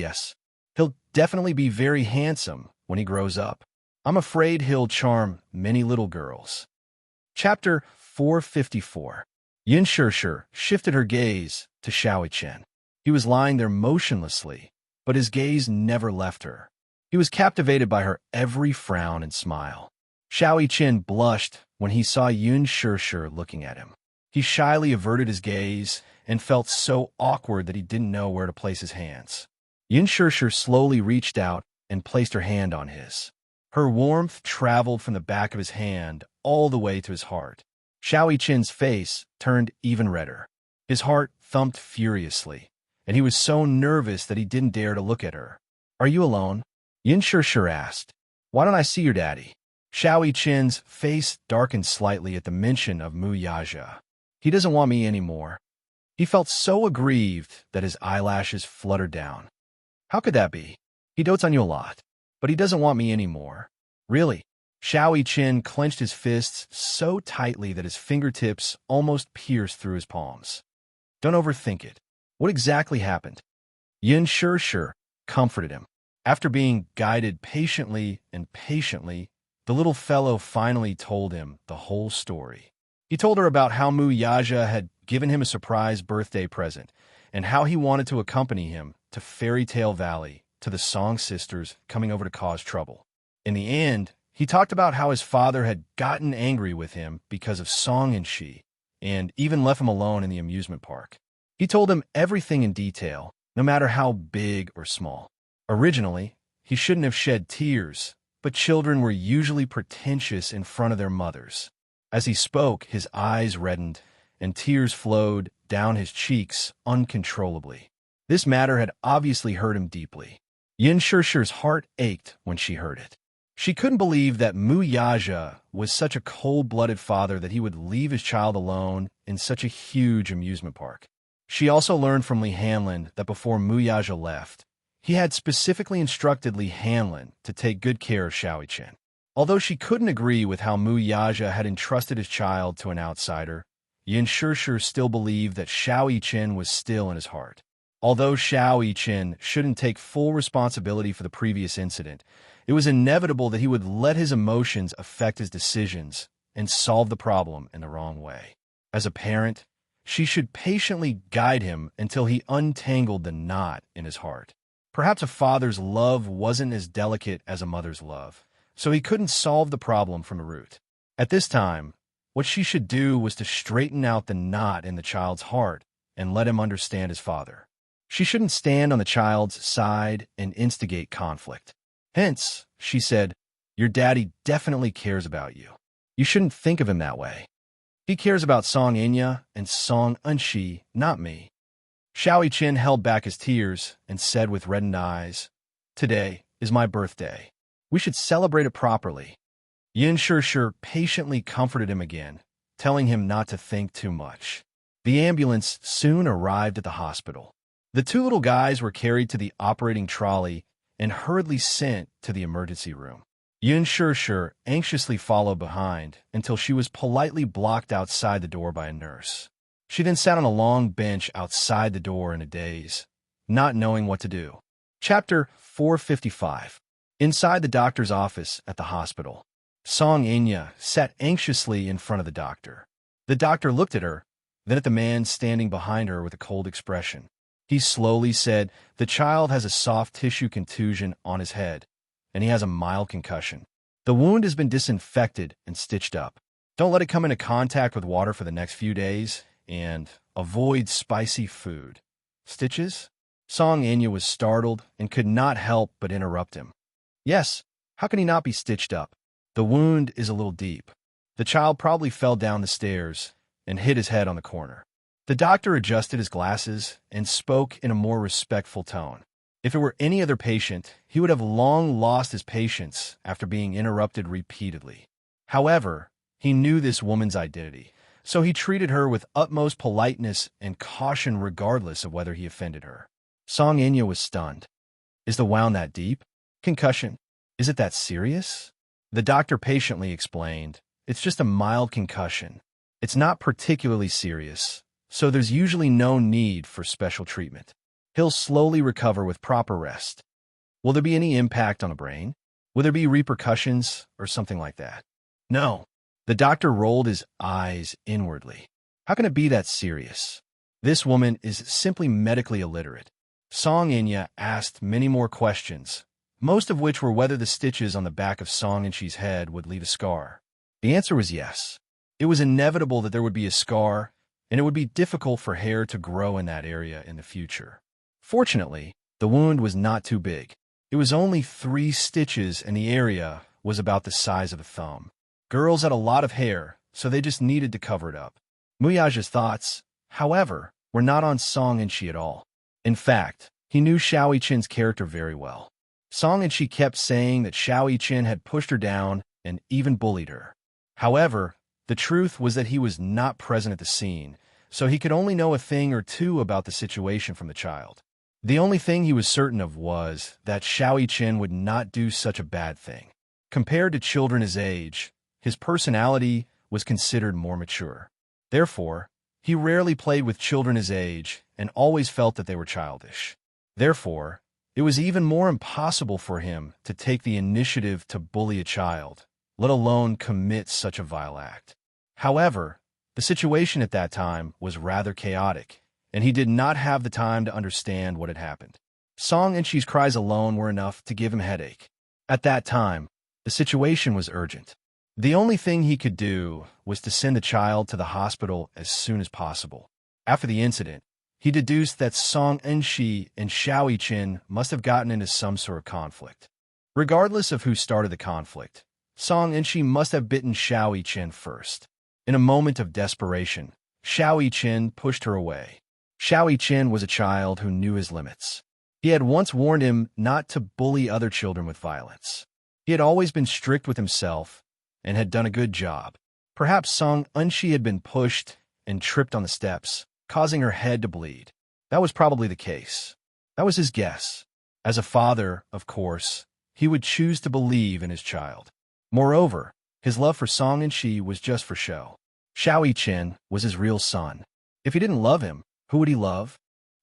He'll definitely be very handsome when he grows up. I'm afraid he'll charm many little girls." Chapter 454. Yin Shishir shifted her gaze to Xiao Qian. He was lying there motionlessly, but his gaze never left her. He was captivated by her every frown and smile. Xiao Qian blushed when he saw Yin Shishir looking at him. He shyly averted his gaze and felt so awkward that he didn't know where to place his hands. Yin Shishir slowly reached out and placed her hand on his. Her warmth traveled from the back of his hand all the way to his heart. Xiao Qian's face turned even redder. His heart thumped furiously, and he was so nervous that he didn't dare to look at her. "Are you alone?" Yin Shishir asked. "Why don't I see your daddy?" Xiao Qian's face darkened slightly at the mention of Mu Yaja. "He doesn't want me anymore." He felt so aggrieved that his eyelashes fluttered down. "How could that be? He dotes on you a lot, but he doesn't want me anymore." "Really?" Xiao Qian clenched his fists so tightly that his fingertips almost pierced through his palms. "Don't overthink it. What exactly happened?" Yin Shishir comforted him. After being guided patiently and patiently, the little fellow finally told him the whole story. He told her about how Muyaja had given him a surprise birthday present and how he wanted to accompany him to Fairy Tale Valley to the Song Sisters coming over to cause trouble. In the end, he talked about how his father had gotten angry with him because of Song and she, and even left him alone in the amusement park. He told him everything in detail, no matter how big or small. Originally, he shouldn't have shed tears, but children were usually pretentious in front of their mothers. As he spoke, his eyes reddened, and tears flowed down his cheeks uncontrollably. This matter had obviously hurt him deeply. Yin Shishir's heart ached when she heard it. She couldn't believe that Muyaja was such a cold-blooded father that he would leave his child alone in such a huge amusement park. She also learned from Li Hanlin that before Muyaja left, he had specifically instructed Li Hanlin to take good care of Xiao Chen. Although she couldn't agree with how Muyaja had entrusted his child to an outsider, Yin Shishir still believed that Xiao Chen was still in his heart. Although Xiao Chen shouldn't take full responsibility for the previous incident, it was inevitable that he would let his emotions affect his decisions and solve the problem in the wrong way. As a parent, she should patiently guide him until he untangled the knot in his heart. Perhaps a father's love wasn't as delicate as a mother's love, so he couldn't solve the problem from the root. At this time, what she should do was to straighten out the knot in the child's heart and let him understand his father. She shouldn't stand on the child's side and instigate conflict. Hence, she said, your daddy definitely cares about you. You shouldn't think of him that way. He cares about Song Enya and Song Enshi, not me. Xiao Chen held back his tears and said with reddened eyes, today is my birthday. We should celebrate it properly. Yin Shishir patiently comforted him again, telling him not to think too much. The ambulance soon arrived at the hospital. The two little guys were carried to the operating trolley and hurriedly sent to the emergency room. Yin Shishir anxiously followed behind until she was politely blocked outside the door by a nurse. She then sat on a long bench outside the door in a daze, not knowing what to do. Chapter 455. Inside the doctor's office at the hospital, Song Enya sat anxiously in front of the doctor. The doctor looked at her, then at the man standing behind her with a cold expression. He slowly said, the child has a soft tissue contusion on his head, and he has a mild concussion. The wound has been disinfected and stitched up. Don't let it come into contact with water for the next few days, and avoid spicy food. Stitches? Song Enya was startled and could not help but interrupt him. Yes, how can he not be stitched up? The wound is a little deep. The child probably fell down the stairs and hit his head on the corner. The doctor adjusted his glasses and spoke in a more respectful tone. If it were any other patient, he would have long lost his patience after being interrupted repeatedly. However, he knew this woman's identity, so he treated her with utmost politeness and caution regardless of whether he offended her. Song Enya was stunned. Is the wound that deep? Concussion. Is it that serious? The doctor patiently explained, it's just a mild concussion. It's not particularly serious, so there's usually no need for special treatment. He'll slowly recover with proper rest. Will there be any impact on the brain? Will there be repercussions or something like that? No. The doctor rolled his eyes inwardly. How can it be that serious? This woman is simply medically illiterate. Song Enya asked many more questions, most of which were whether the stitches on the back of Song Enshi's head would leave a scar. The answer was yes. It was inevitable that there would be a scar, and it would be difficult for hair to grow in that area in the future. Fortunately, the wound was not too big. It was only 3 stitches, and the area was about the size of a thumb. Girls had a lot of hair, so they just needed to cover it up. Muyaja's thoughts, however, were not on Song Enshi at all. In fact, he knew Xiao Chen's character very well. Song Enshi kept saying that Xiao Chen had pushed her down and even bullied her. However, the truth was that he was not present at the scene, so he could only know a thing or two about the situation from the child. The only thing he was certain of was that Xiao Chen would not do such a bad thing. Compared to children his age, his personality was considered more mature. Therefore, he rarely played with children his age and always felt that they were childish. Therefore, It was even more impossible for him to take the initiative to bully a child, let alone commit such a vile act. However, the situation at that time was rather chaotic, and he did not have the time to understand what had happened. Song Inshi's cries alone were enough to give him a headache. At that time, the situation was urgent. The only thing he could do was to send the child to the hospital as soon as possible. After the incident, he deduced that Song Inshi and Xiao Yiqin must have gotten into some sort of conflict. Regardless of who started the conflict, Song Inshi must have bitten Xiao Yiqin first. In a moment of desperation, Xiao Yiqin pushed her away. Xiao Yiqin was a child who knew his limits. He had once warned him not to bully other children with violence. He had always been strict with himself and had done a good job. Perhaps Song Inshi had been pushed and tripped on the steps, causing her head to bleed. That was probably the case. That was his guess. As a father, of course, he would choose to believe in his child. Moreover, his love for Song Inshi was just for show. Xiao Yiqin was his real son. If he didn't love him, who would he love?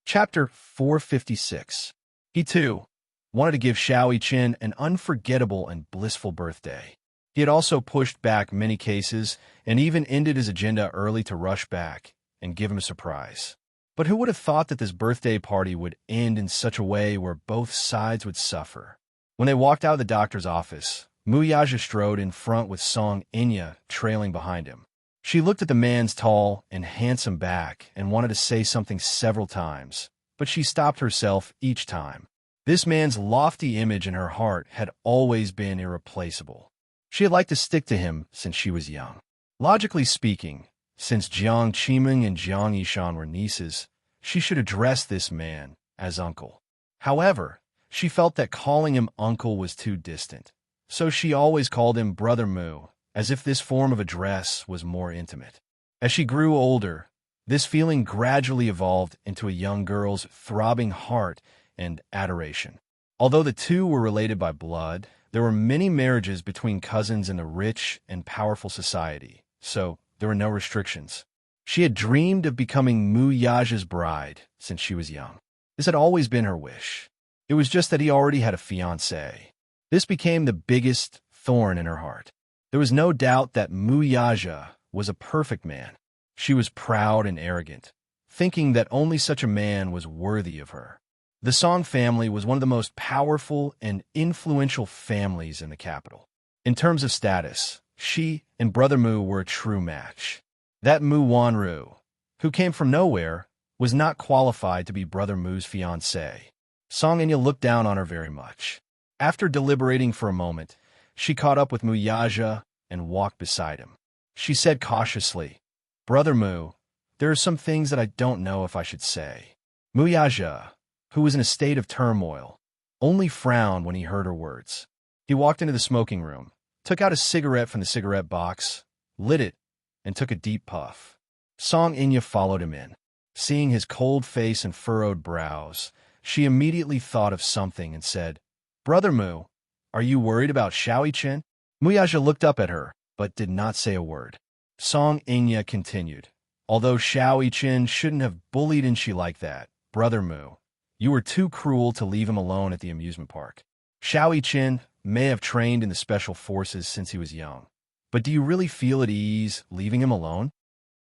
Chapter 456. He, too, wanted to give Xiao Yiqin an unforgettable and blissful birthday. He had also pushed back many cases and even ended his agenda early to rush back and give him a surprise. But who would have thought that this birthday party would end in such a way where both sides would suffer? When they walked out of the doctor's office, Muyaja strode in front with Song Inya trailing behind him. She looked at the man's tall and handsome back and wanted to say something several times, but she stopped herself each time. This man's lofty image in her heart had always been irreplaceable. She had liked to stick to him since she was young. Logically speaking, since Jiang Qiming and Jiang Yishan were nieces, she should address this man as uncle. However, she felt that calling him uncle was too distant, so she always called him Brother Mu, as if this form of address was more intimate. As she grew older, this feeling gradually evolved into a young girl's throbbing heart and adoration. Although the two were related by blood, there were many marriages between cousins in a rich and powerful society, so there were no restrictions. She had dreamed of becoming Mu Yaja's bride since she was young. This had always been her wish. It was just that he already had a fiancée. This became the biggest thorn in her heart. There was no doubt that Mu Yaja was a perfect man. She was proud and arrogant, thinking that only such a man was worthy of her. The Song family was one of the most powerful and influential families in the capital. In terms of status, she and Brother Mu were a true match. That Mu Wanru, who came from nowhere, was not qualified to be Brother Mu's fiancée. Song Inya looked down on her very much. After deliberating for a moment, she caught up with Mu Yaja and walked beside him. She said cautiously, "Brother Mu, there are some things that I don't know if I should say." Mu Yaja, who was in a state of turmoil, only frowned when he heard her words. He walked into the smoking room, took out a cigarette from the cigarette box, lit it, and took a deep puff. Song Inya followed him in. Seeing his cold face and furrowed brows, she immediately thought of something and said, "Brother Mu, are you worried about Xiao Yiqin?" Muyaja looked up at her, but did not say a word. Song Inya continued, "Although Xiao Yiqin shouldn't have bullied Inshi like that, Brother Mu, you were too cruel to leave him alone at the amusement park. Xiao Yiqin may have trained in the special forces since he was young, but do you really feel at ease leaving him alone?"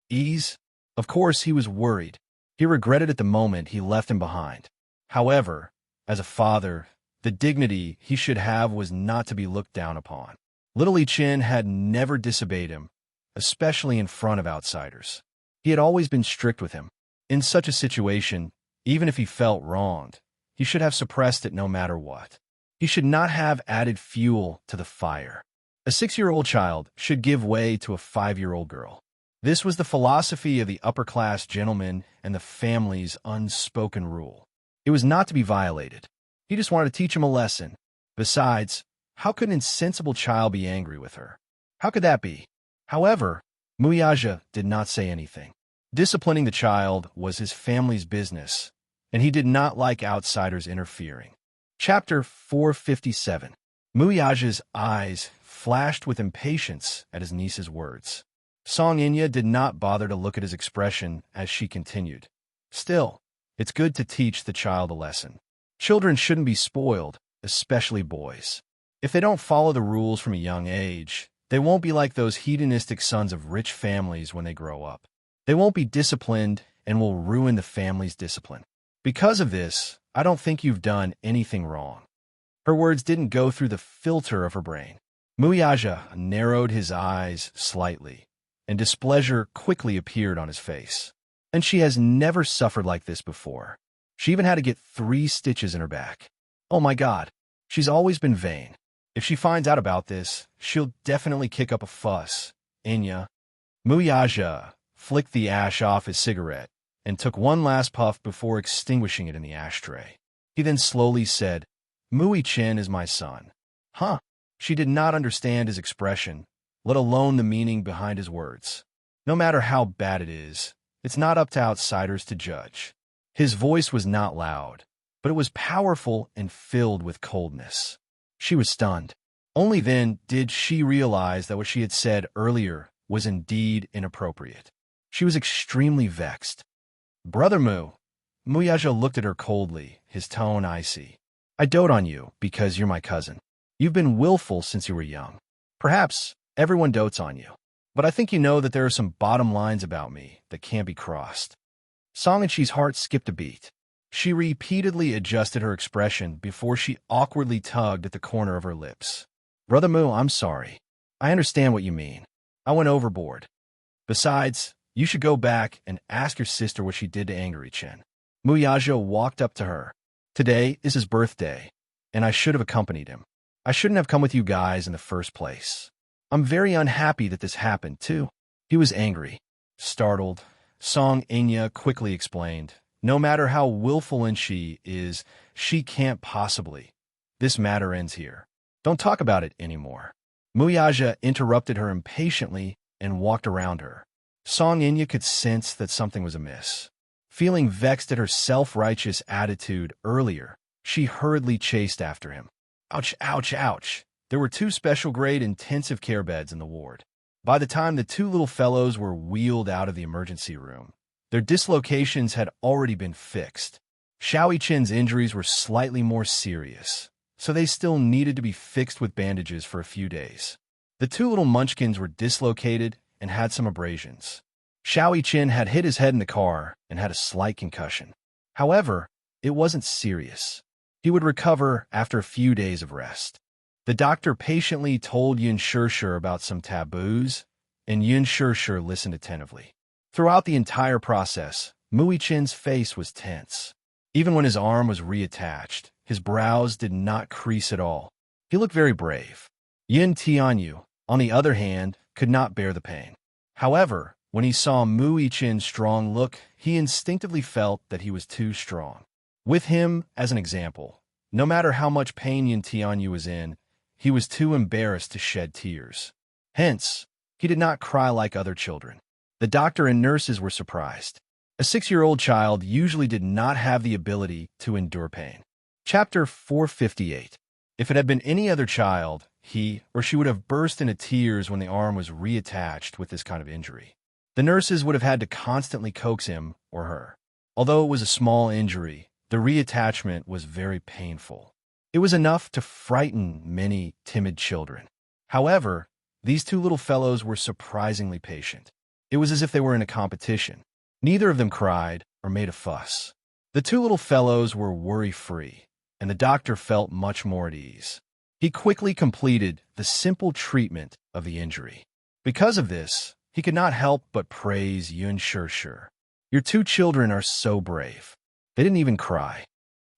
Ease? Of course he was worried. He regretted at the moment he left him behind. However, as a father, the dignity he should have was not to be looked down upon. Little Yiqin had never disobeyed him, especially in front of outsiders. He had always been strict with him. In such a situation, even if he felt wronged, he should have suppressed it no matter what. He should not have added fuel to the fire. A 6-year-old child should give way to a 5-year-old girl. This was the philosophy of the upper-class gentleman and the family's unspoken rule. It was not to be violated. He just wanted to teach him a lesson. Besides, how could an insensible child be angry with her? How could that be? However, Muyaja did not say anything. Disciplining the child was his family's business, and he did not like outsiders interfering. Chapter 457. Muyaja's eyes flashed with impatience at his niece's words. Song Inya did not bother to look at his expression as she continued. "Still, it's good to teach the child a lesson. Children shouldn't be spoiled, especially boys. If they don't follow the rules from a young age, they won't be like those hedonistic sons of rich families when they grow up. They won't be disciplined and will ruin the family's discipline. Because of this, I don't think you've done anything wrong. Her words didn't go through the filter of her brain. Muyaja narrowed his eyes slightly, and displeasure quickly appeared on his face. And she has never suffered like this before. She even had to get 3 stitches in her back. Oh my God, she's always been vain. If she finds out about this, she'll definitely kick up a fuss. Inya. Muyaja flicked the ash off his cigarette and took one last puff before extinguishing it in the ashtray. He then slowly said, Mui-chin is my son. Huh? She did not understand his expression, let alone the meaning behind his words. No matter how bad it is, it's not up to outsiders to judge. His voice was not loud, but it was powerful and filled with coldness. She was stunned. Only then did she realize that what she had said earlier was indeed inappropriate. She was extremely vexed. Brother Mu. Muyaja looked at her coldly, his tone icy. I dote on you because you're my cousin. You've been willful since you were young. Perhaps everyone dotes on you. But I think you know that there are some bottom lines about me that can't be crossed. Song and Chi's heart skipped a beat. She repeatedly adjusted her expression before she awkwardly tugged at the corner of her lips. Brother Mu, I'm sorry. I understand what you mean. I went overboard. Besides, you should go back and ask your sister what she did to Angry-chin. Muyaja walked up to her. Today is his birthday, and I should have accompanied him. I shouldn't have come with you guys in the first place. I'm very unhappy that this happened, too. He was angry. Startled, Song Inya quickly explained, no matter how willful she is, she can't possibly. This matter ends here. Don't talk about it anymore. Muyaja interrupted her impatiently and walked around her. Song Inya could sense that something was amiss. Feeling vexed at her self-righteous attitude earlier, she hurriedly chased after him. Ouch, ouch, ouch. There were 2 special-grade intensive care beds in the ward. By the time the 2 little fellows were wheeled out of the emergency room, their dislocations had already been fixed. Xiaoi-chin's injuries were slightly more serious, so they still needed to be fixed with bandages for a few days. The 2 little munchkins were dislocated and had some abrasions. Xiaoi-chin had hit his head in the car and had a slight concussion. However, it wasn't serious. He would recover after a few days of rest. The doctor patiently told Yun Shirshir about some taboos, and Yun Shirshir listened attentively. Throughout the entire process, Mui-chin's face was tense. Even when his arm was reattached, his brows did not crease at all. He looked very brave. Yin Tianyu, on the other hand, could not bear the pain. However, when he saw Mui-chin's strong look, he instinctively felt that he was too strong. With him as an example, no matter how much pain Yin Tianyu was in, he was too embarrassed to shed tears. Hence, he did not cry like other children. The doctor and nurses were surprised. A 6-year-old child usually did not have the ability to endure pain. Chapter 458. If it had been any other child, he or she would have burst into tears when the arm was reattached with this kind of injury. The nurses would have had to constantly coax him or her. Although it was a small injury, the reattachment was very painful. It was enough to frighten many timid children. However, these 2 little fellows were surprisingly patient. It was as if they were in a competition. Neither of them cried or made a fuss. The 2 little fellows were worry-free, and the doctor felt much more at ease. He quickly completed the simple treatment of the injury. Because of this, he could not help but praise Yun Shirshir. Your 2 children are so brave. They didn't even cry.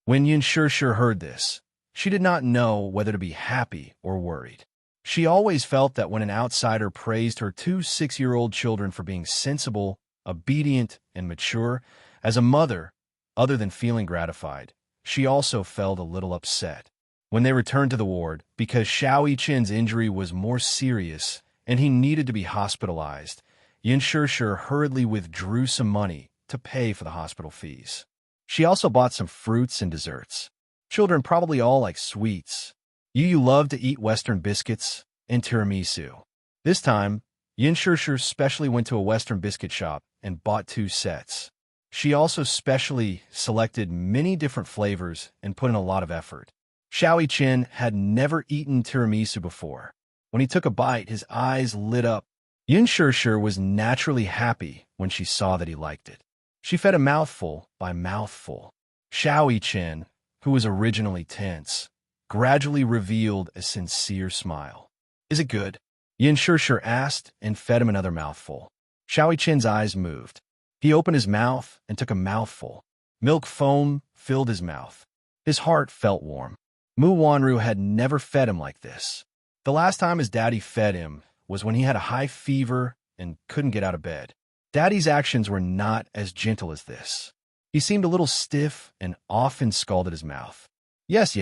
When Yun Shirshir heard this, she did not know whether to be happy or worried. She always felt that when an outsider praised her 2 6-year-old children for being sensible, obedient, and mature, as a mother, other than feeling gratified, she also felt a little upset. When they returned to the ward, because Xiaoi-chin's injury was more serious and he needed to be hospitalized, Yin Shirshir hurriedly withdrew some money to pay for the hospital fees. She also bought some fruits and desserts. Children probably all like sweets. You love to eat Western biscuits and tiramisu. This time, Yin Shirshir specially went to a Western biscuit shop and bought 2 sets. She also specially selected many different flavors and put in a lot of effort. Xiao Chen had never eaten tiramisu before. When he took a bite, his eyes lit up. Yin Shishir was naturally happy when she saw that he liked it. She fed him mouthful by mouthful. Xiao Chen, who was originally tense, gradually revealed a sincere smile. "Is it good?" Yin Shishir asked and fed him another mouthful. Xiao Chen's eyes moved. He opened his mouth and took a mouthful. Milk foam filled his mouth. His heart felt warm. Mu Wanru had never fed him like this. The last time his daddy fed him was when he had a high fever and couldn't get out of bed. Daddy's actions were not as gentle as this. He seemed a little stiff and often scalded his mouth. Yes,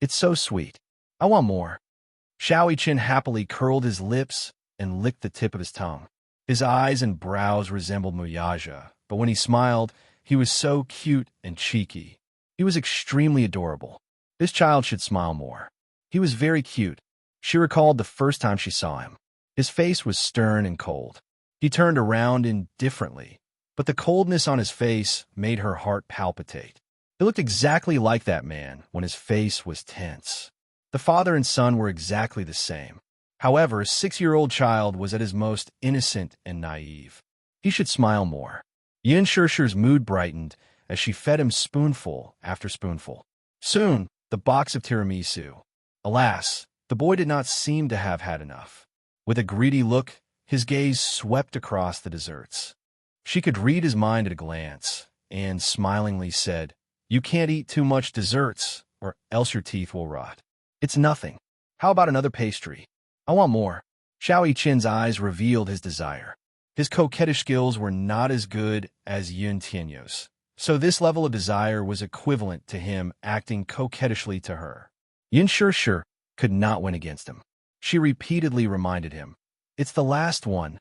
it's so sweet. I want more." Xiao Chen happily curled his lips and licked the tip of his tongue. His eyes and brows resembled Muyaja, but when he smiled, he was so cute and cheeky. He was extremely adorable. This child should smile more. He was very cute. She recalled the first time she saw him. His face was stern and cold. He turned around indifferently, but the coldness on his face made her heart palpitate. He looked exactly like that man when his face was tense. The father and son were exactly the same. However, a 6-year-old child was at his most innocent and naive. He should smile more. Yin Shishir's mood brightened as she fed him spoonful after spoonful. Soon, the box of tiramisu. Alas, the boy did not seem to have had enough. With a greedy look, his gaze swept across the desserts. She could read his mind at a glance, and smilingly said, "You can't eat too much desserts, or else your teeth will rot. It's nothing. How about another pastry? I want more." Xiao Chen's eyes revealed his desire. His coquettish skills were not as good as Yun Tianyo's, so this level of desire was equivalent to him acting coquettishly to her. Yin Shishir could not win against him. She repeatedly reminded him, "It's the last one."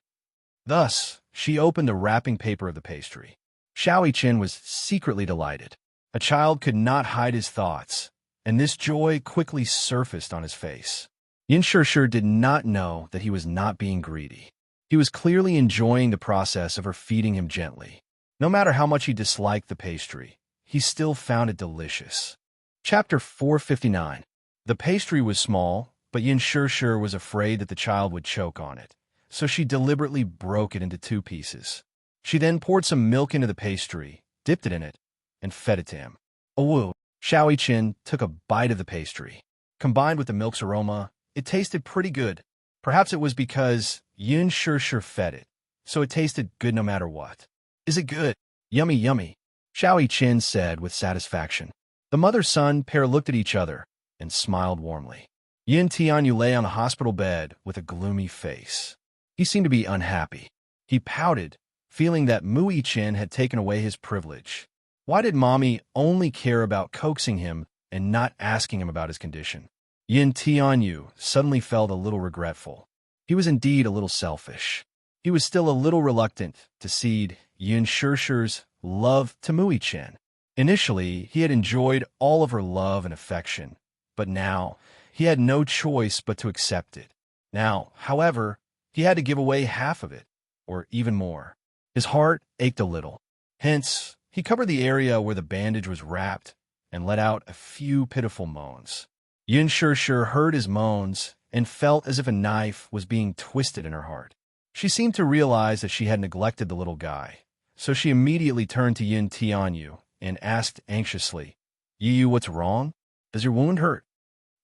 Thus, she opened the wrapping paper of the pastry. Xiao Chen was secretly delighted. A child could not hide his thoughts, and this joy quickly surfaced on his face. Yin Shishir did not know that he was not being greedy. He was clearly enjoying the process of her feeding him gently. No matter how much he disliked the pastry, he still found it delicious. Chapter 459. The pastry was small, but Yin Shishir was afraid that the child would choke on it, so she deliberately broke it into 2 pieces. She then poured some milk into the pastry, dipped it in it, and fed it to him. "Oh!" Xiao Chen took a bite of the pastry. Combined with the milk's aroma, it tasted pretty good. Perhaps it was because Yin Shishir fed it, so it tasted good no matter what. "Is it good?" "Yummy, yummy," Xiao Chen said with satisfaction. The mother-son pair looked at each other and smiled warmly. Yin Tianyu lay on the hospital bed with a gloomy face. He seemed to be unhappy. He pouted, feeling that Mu Chen had taken away his privilege. Why did Mommy only care about coaxing him and not asking him about his condition? Yin Tianyu suddenly felt a little regretful. He was indeed a little selfish. He was still a little reluctant to cede Yin Shishir's love to Mu Chen. Initially, he had enjoyed all of her love and affection, but now he had no choice but to accept it. Now, however, he had to give away half of it, or even more. His heart ached a little. Hence, he covered the area where the bandage was wrapped and let out a few pitiful moans. Yin Shishir heard his moans and felt as if a knife was being twisted in her heart. She seemed to realize that she had neglected the little guy, so she immediately turned to Yin Tianyu and asked anxiously, "Yu, what's wrong? Does your wound hurt?"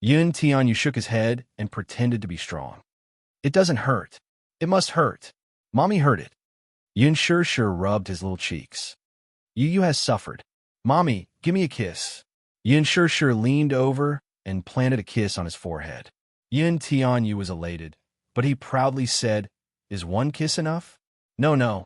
Yin Tianyu shook his head and pretended to be strong. "It doesn't hurt. It must hurt. Mommy heard it." Yin Shishir rubbed his little cheeks. "Yu has suffered. Mommy, give me a kiss." Yin Shishir leaned over and planted a kiss on his forehead. Yin Tianyu was elated, but he proudly said, "Is one kiss enough?" No.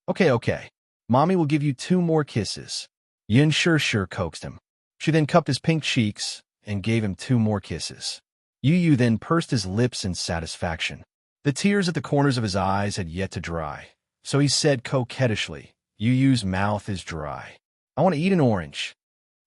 Okay. Mommy will give you 2 more kisses." Yin Shishir coaxed him. She then cupped his pink cheeks and gave him 2 more kisses. Yu then pursed his lips in satisfaction. The tears at the corners of his eyes had yet to dry, so he said coquettishly, "Yu's mouth is dry. I want to eat an orange."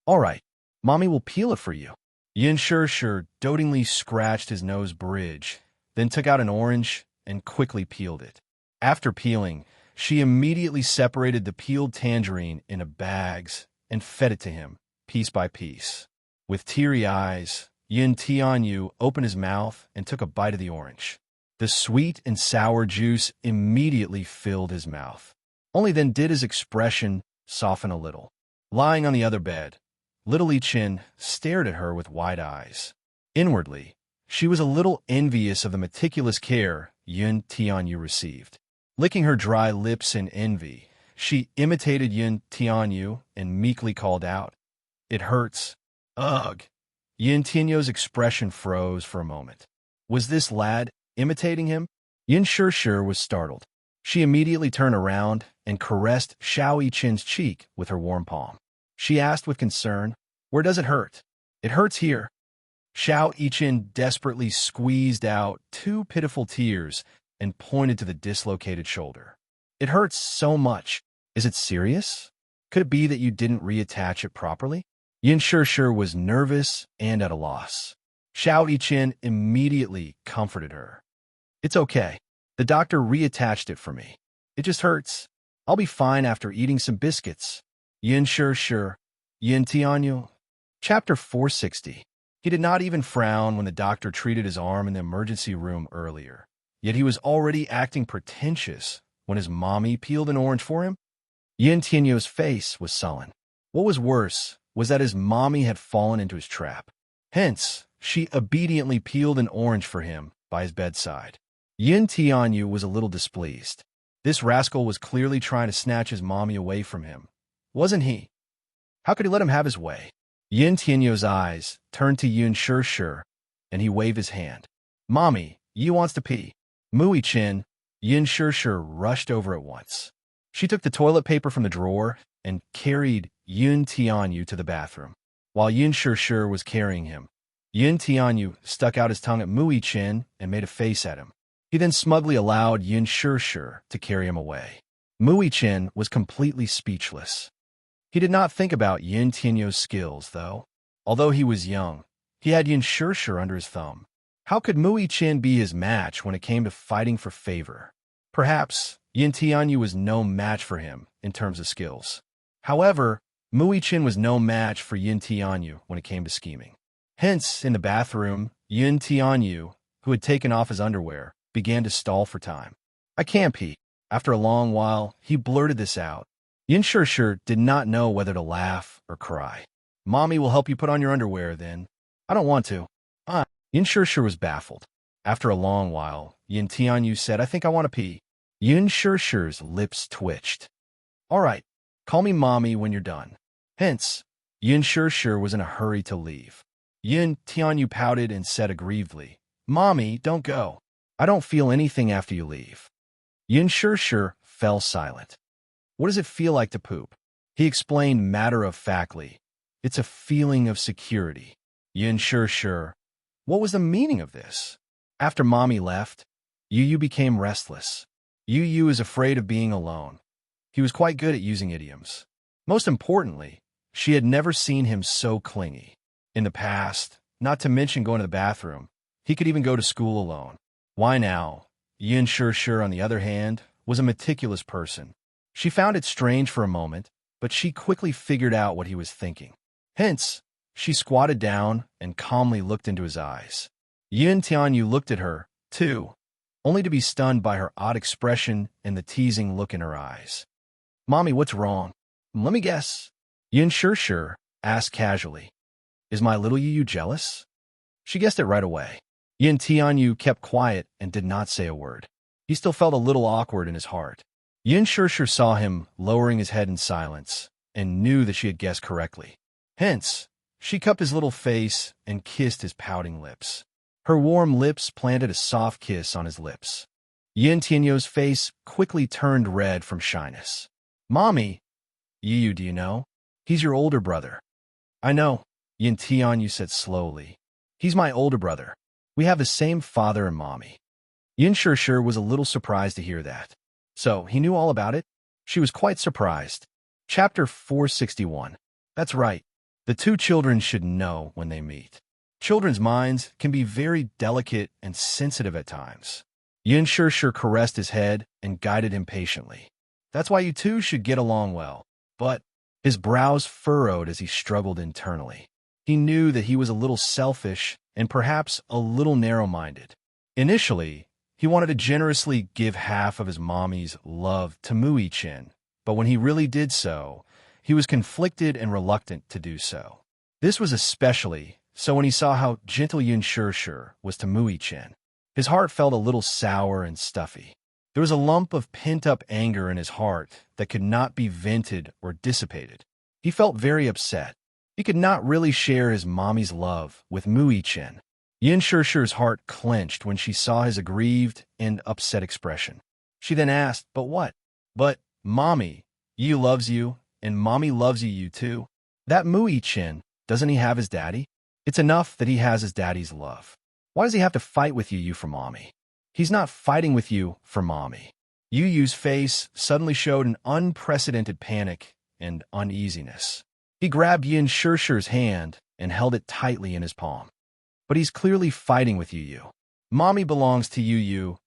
"All right, Mommy will peel it for you." Yin Shishir dotingly scratched his nose bridge, then took out an orange and quickly peeled it. After peeling, She immediately separated the peeled tangerine into bags and fed it to him, piece by piece. With teary eyes, Yin Tianyu opened his mouth and took a bite of the orange. The sweet and sour juice immediately filled his mouth. Only then did his expression soften a little. Lying on the other bed, little Li Qin stared at her with wide eyes. Inwardly, she was a little envious of the meticulous care Yin Tianyu received. Licking her dry lips in envy, she imitated Yin Tianyu and meekly called out, "It hurts." Ugh! Yin Tianyu's expression froze for a moment. Was this lad imitating him? Yin Shishir was startled. She immediately turned around and caressed Xiao Yiqin's cheek with her warm palm. She asked with concern, "Where does it hurt?" "It hurts here." Xiao Yiqin desperately squeezed out 2 pitiful tears and pointed to the dislocated shoulder. "It hurts so much. Is it serious? Could it be that you didn't reattach it properly?" Yin Shishir was nervous and at a loss. Xiao Yiqin immediately comforted her. "It's okay. The doctor reattached it for me. It just hurts. I'll be fine after eating some biscuits." Yin Shishir, Yin Tianyu. Chapter 460. He did not even frown when the doctor treated his arm in the emergency room earlier. Yet he was already acting pretentious when his mommy peeled an orange for him. Yin Tianyu's face was sullen. What was worse was that his mommy had fallen into his trap. Hence, she obediently peeled an orange for him by his bedside. Yin Tianyu was a little displeased. This rascal was clearly trying to snatch his mommy away from him. Wasn't he? How could he let him have his way? Yin Tianyu's eyes turned to Yin Shishir, and he waved his hand. "Mommy, Yi wants to pee." Mui Chin, Yin Shishir rushed over at once. She took the toilet paper from the drawer and carried Yin Tianyu to the bathroom. While Yin Shishir was carrying him, Yin Tianyu stuck out his tongue at Mui Chin and made a face at him. He then smugly allowed Yin Shishir to carry him away. Mui Chin was completely speechless. He did not think about Yin Tianyu's skills, though. Although he was young, he had Yin Shishir under his thumb. How could Mui Chin be his match when it came to fighting for favor? Perhaps Yin Tianyu was no match for him in terms of skills. However, Mui Chin was no match for Yin Tianyu when it came to scheming. Hence, in the bathroom, Yin Tianyu, who had taken off his underwear, began to stall for time. "I can't pee." After a long while, he blurted this out. Yin Shishir did not know whether to laugh or cry. "Mommy will help you put on your underwear, then." "I don't want to." Yin Shishir was baffled. After a long while, Yin Tianyu said, "I think I want to pee." Yin Shishir's lips twitched. "All right, call me Mommy when you're done." Hence, Yin Shishir was in a hurry to leave. Yin Tianyu pouted and said aggrievedly, "Mommy, don't go. I don't feel anything after you leave." Yin Shishir fell silent. "What does it feel like to poop?" He explained matter-of-factly. "It's a feeling of security." Yin Shishir, what was the meaning of this? After Mommy left, Yu became restless. Yu is afraid of being alone. He was quite good at using idioms. Most importantly, she had never seen him so clingy. In the past, not to mention going to the bathroom, he could even go to school alone. Why now? Yin Shishir, on the other hand, was a meticulous person. She found it strange for a moment, but she quickly figured out what he was thinking. Hence, she squatted down and calmly looked into his eyes. Yin Tianyu looked at her, too, only to be stunned by her odd expression and the teasing look in her eyes. "Mommy, what's wrong?" "Let me guess." Yin Shishir asked casually, "Is my little Yu jealous?" She guessed it right away. Yin Tianyu kept quiet and did not say a word. He still felt a little awkward in his heart. Yin Shishir saw him lowering his head in silence and knew that she had guessed correctly. Hence, she cupped his little face and kissed his pouting lips. Her warm lips planted a soft kiss on his lips. Yin Tianyu's face quickly turned red from shyness. "Mommy." "Yu, do you know? He's your older brother." "I know," Yin Tianyu said slowly. "He's my older brother. We have the same father and mommy." Yin Shishir was a little surprised to hear that. So, he knew all about it? She was quite surprised. Chapter 461. That's right. The two children should know when they meet. Children's minds can be very delicate and sensitive at times. Yin Shishir caressed his head and guided him patiently. That's why you two should get along well. But his brows furrowed as he struggled internally. He knew that he was a little selfish and perhaps a little narrow-minded. Initially, he wanted to generously give half of his mommy's love to Mui-chin, but when he really did so, he was conflicted and reluctant to do so. This was especially so when he saw how gentle Yin Shirshir was to Mui-chin. His heart felt a little sour and stuffy. There was a lump of pent-up anger in his heart that could not be vented or dissipated. He felt very upset. He could not really share his mommy's love with Mui-chin. Yin Shirshir's heart clenched when she saw his aggrieved and upset expression. She then asked, "But what?" "But, Mommy, Yu loves you, and Mommy loves you too. That Mui-chin, doesn't he have his daddy? It's enough that he has his daddy's love. Why does he have to fight with you for Mommy? He's not fighting with you for Mommy." Yu Yu's face suddenly showed an unprecedented panic and uneasiness. He grabbed Yin Shirshir's hand and held it tightly in his palm. "But he's clearly fighting with Yu Yu. Mommy belongs to Yu Yu.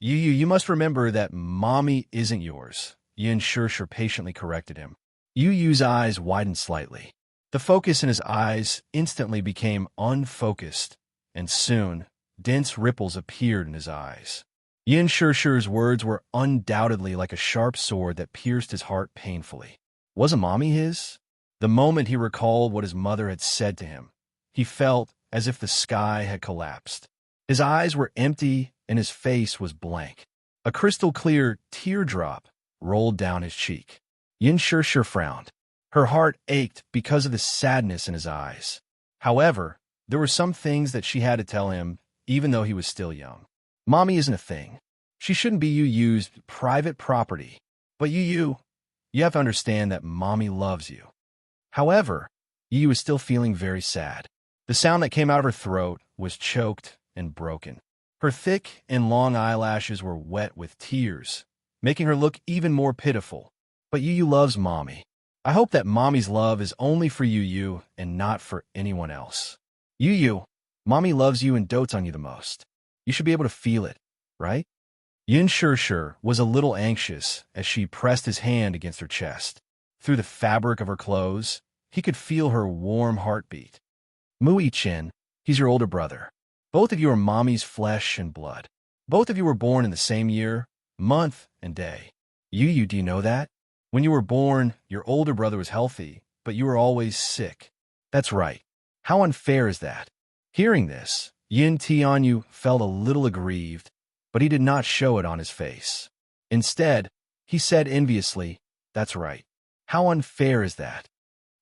Yu Yu, you must remember that Mommy isn't yours," Yin Shirshir patiently corrected him. Yu Yu's eyes widened slightly. The focus in his eyes instantly became unfocused, and soon, dense ripples appeared in his eyes. Yin Shirshir's words were undoubtedly like a sharp sword that pierced his heart painfully. Wasn't Mommy his? The moment he recalled what his mother had said to him, he felt as if the sky had collapsed. His eyes were empty and his face was blank. A crystal-clear teardrop rolled down his cheek. Yin Shirshir frowned. Her heart ached because of the sadness in his eyes. However, there were some things that she had to tell him, even though he was still young. Mommy isn't a thing. She shouldn't be Yu Yu's private property. But you have to understand that Mommy loves you. However, Yu Yu was still feeling very sad. The sound that came out of her throat was choked and broken. Her thick and long eyelashes were wet with tears, making her look even more pitiful. But Yu Yu loves Mommy. I hope that Mommy's love is only for Yu Yu and not for anyone else. Yu Yu, Mommy loves you and dotes on you the most. You should be able to feel it, right? Yin Shirshir was a little anxious as she pressed his hand against her chest. Through the fabric of her clothes, he could feel her warm heartbeat. Mui-chin, he's your older brother. Both of you are Mommy's flesh and blood. Both of you were born in the same year, month, and day. Yu Yu, do you know that? When you were born, your older brother was healthy, but you were always sick. That's right. How unfair is that? Hearing this, Yin Tianyu felt a little aggrieved, but he did not show it on his face. Instead, he said enviously, "That's right. How unfair is that?"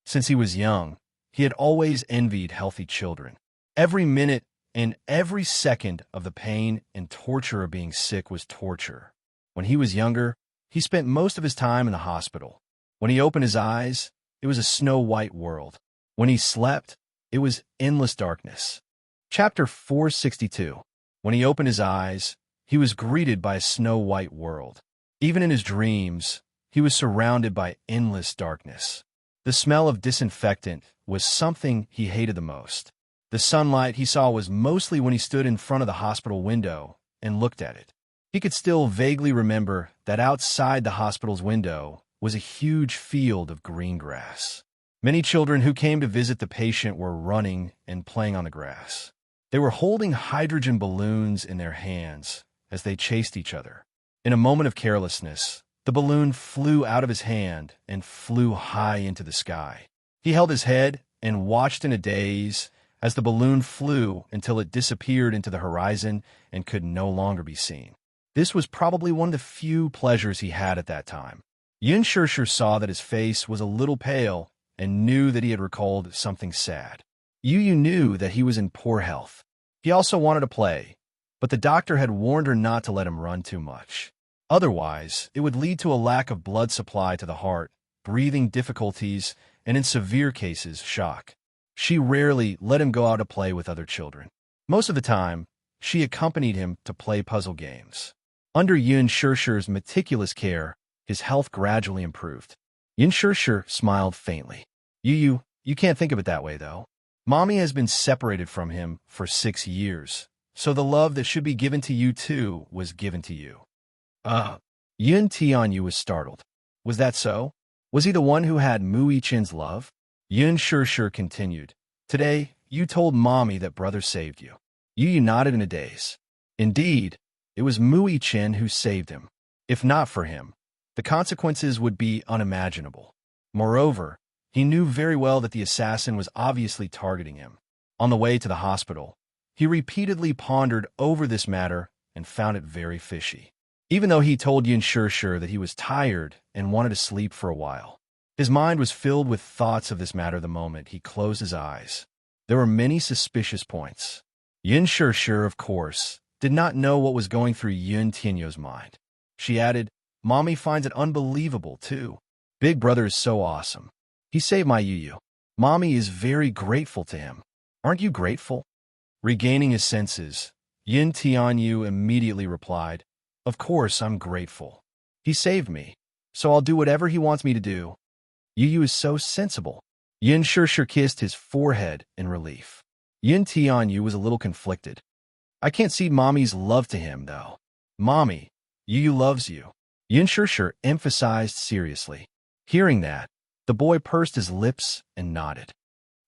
Since he was young, he had always envied healthy children. Every minute and every second of the pain and torture of being sick was torture. When he was younger, he spent most of his time in the hospital. When he opened his eyes, it was a snow-white world. When he slept, it was endless darkness. Chapter 462. When he opened his eyes, he was greeted by a snow-white world. Even in his dreams, he was surrounded by endless darkness. The smell of disinfectant was something he hated the most. The sunlight he saw was mostly when he stood in front of the hospital window and looked at it. He could still vaguely remember that outside the hospital's window was a huge field of green grass. Many children who came to visit the patient were running and playing on the grass. They were holding hydrogen balloons in their hands as they chased each other. In a moment of carelessness, the balloon flew out of his hand and flew high into the sky. He held his head and watched in a daze as the balloon flew until it disappeared into the horizon and could no longer be seen. This was probably one of the few pleasures he had at that time. Yin Shirshir saw that his face was a little pale and knew that he had recalled something sad. Yu Yu knew that he was in poor health. He also wanted to play, but the doctor had warned her not to let him run too much. Otherwise, it would lead to a lack of blood supply to the heart, breathing difficulties, and in severe cases, shock. She rarely let him go out to play with other children. Most of the time, she accompanied him to play puzzle games. Under Yin Shirshir's meticulous care, his health gradually improved. Yin Shirshir smiled faintly. You can't think of it that way, though. Mommy has been separated from him for 6 years, so the love that should be given to you too was given to you. Yin Tianyu was startled. Was that so? Was he the one who had Mu Chen's love? Yun Shishir continued. Today, you told Mommy that brother saved you. Yu nodded in a daze. Indeed, it was Mu Chen who saved him. If not for him, the consequences would be unimaginable. Moreover, he knew very well that the assassin was obviously targeting him. On the way to the hospital, he repeatedly pondered over this matter and found it very fishy. Even though he told Yun Shishir that he was tired and wanted to sleep for a while, his mind was filled with thoughts of this matter the moment he closed his eyes. There were many suspicious points. Yun Shishir, of course, did not know what was going through Yun Tianyo's mind. She added, Mommy finds it unbelievable, too. Big brother is so awesome. He saved my Yu. Mommy is very grateful to him. Aren't you grateful? Regaining his senses, Yun Tianyu immediately replied, Of course I'm grateful. He saved me, so I'll do whatever he wants me to do. Yu is so sensible. Yun Shishir kissed his forehead in relief. Yun Tianyu was a little conflicted. I can't see Mommy's love to him, though. Mommy, Yu loves you. Yun Shishir emphasized seriously. Hearing that, the boy pursed his lips and nodded.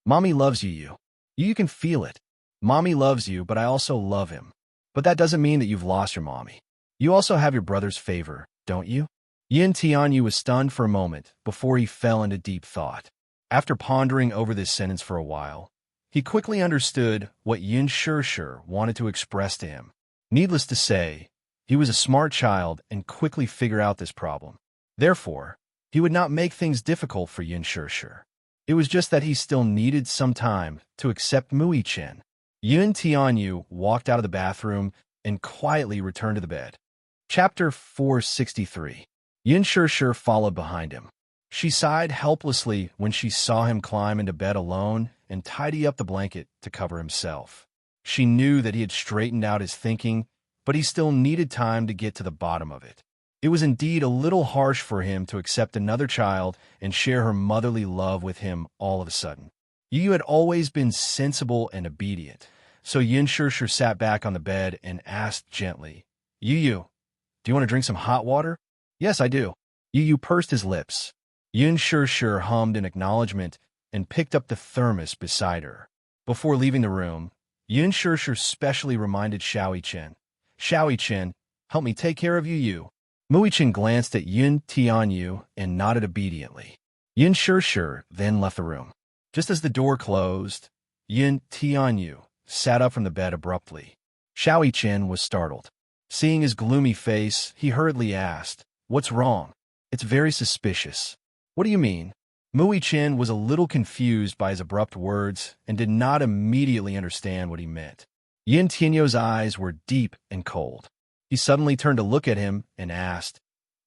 Mommy loves you. You can feel it. Mommy loves you, but I also love him. But that doesn't mean that you've lost your mommy. You also have your brother's favor, don't you? Yun Tianyu was stunned for a moment before he fell into deep thought. After pondering over this sentence for a while, he quickly understood what Yun Shishir wanted to express to him. Needless to say, he was a smart child and quickly figured out this problem. Therefore, he would not make things difficult for Yun Shishir. It was just that he still needed some time to accept Mu Chen. Yun Tianyu walked out of the bathroom and quietly returned to the bed. Chapter 463. Yun Shishir followed behind him. She sighed helplessly when she saw him climb into bed alone and tidy up the blanket to cover himself. She knew that he had straightened out his thinking, but he still needed time to get to the bottom of it. It was indeed a little harsh for him to accept another child and share her motherly love with him all of a sudden. Yu had always been sensible and obedient, so Yun Shishir sat back on the bed and asked gently, Yu, do you want to drink some hot water? Yes, I do. Yu pursed his lips. Yun Shishir hummed in acknowledgement and picked up the thermos beside her. Before leaving the room, Yun Shishir specially reminded Xiao Chen, Xiao Chen, help me take care of Yu. Mu Chen glanced at Yun Tianyu and nodded obediently. Yun Shishir then left the room. Just as the door closed, Yun Tianyu sat up from the bed abruptly. Xiao Chen was startled. Seeing his gloomy face, he hurriedly asked, What's wrong? It's very suspicious. What do you mean? Mu Chen was a little confused by his abrupt words and did not immediately understand what he meant. Yin Tianyo's eyes were deep and cold. He suddenly turned to look at him and asked,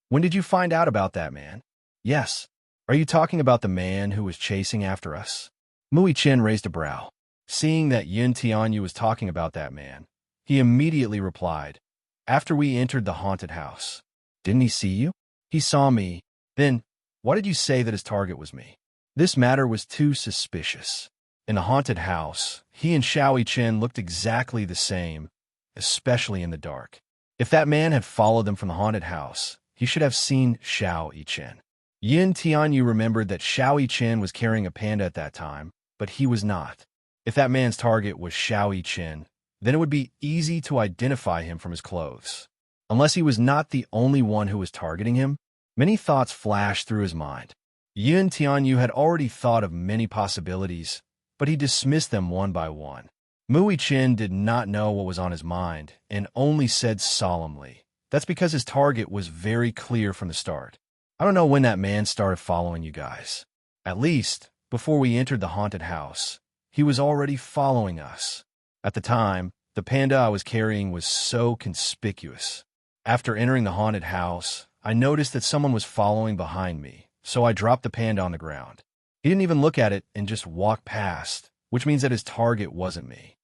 When did you find out about that man? Yes. Are you talking about the man who was chasing after us? Mu Chen raised a brow. Seeing that Yin Tianyu was talking about that man, he immediately replied, After we entered the haunted house. Didn't he see you? He saw me. Then, why did you say that his target was me? This matter was too suspicious. In the haunted house, he and Xiao Chen looked exactly the same, especially in the dark. If that man had followed them from the haunted house, he should have seen Xiao Chen. Yin Tianyu remembered that Xiao Chen was carrying a panda at that time, but he was not. If that man's target was Xiao Chen, then it would be easy to identify him from his clothes. Unless he was not the only one who was targeting him, many thoughts flashed through his mind. Yin Tianyu had already thought of many possibilities, but he dismissed them one by one. Mu Chen did not know what was on his mind and only said solemnly, That's because his target was very clear from the start. I don't know when that man started following you guys. At least, before we entered the haunted house, he was already following us. At the time, the panda I was carrying was so conspicuous. After entering the haunted house, I noticed that someone was following behind me, so I dropped the panda on the ground. He didn't even look at it and just walked past, which means that his target wasn't me.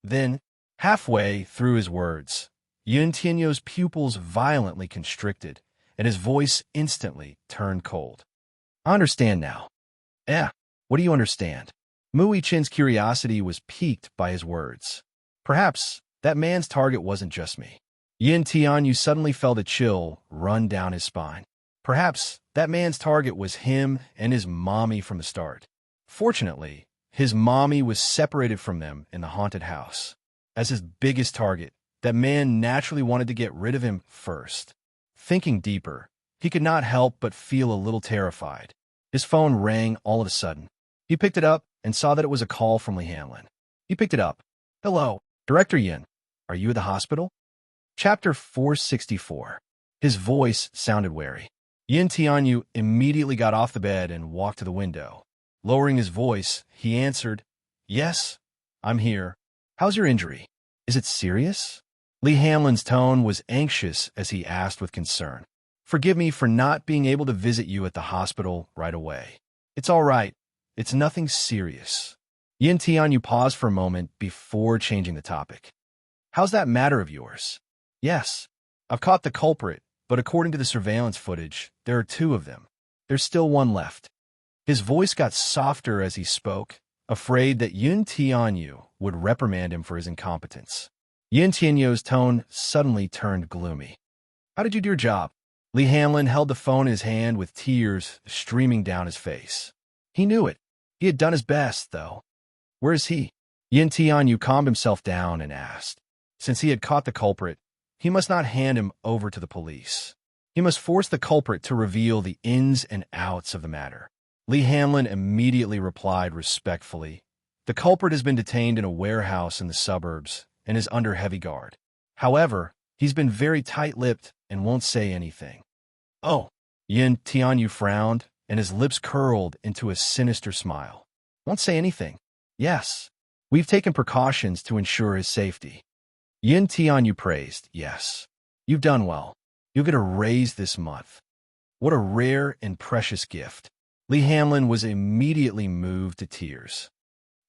Then, halfway through his words, Yun Tianyo's pupils violently constricted, and his voice instantly turned cold. I understand now. What do you understand? Mu Chen's curiosity was piqued by his words. Perhaps that man's target wasn't just me. Yin Tianyu suddenly felt a chill run down his spine. Perhaps That man's target was him and his mommy from the start. Fortunately, his mommy was separated from them in the haunted house. As his biggest target, that man naturally wanted to get rid of him first. Thinking deeper, he could not help but feel a little terrified. His phone rang all of a sudden. He picked it up and saw that it was a call from Lee Hanlon. He picked it up. "Hello, Director Yin. Are you at the hospital?" Chapter 464. His voice sounded wary. Yin Tianyu immediately got off the bed and walked to the window. Lowering his voice, he answered, "Yes, I'm here. How's your injury? Is it serious?" Lee Hanlon's tone was anxious as he asked with concern. "Forgive me for not being able to visit you at the hospital right away. It's all right. It's nothing serious." Yin Tianyu paused for a moment before changing the topic. "How's that matter of yours?" "Yes, I've caught the culprit, but according to the surveillance footage, there are 2 of them. There's still one left." His voice got softer as he spoke, afraid that Yin Tianyu would reprimand him for his incompetence. Yin Tianyu's tone suddenly turned gloomy. "How did you do your job?" Lee Hanlon held the phone in his hand with tears streaming down his face. He knew it. He had done his best, though. "Where is he?" Yin Tianyu calmed himself down and asked. Since he had caught the culprit, he must not hand him over to the police. He must force the culprit to reveal the ins and outs of the matter. Lee Hanlon immediately replied respectfully, "The culprit has been detained in a warehouse in the suburbs and is under heavy guard. However, he's been very tight-lipped and won't say anything." "Oh." Yin Tianyu frowned, and his lips curled into a sinister smile. "Won't say anything?" "Yes. We've taken precautions to ensure his safety." Yin Tianyu praised, "Yes. You've done well. You'll get a raise this month." What a rare and precious gift. Lee Hanlon was immediately moved to tears.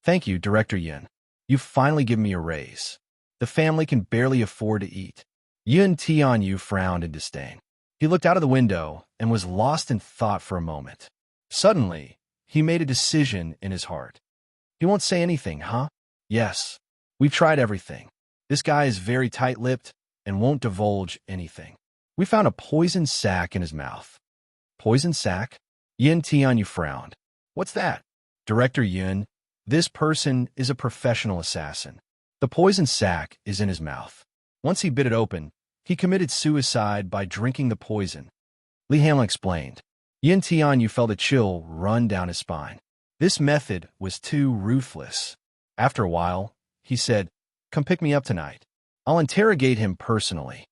"Thank you, Director Yin. You've finally given me a raise. The family can barely afford to eat." Yin Tianyu frowned in disdain. He looked out of the window and was lost in thought for a moment. Suddenly, he made a decision in his heart. "He won't say anything, huh?" "Yes. We've tried everything. This guy is very tight-lipped and won't divulge anything. We found a poison sac in his mouth." "Poison sac?" Yin Tianyu frowned. "What's that?" "Director Yin, this person is a professional assassin. The poison sac is in his mouth. Once he bit it open, he committed suicide by drinking the poison." Lee Hanlon explained. Yin Tianyu felt a chill run down his spine. This method was too ruthless. After a while, he said, "Come pick me up tonight. I'll interrogate him personally."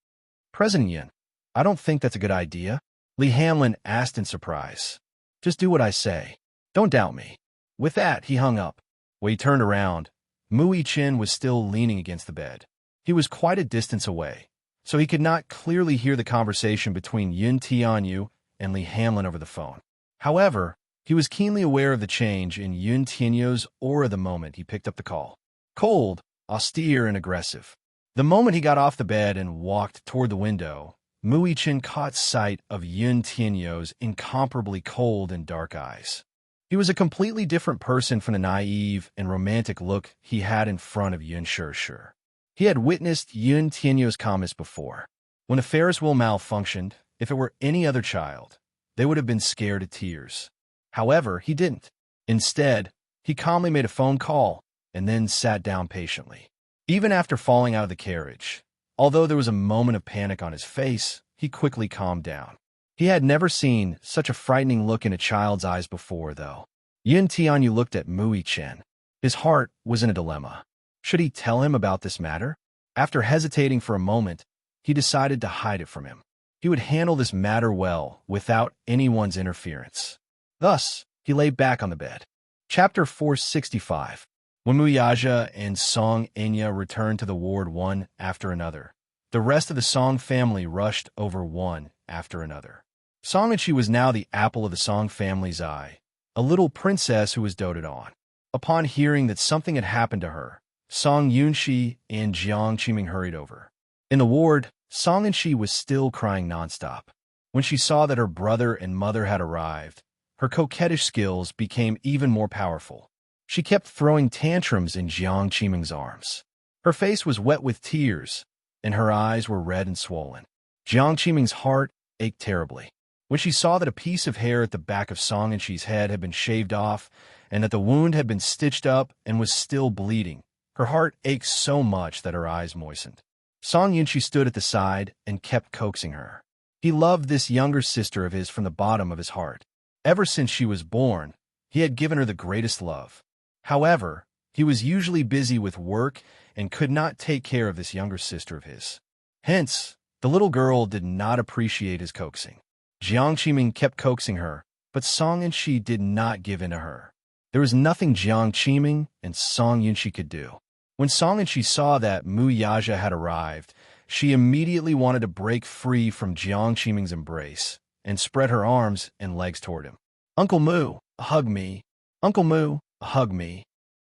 "President Yin, I don't think that's a good idea," Lee Hanlon asked in surprise. "Just do what I say. Don't doubt me." With that, he hung up. When he turned around, Mui Chin was still leaning against the bed. He was quite a distance away, so he could not clearly hear the conversation between Yin Tianyu and Lee Hanlon over the phone. However, he was keenly aware of the change in Yin Tianyu's aura the moment he picked up the call. Cold, austere, and aggressive. The moment he got off the bed and walked toward the window, Mui Chin caught sight of Yin Tianyu's incomparably cold and dark eyes. He was a completely different person from the naive and romantic look he had in front of Yin Shishir. He had witnessed Yin Tianyu's comments before. When a Ferris wheel malfunctioned, if it were any other child, they would have been scared to tears. However, he didn't. Instead, he calmly made a phone call and then sat down patiently. Even after falling out of the carriage, although there was a moment of panic on his face, he quickly calmed down. He had never seen such a frightening look in a child's eyes before, though. Yin Tianyu looked at Mui Chen. His heart was in a dilemma. Should he tell him about this matter? After hesitating for a moment, he decided to hide it from him. He would handle this matter well without anyone's interference. Thus, he lay back on the bed. Chapter 465. When Muyaja and Song Enya returned to the ward one after another, the rest of the Song family rushed over one after another. Song Enchi was now the apple of the Song family's eye, a little princess who was doted on. Upon hearing that something had happened to her, Song Yunxi and Jiang Qiming hurried over. In the ward, Song Enchi was still crying nonstop. When she saw that her brother and mother had arrived, her coquettish skills became even more powerful. She kept throwing tantrums in Jiang Qiming's arms. Her face was wet with tears, and her eyes were red and swollen. Jiang Qiming's heart ached terribly. When she saw that a piece of hair at the back of Song Yunxi's head had been shaved off and that the wound had been stitched up and was still bleeding, her heart ached so much that her eyes moistened. Song Yunxi stood at the side and kept coaxing her. He loved this younger sister of his from the bottom of his heart. Ever since she was born, he had given her the greatest love. However, he was usually busy with work and could not take care of this younger sister of his. Hence, the little girl did not appreciate his coaxing. Jiang Qiming kept coaxing her, but Song Yunxi did not give in to her. There was nothing Jiang Qiming and Song Yunxi could do. When Song Yunxi saw that Mu Yaja had arrived, she immediately wanted to break free from Jiang Qiming's embrace and spread her arms and legs toward him. "Uncle Mu, hug me. Uncle Mu, hug me."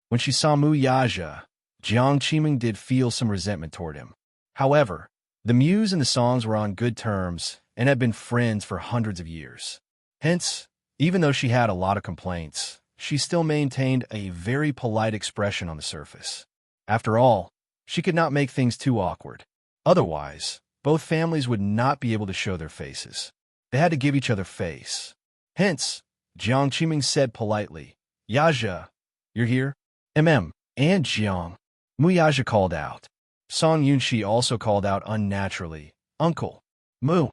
When she saw Mu Yaja, Jiang Qiming did feel some resentment toward him. However, the Muse and the Songs were on good terms and had been friends for hundreds of years. Hence, even though she had a lot of complaints, she still maintained a very polite expression on the surface. After all, she could not make things too awkward. Otherwise, both families would not be able to show their faces. They had to give each other face. Hence, Jiang Qiming said politely, "Yaja, you're here?" And Jiang. Mu Yaja called out. Song Yunxi also called out unnaturally, "Uncle, Mu."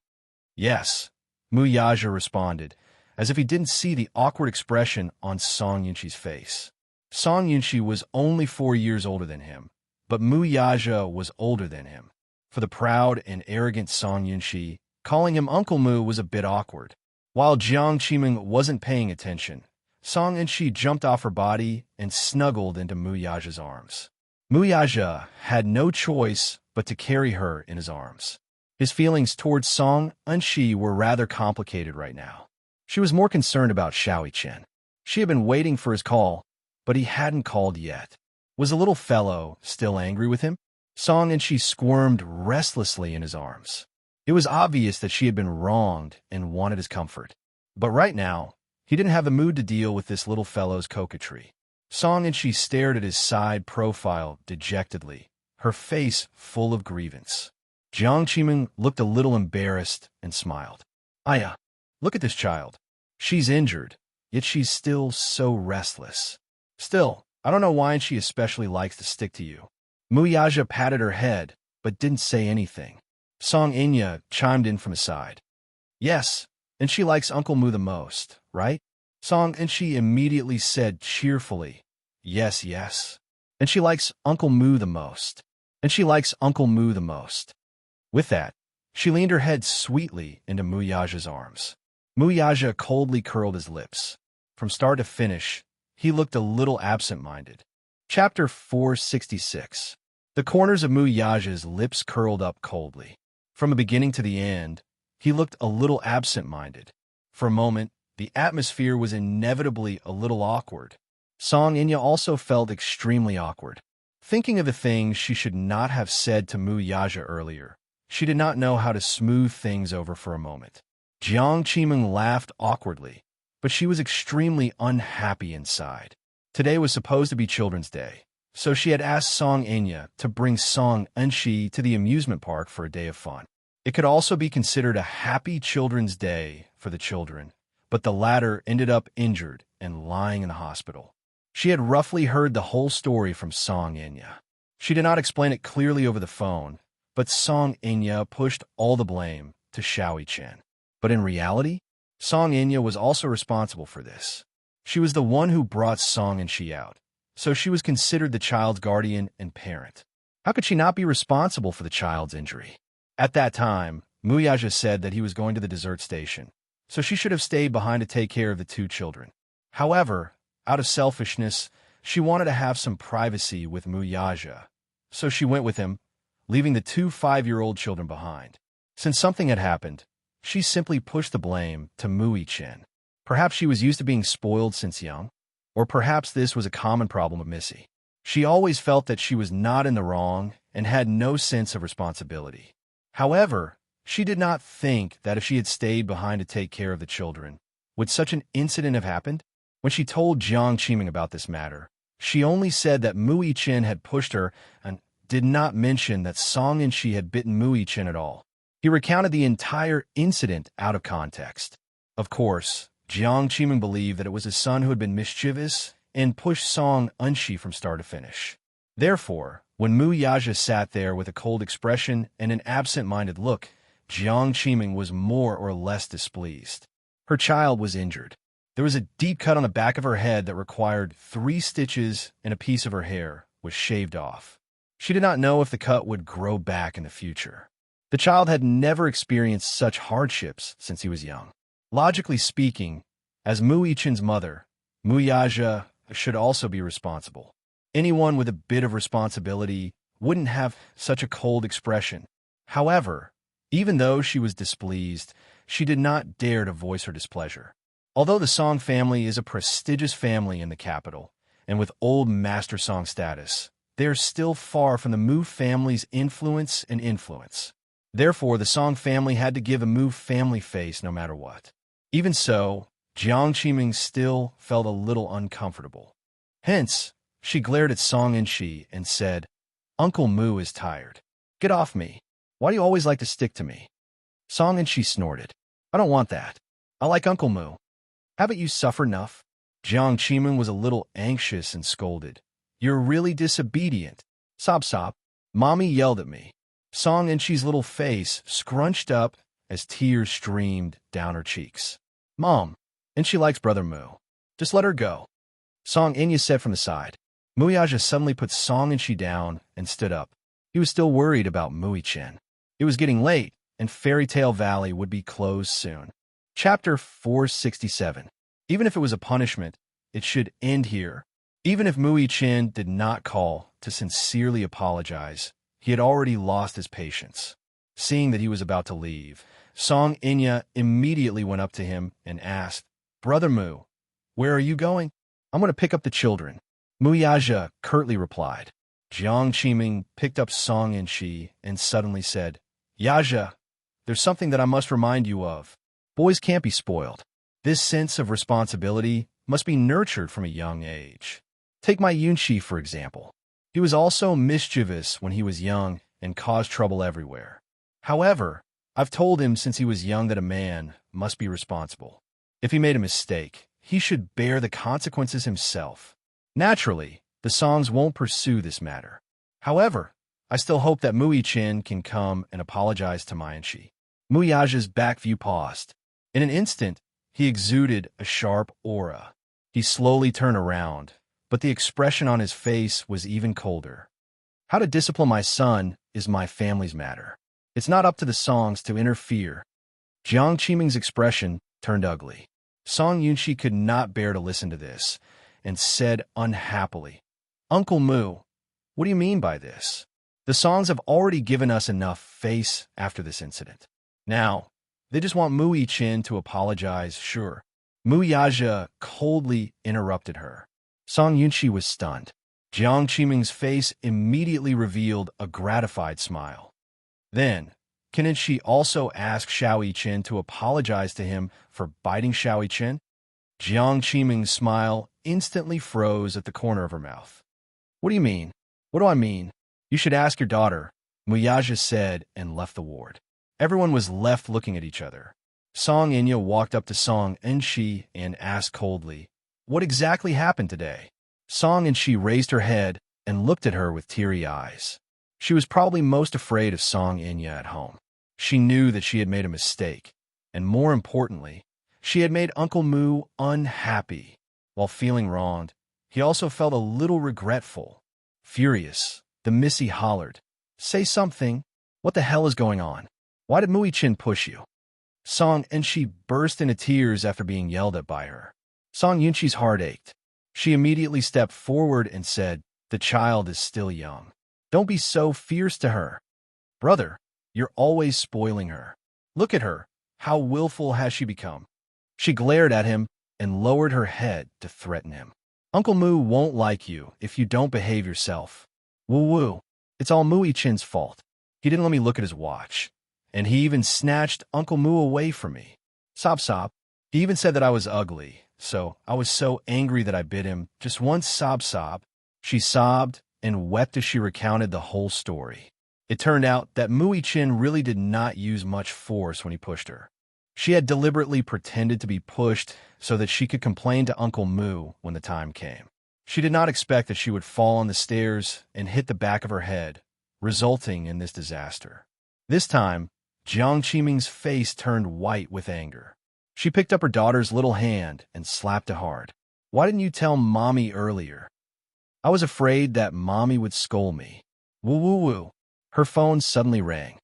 "Yes," Mu Yaja responded, as if he didn't see the awkward expression on Song Yunxi's face. Song Yunxi was only 4 years older than him, but Mu Yaja was older than him. For the proud and arrogant Song Yunxi, calling him Uncle Mu was a bit awkward. While Jiang Qiming wasn't paying attention, Song Yunxi jumped off her body and snuggled into Mu Yaja's arms. Mu Yaja had no choice but to carry her in his arms. His feelings towards Song Yunxi were rather complicated right now. She was more concerned about Xiao Chen. She had been waiting for his call, but he hadn't called yet. Was the little fellow still angry with him? Song Yunxi squirmed restlessly in his arms. It was obvious that she had been wronged and wanted his comfort. But right now, he didn't have the mood to deal with this little fellow's coquetry. Song Yunxi stared at his side profile dejectedly, her face full of grievance. Jiang Qiming looked a little embarrassed and smiled. "Aya, look at this child. She's injured, yet she's still so restless. Still, I don't know why she especially likes to stick to you." Mu Yaja patted her head, but didn't say anything. Song Inya chimed in from his side. "Yes, and she likes Uncle Mu the most, right?" Song Yunxi immediately said cheerfully, "Yes, yes. And she likes Uncle Mu the most. And she likes Uncle Mu the most." With that, she leaned her head sweetly into Mu Yaja's arms. Mu Yaja coldly curled his lips. From start to finish, he looked a little absent-minded. Chapter 466. The corners of Mu Yaja's lips curled up coldly. From the beginning to the end, he looked a little absent-minded. For a moment, the atmosphere was inevitably a little awkward. Song Inya also felt extremely awkward. Thinking of the things she should not have said to Mu Yaja earlier, she did not know how to smooth things over for a moment. Jiang Qiming laughed awkwardly, but she was extremely unhappy inside. Today was supposed to be Children's Day, so she had asked Song Inya to bring Song Yunxi to the amusement park for a day of fun. It could also be considered a happy Children's Day for the children, but the latter ended up injured and lying in the hospital. She had roughly heard the whole story from Song Inya. She did not explain it clearly over the phone, but Song Inya pushed all the blame to Xiao Chen. But in reality, Song Inya was also responsible for this. She was the one who brought Song Yunxi out, so she was considered the child's guardian and parent. How could she not be responsible for the child's injury? At that time, Mu Yaja said that he was going to the dessert station, so she should have stayed behind to take care of the 2 children. However, out of selfishness, she wanted to have some privacy with Mu Yaja, so she went with him, leaving the 2 5-year-old children behind. Since something had happened, she simply pushed the blame to Mu Chen. Perhaps she was used to being spoiled since young, or perhaps this was a common problem of Missy. She always felt that she was not in the wrong and had no sense of responsibility. However, she did not think that if she had stayed behind to take care of the children, would such an incident have happened? When she told Jiang Qiming about this matter, she only said that Mu Chen had pushed her and did not mention that Song Yunxi had bitten Mu Chen at all. He recounted the entire incident out of context. Of course, Jiang Qiming believed that it was his son who had been mischievous and pushed Song Enshi from start to finish. Therefore, when Mu Yaja sat there with a cold expression and an absent-minded look, Jiang Qiming was more or less displeased. Her child was injured. There was a deep cut on the back of her head that required 3 stitches, and a piece of her hair was shaved off. She did not know if the cut would grow back in the future. The child had never experienced such hardships since he was young. Logically speaking, as Mu Yichen's mother, Mu Yaja should also be responsible. Anyone with a bit of responsibility wouldn't have such a cold expression. However, even though she was displeased, she did not dare to voice her displeasure. Although the Song family is a prestigious family in the capital, and with old master Song status, they are still far from the Mu family's influence and influence. Therefore, the Song family had to give a Mu family face no matter what. Even so, Jiang Qiming still felt a little uncomfortable. Hence, she glared at Song Enshi and said, "Uncle Mu is tired. Get off me. Why do you always like to stick to me?" Song Enshi snorted. "I don't want that. I like Uncle Mu. Haven't you suffered enough?" Jiang Qiming was a little anxious and scolded. "You're really disobedient. Sob sob." Mommy yelled at me. Song Enshi's little face scrunched up as tears streamed down her cheeks. "Mom, and she likes Brother Mu. Just let her go." Song Enya said from the side. Mu Yaja suddenly put Song Enshi down and stood up. He was still worried about Mu Yichen. It was getting late, and Fairy Tale Valley would be closed soon. Chapter 467. Even if it was a punishment, it should end here. Even if Mu Yichen did not call to sincerely apologize, he had already lost his patience. Seeing that he was about to leave, Song Enya immediately went up to him and asked, "Brother Mu, where are you going?" "I'm going to pick up the children," Mu Yaja curtly replied. Jiang Qiming picked up Song Enshi and suddenly said, "Yaja, there's something that I must remind you of. Boys can't be spoiled. This sense of responsibility must be nurtured from a young age. Take my Yunshi, for example. He was also mischievous when he was young and caused trouble everywhere. However, I've told him since he was young that a man must be responsible. If he made a mistake, he should bear the consequences himself. Naturally, the Songs won't pursue this matter. However, I still hope that Mu Yichen can come and apologize to my Enshi." Mu Yaja's back view paused. In an instant, he exuded a sharp aura. He slowly turned around, but the expression on his face was even colder. "How to discipline my son is my family's matter. It's not up to the Songs to interfere." Jiang Qiming's expression turned ugly. Song Yunshi could not bear to listen to this, and said unhappily, "Uncle Mu, what do you mean by this? The Songs have already given us enough face after this incident. Now, they just want Mu Yichen to apologize, sure." Mu Yaja coldly interrupted her. Song Yunshi was stunned. Jiang Qiming's face immediately revealed a gratified smile. Then, can Enshi also ask Xiao Yichen to apologize to him for biting Xiao Yichen? Jiang Qiming's smile instantly froze at the corner of her mouth. "What do you mean?" "What do I mean? You should ask your daughter," Mu Yaja said and left the ward. Everyone was left looking at each other. Song Enya walked up to Song Enshi and asked coldly, "What exactly happened today?" Song Enshi raised her head and looked at her with teary eyes. She was probably most afraid of Song Enya at home. She knew that she had made a mistake, and more importantly, she had made Uncle Mu unhappy. While feeling wronged, he also felt a little regretful. Furious, the Missy hollered, "Say something! What the hell is going on? Why did Mu Yichen push you?" Song Enshi burst into tears after being yelled at by her. Song Yunshi's heart ached. She immediately stepped forward and said, "The child is still young. Don't be so fierce to her. Brother, you're always spoiling her. Look at her. How willful has she become?" She glared at him and lowered her head to threaten him. "Uncle Mu won't like you if you don't behave yourself. Woo-woo. It's all Mu Yichen's fault. He didn't let me look at his watch. And he even snatched Uncle Mu away from me. Sob sob. He even said that I was ugly, so I was so angry that I bit him just once sob sob." She sobbed and wept as she recounted the whole story. It turned out that Mui-chin really did not use much force when he pushed her. She had deliberately pretended to be pushed so that she could complain to Uncle Mu when the time came. She did not expect that she would fall on the stairs and hit the back of her head, resulting in this disaster. This time, Jiang Qiming's face turned white with anger. She picked up her daughter's little hand and slapped it hard. "Why didn't you tell Mommy earlier? I was afraid that Mommy would scold me." Woo woo woo. Her phone suddenly rang.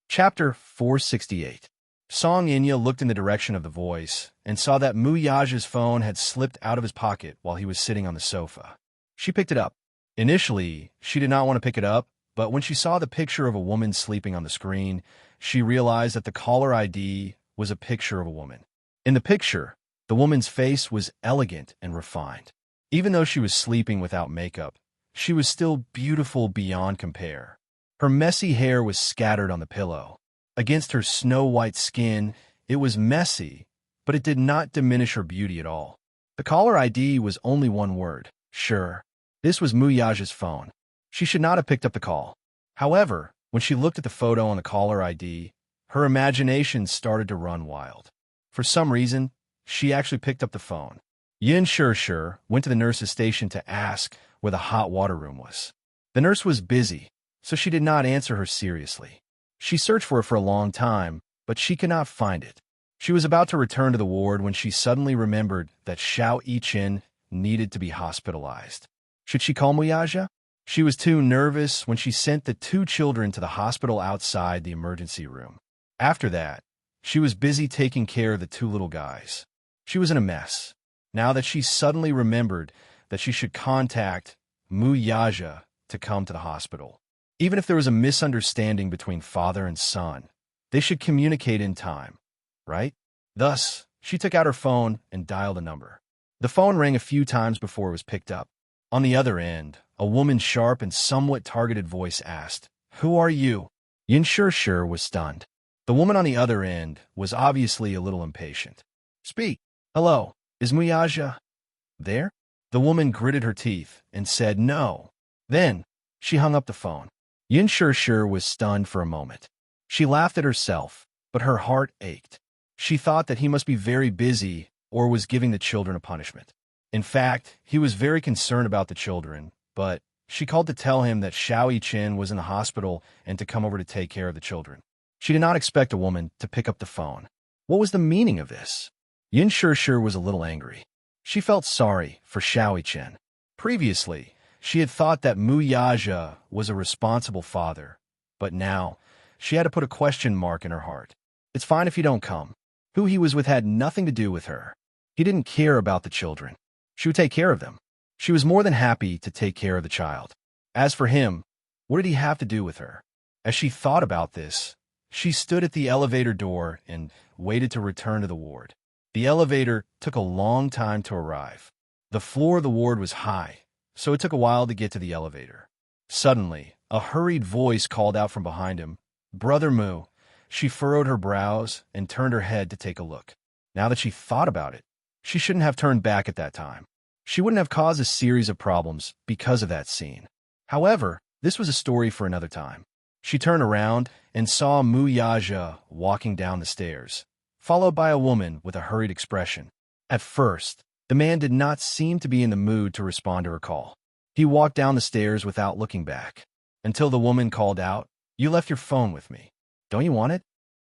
Chapter 468. Song Inya looked in the direction of the voice and saw that Mu Yaja's phone had slipped out of his pocket while he was sitting on the sofa. She picked it up. Initially, she did not want to pick it up, but when she saw the picture of a woman sleeping on the screen, she realized that the caller ID was a picture of a woman. In the picture, the woman's face was elegant and refined. Even though she was sleeping without makeup, she was still beautiful beyond compare. Her messy hair was scattered on the pillow. Against her snow-white skin, it was messy, but it did not diminish her beauty at all. The caller ID was only one word: sure. This was Mu Yaja's phone. She should not have picked up the call. However, when she looked at the photo on the caller ID, her imagination started to run wild. For some reason, she actually picked up the phone. Yin Sure went to the nurse's station to ask where the hot water room was. The nurse was busy, so she did not answer her seriously. She searched for it for a long time, but she could not find it. She was about to return to the ward when she suddenly remembered that Xiao Yichen needed to be hospitalized. Should she call Muyaja? She was too nervous when she sent the two children to the hospital outside the emergency room. After that, she was busy taking care of the two little guys. She was in a mess. Now that she suddenly remembered that she should contact Muyaja to come to the hospital. Even if there was a misunderstanding between father and son, they should communicate in time, right? Thus, she took out her phone and dialed a number. The phone rang a few times before it was picked up. On the other end, a woman's sharp and somewhat targeted voice asked, "Who are you?" Yin Sure was stunned. The woman on the other end was obviously a little impatient. "Speak. Hello, is Muyaja there?" The woman gritted her teeth and said no. Then, she hung up the phone. Yin Sure was stunned for a moment. She laughed at herself, but her heart ached. She thought that he must be very busy or was giving the children a punishment. In fact, he was very concerned about the children, but she called to tell him that Xiao Yichen was in the hospital and to come over to take care of the children. She did not expect a woman to pick up the phone. What was the meaning of this? Yin Sure was a little angry. She felt sorry for Xiao Yichen. Previously, she had thought that Mu Yaja was a responsible father, but now she had to put a question mark in her heart. It's fine if you don't come. Who he was with had nothing to do with her. He didn't care about the children. She would take care of them. She was more than happy to take care of the child. As for him, what did he have to do with her? As she thought about this, she stood at the elevator door and waited to return to the ward. The elevator took a long time to arrive. The floor of the ward was high, so it took a while to get to the elevator. Suddenly, a hurried voice called out from behind him, "Brother Mu." She furrowed her brows and turned her head to take a look. Now that she thought about it, she shouldn't have turned back at that time. She wouldn't have caused a series of problems because of that scene. However, this was a story for another time. She turned around and saw Mu Yaja walking down the stairs, followed by a woman with a hurried expression. At first, the man did not seem to be in the mood to respond to her call. He walked down the stairs without looking back, until the woman called out, "You left your phone with me. Don't you want it?"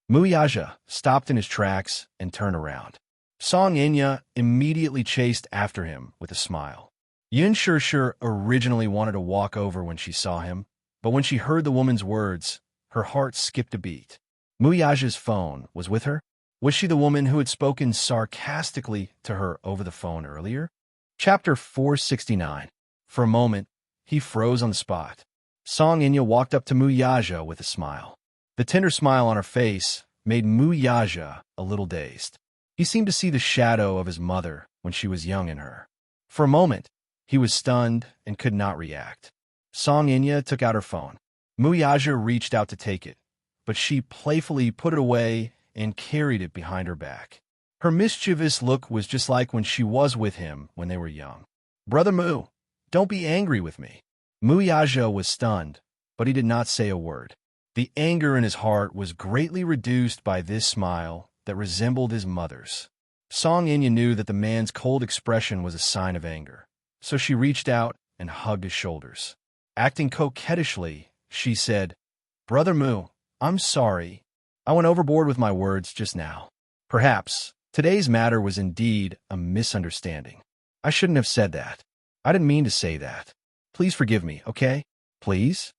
Mu Yaja stopped in his tracks and turned around. Song Inya immediately chased after him with a smile. Yin Sure originally wanted to walk over when she saw him, but when she heard the woman's words, her heart skipped a beat. Mu Yaja's phone was with her? Was she the woman who had spoken sarcastically to her over the phone earlier? Chapter 469. For a moment, he froze on the spot. Song Inya walked up to Mu Yaja with a smile. The tender smile on her face made Mu Yaja a little dazed. He seemed to see the shadow of his mother when she was young in her. For a moment, he was stunned and could not react. Song Inya took out her phone. Mu Yaja reached out to take it, but she playfully put it away and carried it behind her back. Her mischievous look was just like when she was with him when they were young. "Brother Mu, don't be angry with me." Mu Yaja was stunned, but he did not say a word. The anger in his heart was greatly reduced by this smile that resembled his mother's. Song Inya knew that the man's cold expression was a sign of anger, so she reached out and hugged his shoulders. Acting coquettishly, she said, "Brother Mu, I'm sorry. I went overboard with my words just now. Perhaps today's matter was indeed a misunderstanding. I shouldn't have said that. I didn't mean to say that. Please forgive me, okay? Please?"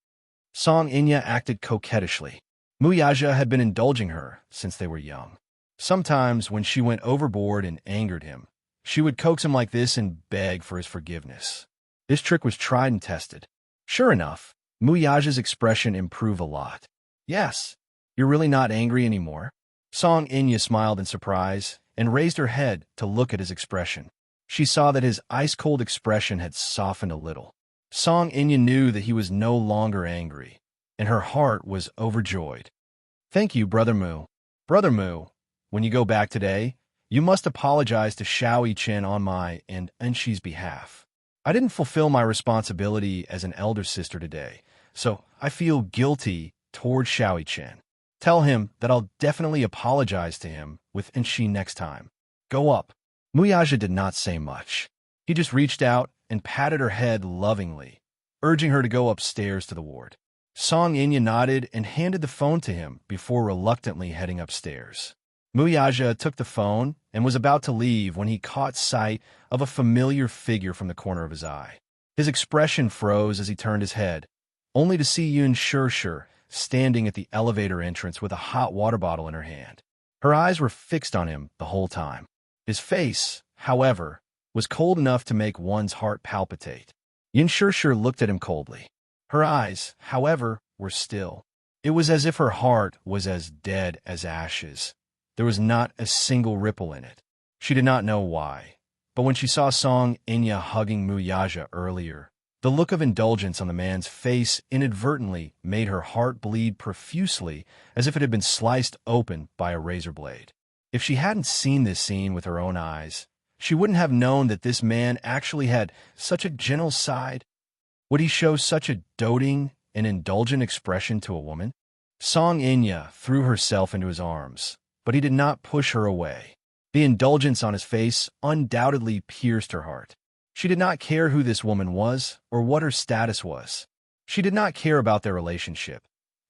Song Inya acted coquettishly. Muyaja had been indulging her since they were young. Sometimes, when she went overboard and angered him, she would coax him like this and beg for his forgiveness. This trick was tried and tested. Sure enough, Muyaja's expression improved a lot. "Yes, you're really not angry anymore?" Song Inya smiled in surprise and raised her head to look at his expression. She saw that his ice-cold expression had softened a little. Song Inya knew that he was no longer angry, and her heart was overjoyed. "Thank you, Brother Mu. Brother Mu, when you go back today, you must apologize to Xiao-Chen on my and Enchi's behalf. I didn't fulfill my responsibility as an elder sister today, so I feel guilty toward Xiao-Chen. Tell him that I'll definitely apologize to him with Enchi next time. Go up." Muyaja did not say much. He just reached out and patted her head lovingly, urging her to go upstairs to the ward. Song Inya nodded and handed the phone to him before reluctantly heading upstairs. Muyaja took the phone and was about to leave when he caught sight of a familiar figure from the corner of his eye. His expression froze as he turned his head, only to see Yun Shirshir standing at the elevator entrance with a hot water bottle in her hand. Her eyes were fixed on him the whole time. His face, however, was cold enough to make one's heart palpitate. Yun Shirshir looked at him coldly. Her eyes, however, were still. It was as if her heart was as dead as ashes. There was not a single ripple in it. She did not know why, but when she saw Song Inya hugging Muyaja earlier, the look of indulgence on the man's face inadvertently made her heart bleed profusely as if it had been sliced open by a razor blade. If she hadn't seen this scene with her own eyes, she wouldn't have known that this man actually had such a gentle side. Would he show such a doting and indulgent expression to a woman? Song Inya threw herself into his arms, but he did not push her away. The indulgence on his face undoubtedly pierced her heart. She did not care who this woman was or what her status was. She did not care about their relationship,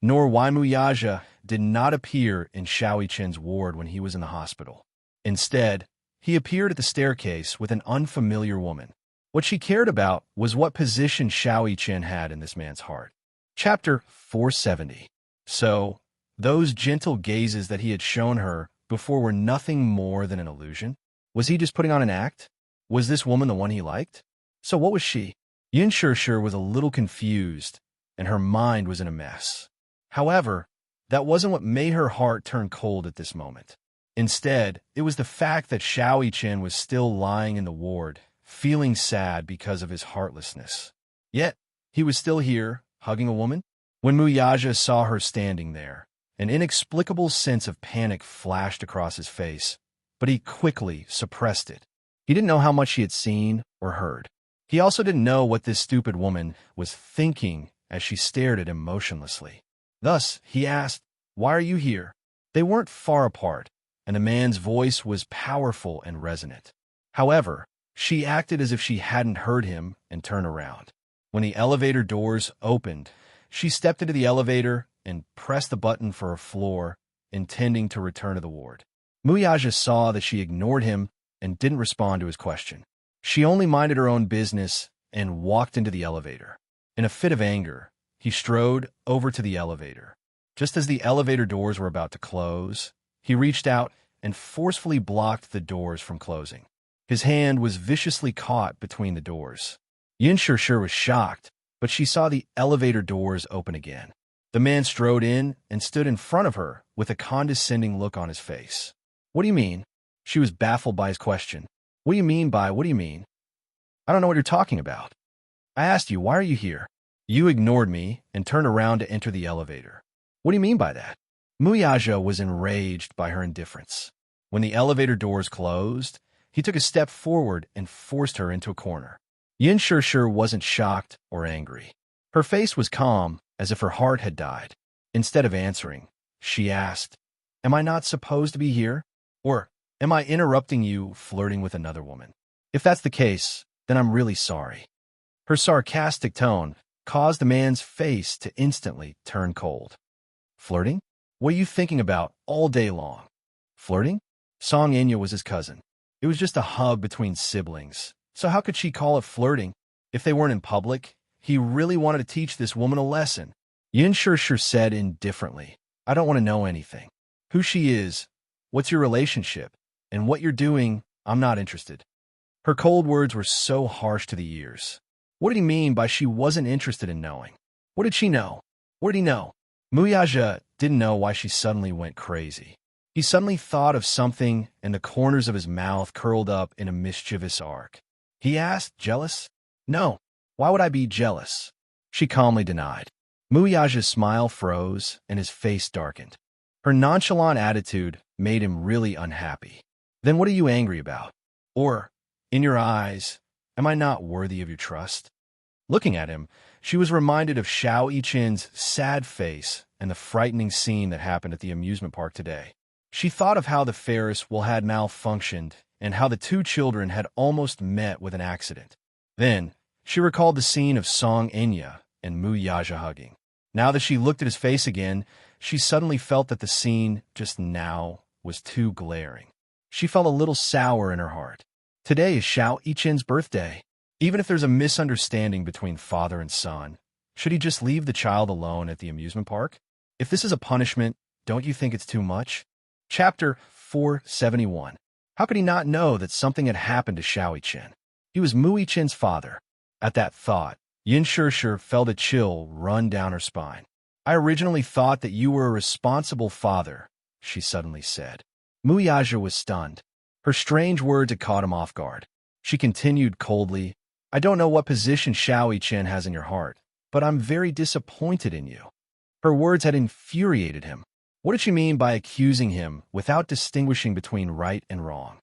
nor why Muyaja did not appear in Xiao-Chen's ward when he was in the hospital. Instead, he appeared at the staircase with an unfamiliar woman. What she cared about was what position Xiao-Chen had in this man's heart. Chapter 470. So, those gentle gazes that he had shown her before were nothing more than an illusion? Was he just putting on an act? Was this woman the one he liked? So what was she? Yun Shirshir was a little confused, and her mind was in a mess. However, that wasn't what made her heart turn cold at this moment. Instead, it was the fact that Xiao-Chen was still lying in the ward, feeling sad because of his heartlessness. Yet, he was still here, hugging a woman? When Muyaja saw her standing there, an inexplicable sense of panic flashed across his face, but he quickly suppressed it. He didn't know how much he had seen or heard. He also didn't know what this stupid woman was thinking as she stared at him motionlessly. Thus, he asked, "Why are you here?" They weren't far apart, and the man's voice was powerful and resonant. However, she acted as if she hadn't heard him and turned around. When the elevator doors opened, she stepped into the elevator and pressed the button for a floor, intending to return to the ward. Muyaja saw that she ignored him and didn't respond to his question. She only minded her own business and walked into the elevator. In a fit of anger, he strode over to the elevator. Just as the elevator doors were about to close, he reached out and forcefully blocked the doors from closing. His hand was viciously caught between the doors. Yun Shirshir was shocked, but she saw the elevator doors open again. The man strode in and stood in front of her with a condescending look on his face. "What do you mean?" She was baffled by his question. What do you mean? I don't know what you're talking about. I asked you, why are you here? You ignored me and turned around to enter the elevator. What do you mean by that? Muyaja was enraged by her indifference. When the elevator doors closed, he took a step forward and forced her into a corner. Yun Shirshir wasn't shocked or angry. Her face was calm, as if her heart had died. Instead of answering, she asked, "Am I not supposed to be here? Or am I interrupting you flirting with another woman? If that's the case, then I'm really sorry." Her sarcastic tone caused the man's face to instantly turn cold. Flirting? What are you thinking about all day long? Flirting? Song Enya was his cousin. It was just a hug between siblings. So how could she call it flirting if they weren't in public? He really wanted to teach this woman a lesson. Yin Shishir said indifferently, "I don't want to know anything. Who she is, what's your relationship, and what you're doing, I'm not interested." Her cold words were so harsh to the ears. What did he mean by she wasn't interested in knowing? What did she know? What did he know? Muyaja didn't know why she suddenly went crazy. He suddenly thought of something, and the corners of his mouth curled up in a mischievous arc. He asked, "Jealous?" "No. Why would I be jealous?" She calmly denied. Muyaja's smile froze, and his face darkened. Her nonchalant attitude made him really unhappy. "Then what are you angry about? Or, in your eyes, am I not worthy of your trust?" Looking at him, she was reminded of Xiao Yichin's sad face and the frightening scene that happened at the amusement park today. She thought of how the Ferris wheel had malfunctioned and how the two children had almost met with an accident. Then, she recalled the scene of Song Enya and Muyaja hugging. Now that she looked at his face again, she suddenly felt that the scene just now was too glaring. She felt a little sour in her heart. Today is Xiao Yichin's birthday. Even if there's a misunderstanding between father and son, should he just leave the child alone at the amusement park? If this is a punishment, don't you think it's too much? Chapter 471. How could he not know that something had happened to Xiao Yichin? He was Mu Yichin's father. At that thought, Yin Shishir felt a chill run down her spine. "I originally thought that you were a responsible father," she suddenly said. Muyaja was stunned. Her strange words had caught him off guard. She continued coldly, "I don't know what position Xiao Yichin has in your heart, but I'm very disappointed in you." Her words had infuriated him. What did she mean by accusing him without distinguishing between right and wrong?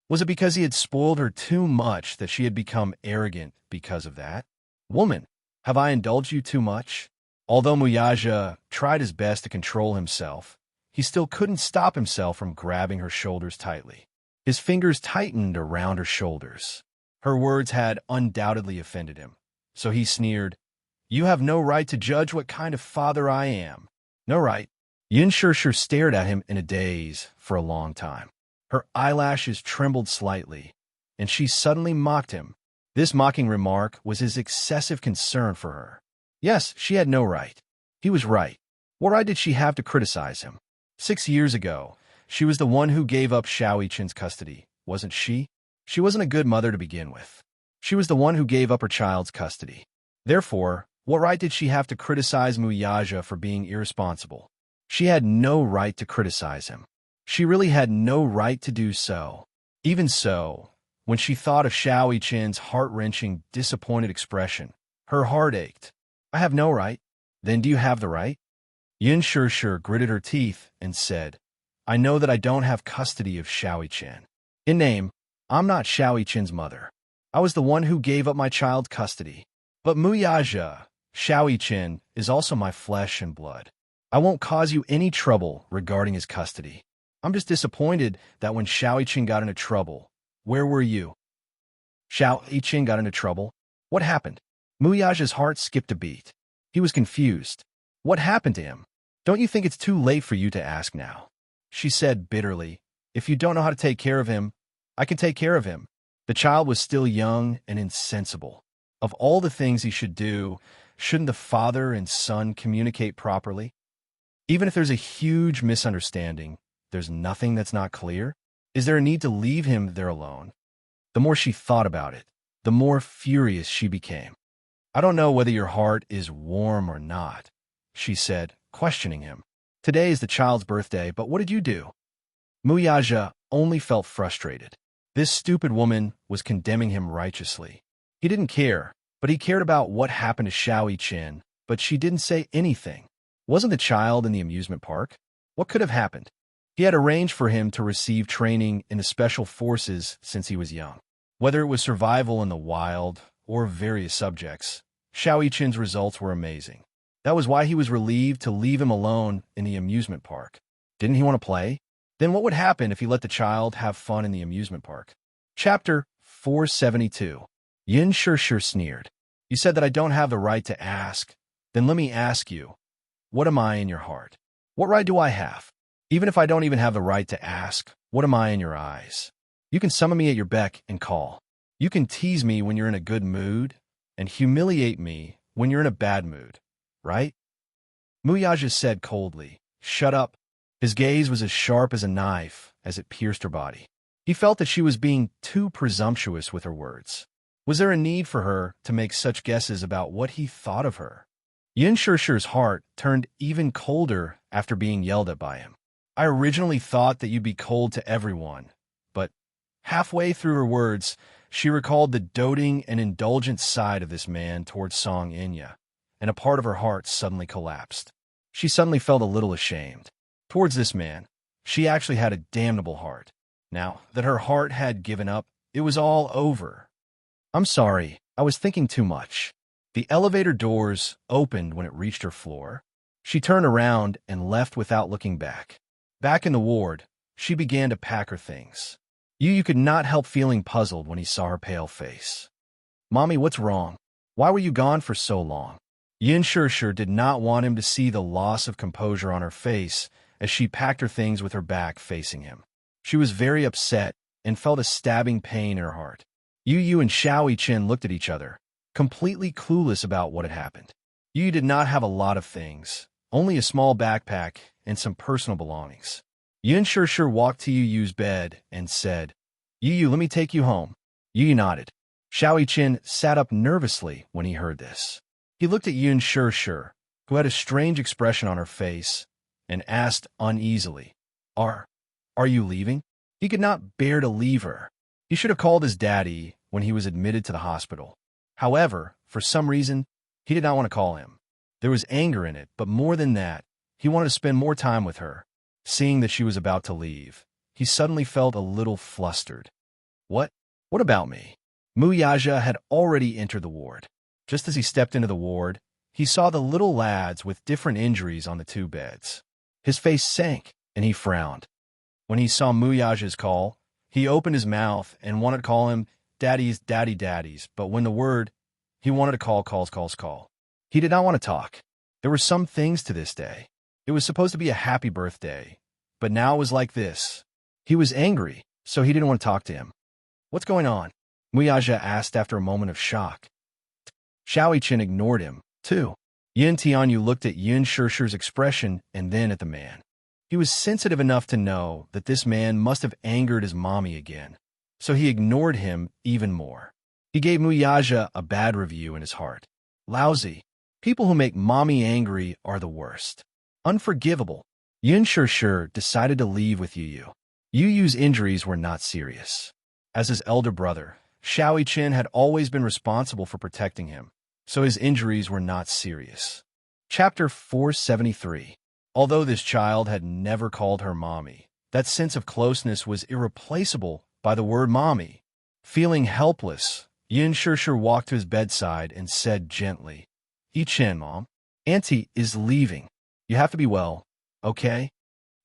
Was it because he had spoiled her too much that she had become arrogant because of that? "Woman, have I indulged you too much?" Although Muyaja tried his best to control himself, he still couldn't stop himself from grabbing her shoulders tightly. His fingers tightened around her shoulders. Her words had undoubtedly offended him, so he sneered, "You have no right to judge what kind of father I am." "No right." Yin Shishir stared at him in a daze for a long time. Her eyelashes trembled slightly, and she suddenly mocked him. This mocking remark was his excessive concern for her. Yes, she had no right. He was right. What right did she have to criticize him? 6 years ago, she was the one who gave up Xiao Yichin's custody, wasn't she? She wasn't a good mother to begin with. She was the one who gave up her child's custody. Therefore, what right did she have to criticize Muyaja for being irresponsible? She had no right to criticize him. She really had no right to do so. Even so, when she thought of Xiao Yichin's heart-wrenching, disappointed expression, her heart ached. "I have no right. Then do you have the right?" Yin Shishir gritted her teeth and said, "I know that I don't have custody of Xiao Yichin. In name, I'm not Xiao Yichin's mother. I was the one who gave up my child's custody. But Muyaja, Xiao Yichin, is also my flesh and blood. I won't cause you any trouble regarding his custody. I'm just disappointed that when Xiao Yichin got into trouble, where were you?" Xiao Yichin got into trouble? What happened? Muyaja's heart skipped a beat. He was confused. What happened to him? "Don't you think it's too late for you to ask now?" she said bitterly. "If you don't know how to take care of him, I can take care of him." The child was still young and insensible. Of all the things he should do, shouldn't the father and son communicate properly? Even if there's a huge misunderstanding, there's nothing that's not clear. Is there a need to leave him there alone? The more she thought about it, the more furious she became. "I don't know whether your heart is warm or not," she said, questioning him. "Today is the child's birthday, but what did you do?" Muyaja only felt frustrated. This stupid woman was condemning him righteously. He didn't care, but he cared about what happened to Xiao Yichin, but she didn't say anything. Wasn't the child in the amusement park? What could have happened? He had arranged for him to receive training in the special forces since he was young. Whether it was survival in the wild or various subjects, Xiao Yichin's results were amazing. That was why he was relieved to leave him alone in the amusement park. Didn't he want to play? Then what would happen if he let the child have fun in the amusement park? Chapter 472. Yin Shir sneered. You said that I don't have the right to ask. Then let me ask you, what am I in your heart? What right do I have? Even if I don't even have the right to ask, what am I in your eyes? You can summon me at your beck and call. You can tease me when you're in a good mood and humiliate me when you're in a bad mood, right? Muyaja said coldly, Shut up. His gaze was as sharp as a knife as it pierced her body. He felt that she was being too presumptuous with her words. Was there a need for her to make such guesses about what he thought of her? Yin Shir's heart turned even colder after being yelled at by him. I originally thought that you'd be cold to everyone, but halfway through her words, she recalled the doting and indulgent side of this man towards Song Inya, and a part of her heart suddenly collapsed. She suddenly felt a little ashamed. Towards this man, she actually had a damnable heart. Now that her heart had given up, it was all over. I'm sorry, I was thinking too much. The elevator doors opened when it reached her floor. She turned around and left without looking back. Back in the ward, she began to pack her things. Yu could not help feeling puzzled when he saw her pale face. Mommy, what's wrong? Why were you gone for so long? Yin Shir did not want him to see the loss of composure on her face as she packed her things with her back facing him. She was very upset and felt a stabbing pain in her heart. Yu and Xiao Qin looked at each other, completely clueless about what had happened. Yu did not have a lot of things, only a small backpack and some personal belongings. Yin Shir walked to Yu's bed and said, Yu, let me take you home. Yu nodded. Xiao Qin sat up nervously when he heard this. He looked at Yin Shir, who had a strange expression on her face, and asked uneasily, Are you leaving? He could not bear to leave her. He should have called his daddy when he was admitted to the hospital. However, for some reason, he did not want to call him. There was anger in it, but more than that, he wanted to spend more time with her. Seeing that she was about to leave, he suddenly felt a little flustered. What? What about me? Muyaja had already entered the ward. Just as he stepped into the ward, he saw the little lads with different injuries on the two beds. His face sank, and he frowned. When he saw Muyaja's call, he opened his mouth and wanted to call him daddies, daddies, but when the word he wanted to call. He did not want to talk. There were some things to this day. It was supposed to be a happy birthday, but now it was like this. He was angry, so he didn't want to talk to him. What's going on? Muyaja asked after a moment of shock. Xiao Qin ignored him, too. Yin Tianyu looked at Yin Shir's expression and then at the man. He was sensitive enough to know that this man must have angered his mommy again, so he ignored him even more. He gave Muyaja a bad review in his heart. Lousy. People who make mommy angry are the worst. Unforgivable. Yin Shir decided to leave with Yu. Yu's injuries were not serious. As his elder brother, Xiao Qin had always been responsible for protecting him, so his injuries were not serious. Chapter 473. Although this child had never called her mommy, that sense of closeness was irreplaceable by the word mommy. Feeling helpless, Yin Shir walked to his bedside and said gently, Yi-Chen, Mom, Auntie is leaving. You have to be well, okay?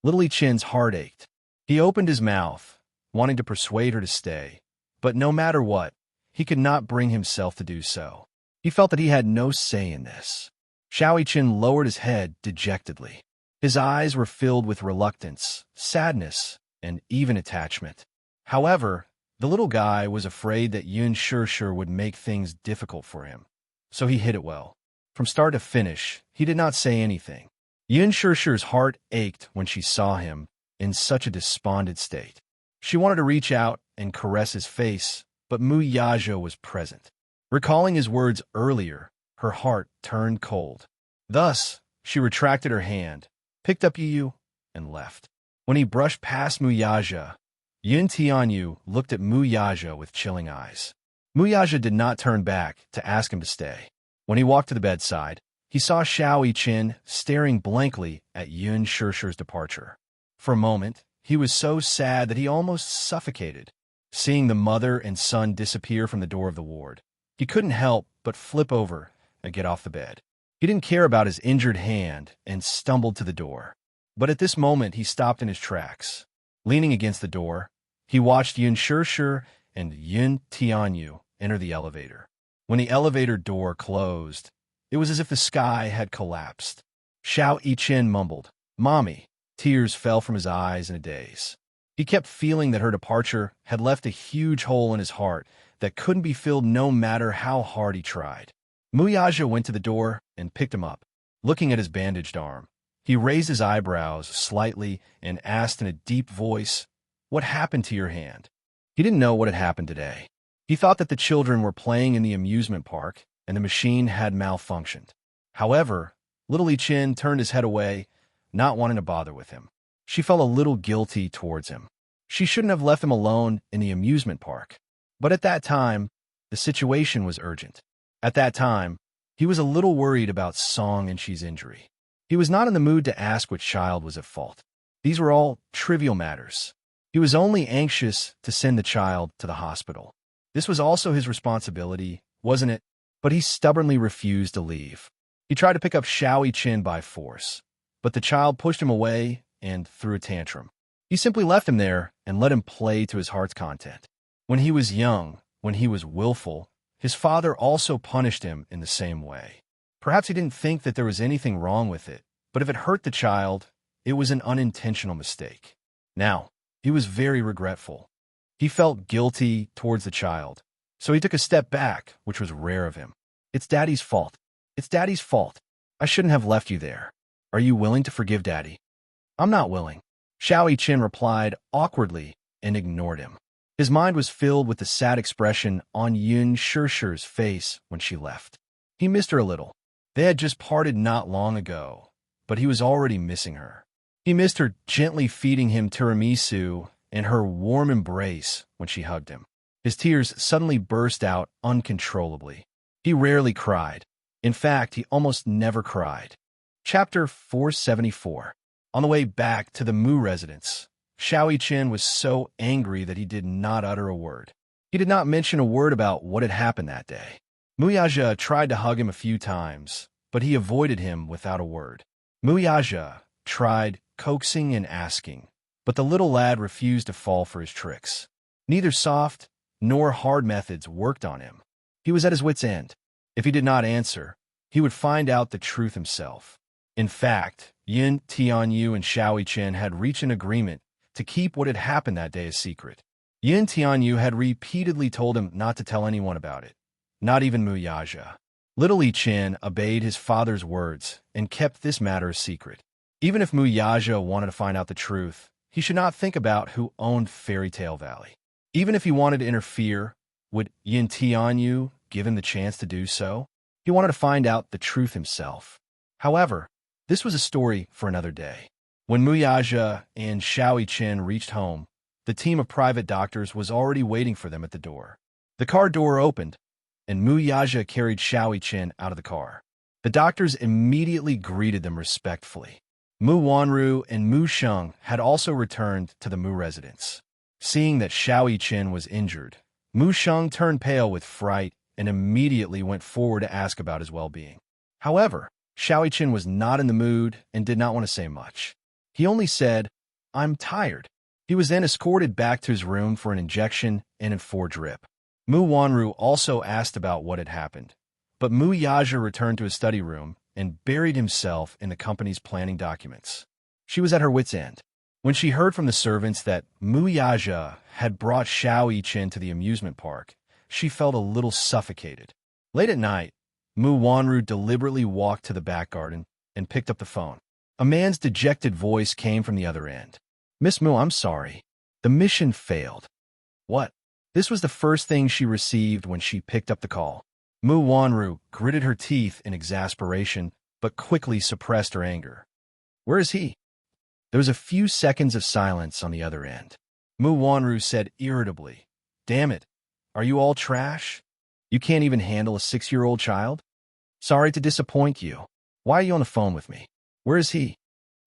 Little Yi-Chen's heart ached. He opened his mouth, wanting to persuade her to stay, but no matter what, he could not bring himself to do so. He felt that he had no say in this. Xiao Qin lowered his head dejectedly. His eyes were filled with reluctance, sadness, and even attachment. However, the little guy was afraid that Yin Shir would make things difficult for him, so he hid it well. From start to finish, he did not say anything. Yin Shir's heart ached when she saw him in such a despondent state. She wanted to reach out and caress his face, but Muyaja was present. Recalling his words earlier, her heart turned cold. Thus, she retracted her hand, picked up Yu, and left. When he brushed past Muyaja, Yin Tianyu looked at Muyaja with chilling eyes. Muyaja did not turn back to ask him to stay. When he walked to the bedside, he saw Xiao Qin staring blankly at Yin Shir's departure. For a moment, he was so sad that he almost suffocated. Seeing the mother and son disappear from the door of the ward, he couldn't help but flip over and get off the bed. He didn't care about his injured hand and stumbled to the door. But at this moment, he stopped in his tracks. Leaning against the door, he watched Yun Shirshir and Yun Tianyu enter the elevator. When the elevator door closed, it was as if the sky had collapsed. Xiao Yichen mumbled, "Mommy." Tears fell from his eyes in a daze. He kept feeling that her departure had left a huge hole in his heart that couldn't be filled no matter how hard he tried. Muyaja went to the door and picked him up. Looking at his bandaged arm, he raised his eyebrows slightly and asked in a deep voice, "What happened to your hand?" He didn't know what had happened today. He thought that the children were playing in the amusement park and the machine had malfunctioned. However, little Ichin turned his head away, not wanting to bother with him. She felt a little guilty towards him. She shouldn't have left him alone in the amusement park. But at that time, the situation was urgent. At that time, he was a little worried about Song and Shi's injury. He was not in the mood to ask which child was at fault. These were all trivial matters. He was only anxious to send the child to the hospital. This was also his responsibility, wasn't it? But he stubbornly refused to leave. He tried to pick up Xiao Yichin by force, but the child pushed him away and threw a tantrum. He simply left him there and let him play to his heart's content. When he was young, when he was willful, his father also punished him in the same way. Perhaps he didn't think that there was anything wrong with it, but if it hurt the child, it was an unintentional mistake. Now, he was very regretful. He felt guilty towards the child, so he took a step back, which was rare of him. "It's Daddy's fault. It's Daddy's fault. I shouldn't have left you there. Are you willing to forgive Daddy?" "I'm not willing," Xiao Yichin replied awkwardly and ignored him. His mind was filled with the sad expression on Yun Shirshir's face when she left. He missed her a little. They had just parted not long ago, but he was already missing her. He missed her gently feeding him tiramisu and her warm embrace when she hugged him. His tears suddenly burst out uncontrollably. He rarely cried. In fact, he almost never cried. Chapter 474. On the way back to the Mu residence, Xiao Yichin was so angry that he did not utter a word. He did not mention a word about what had happened that day. Muyaja tried to hug him a few times, but he avoided him without a word. Muyaja tried coaxing and asking, but the little lad refused to fall for his tricks. Neither soft nor hard methods worked on him. He was at his wit's end. If he did not answer, he would find out the truth himself. In fact, Yin Tianyu and Xiao Yichin had reached an agreement to keep what had happened that day a secret. Yin Tianyu had repeatedly told him not to tell anyone about it, not even Muyaja. Little Yichin obeyed his father's words and kept this matter a secret. Even if Muyaja wanted to find out the truth, he should not think about who owned Fairy Tale Valley. Even if he wanted to interfere, would Yin Tianyu give him the chance to do so? He wanted to find out the truth himself. However, this was a story for another day. When Muyaja and Xiao Yichin reached home, the team of private doctors was already waiting for them at the door. The car door opened, and Muyaja carried Xiao Yichin out of the car. The doctors immediately greeted them respectfully. Mu Wanru and Mu Sheng had also returned to the Mu residence. Seeing that Xiao Yichin was injured, Mu Sheng turned pale with fright and immediately went forward to ask about his well-being. However, Xiao Yichin was not in the mood and did not want to say much. He only said, "I'm tired." He was then escorted back to his room for an injection and a 4-drip. Mu Wanru also asked about what had happened, but Mu Yaja returned to his study room and buried himself in the company's planning documents. She was at her wit's end. When she heard from the servants that Mu Yaja had brought Xiao Yichin to the amusement park, she felt a little suffocated. Late at night, Mu Wanru deliberately walked to the back garden and picked up the phone. A man's dejected voice came from the other end. "Miss Mu, I'm sorry. The mission failed." "What?" This was the first thing she received when she picked up the call. Mu Wanru gritted her teeth in exasperation, but quickly suppressed her anger. "Where is he?" There was a few seconds of silence on the other end. Mu Wanru said irritably, "Damn it. Are you all trash? You can't even handle a 6-year-old child? Sorry to disappoint you. Why are you on the phone with me? Where is he?"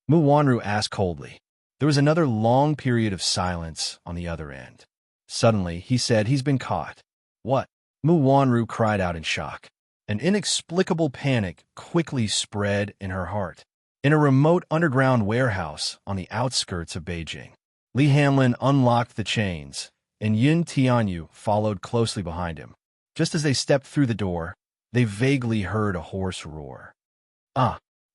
Mu Wanru asked coldly. There was another long period of silence on the other end. Suddenly, he said, "He's been caught." "What?" Mu Wanru cried out in shock. An inexplicable panic quickly spread in her heart. In a remote underground warehouse on the outskirts of Beijing, Li Hanlin unlocked the chains, and Yun Tianyu followed closely behind him. Just as they stepped through the door, they vaguely heard a hoarse roar.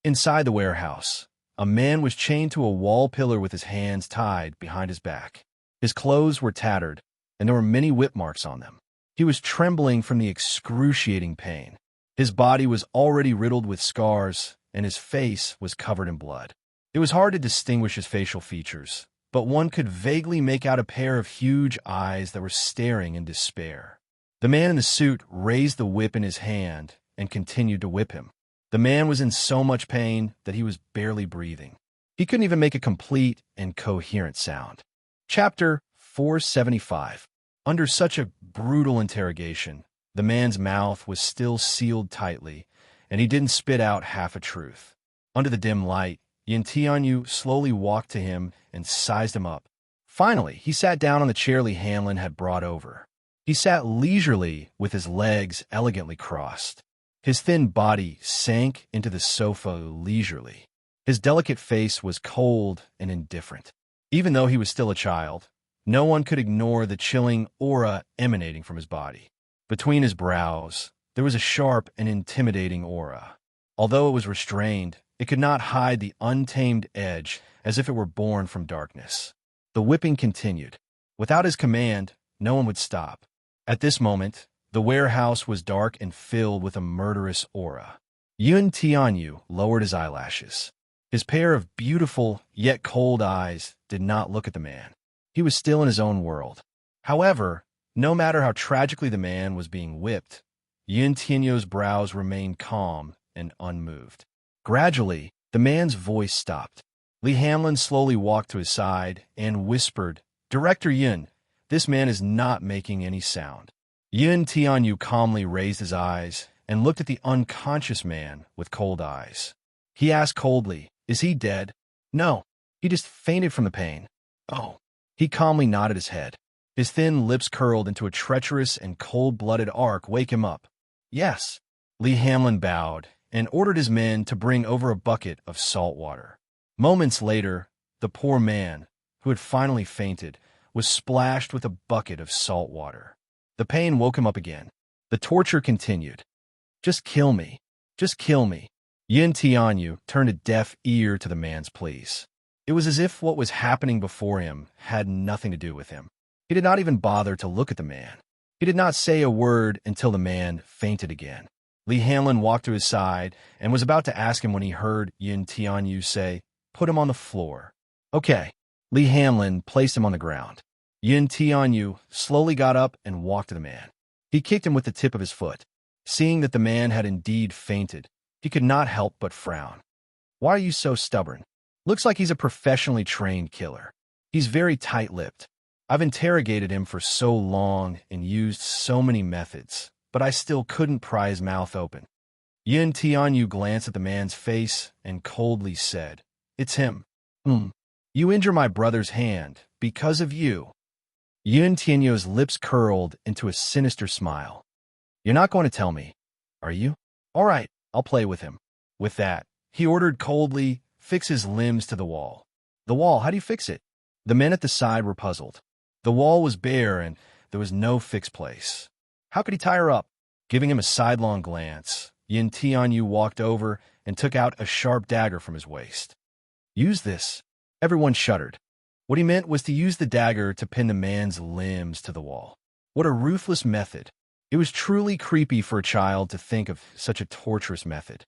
Inside the warehouse, a man was chained to a wall pillar with his hands tied behind his back. His clothes were tattered, and there were many whip marks on them. He was trembling from the excruciating pain. His body was already riddled with scars, and his face was covered in blood. It was hard to distinguish his facial features, but one could vaguely make out a pair of huge eyes that were staring in despair. The man in the suit raised the whip in his hand and continued to whip him. The man was in so much pain that he was barely breathing. He couldn't even make a complete and coherent sound. Chapter 475. Under such a brutal interrogation, the man's mouth was still sealed tightly, and he didn't spit out half a truth. Under the dim light, Yin Tianyu slowly walked to him and sized him up. Finally, he sat down on the chair Li Hanlin had brought over. He sat leisurely with his legs elegantly crossed. His thin body sank into the sofa leisurely. His delicate face was cold and indifferent. Even though he was still a child, no one could ignore the chilling aura emanating from his body. Between his brows, there was a sharp and intimidating aura. Although it was restrained, it could not hide the untamed edge as if it were born from darkness. The whipping continued. Without his command, no one would stop. At this moment, the warehouse was dark and filled with a murderous aura. Yun Tianyu lowered his eyelashes. His pair of beautiful yet cold eyes did not look at the man. He was still in his own world. However, no matter how tragically the man was being whipped, Yun Tianyu's brows remained calm and unmoved. Gradually, the man's voice stopped. Li Hanlin slowly walked to his side and whispered, "Director Yun, this man is not making any sound." Yun Tianyu calmly raised his eyes and looked at the unconscious man with cold eyes. He asked coldly, "Is he dead?" "No, he just fainted from the pain." "Oh." He calmly nodded his head. His thin lips curled into a treacherous and cold-blooded arc. "Wake him up." "Yes." Li Hanlin bowed and ordered his men to bring over a bucket of salt water. Moments later, the poor man, who had finally fainted, was splashed with a bucket of salt water. The pain woke him up again. The torture continued. "Just kill me. Just kill me." Yin Tianyu turned a deaf ear to the man's pleas. It was as if what was happening before him had nothing to do with him. He did not even bother to look at the man. He did not say a word until the man fainted again. Li Hanlin walked to his side and was about to ask him when he heard Yin Tianyu say, "Put him on the floor." "Okay." Li Hanlin placed him on the ground. Yin Tianyu slowly got up and walked to the man. He kicked him with the tip of his foot. Seeing that the man had indeed fainted, he could not help but frown. "Why are you so stubborn? Looks like he's a professionally trained killer. He's very tight-lipped. I've interrogated him for so long and used so many methods, but I still couldn't pry his mouth open." Yin Tianyu glanced at the man's face and coldly said, "It's him. You injure my brother's hand because of you." Yun Tianyu's lips curled into a sinister smile. "You're not going to tell me, are you? All right, I'll play with him." With that, he ordered coldly, "Fix his limbs to the wall." "The wall? How do you fix it?" The men at the side were puzzled. The wall was bare and there was no fixed place. How could he tie her up? Giving him a sidelong glance, Yin Tianyu walked over and took out a sharp dagger from his waist. "Use this." Everyone shuddered. What he meant was to use the dagger to pin the man's limbs to the wall. What a ruthless method. It was truly creepy for a child to think of such a torturous method.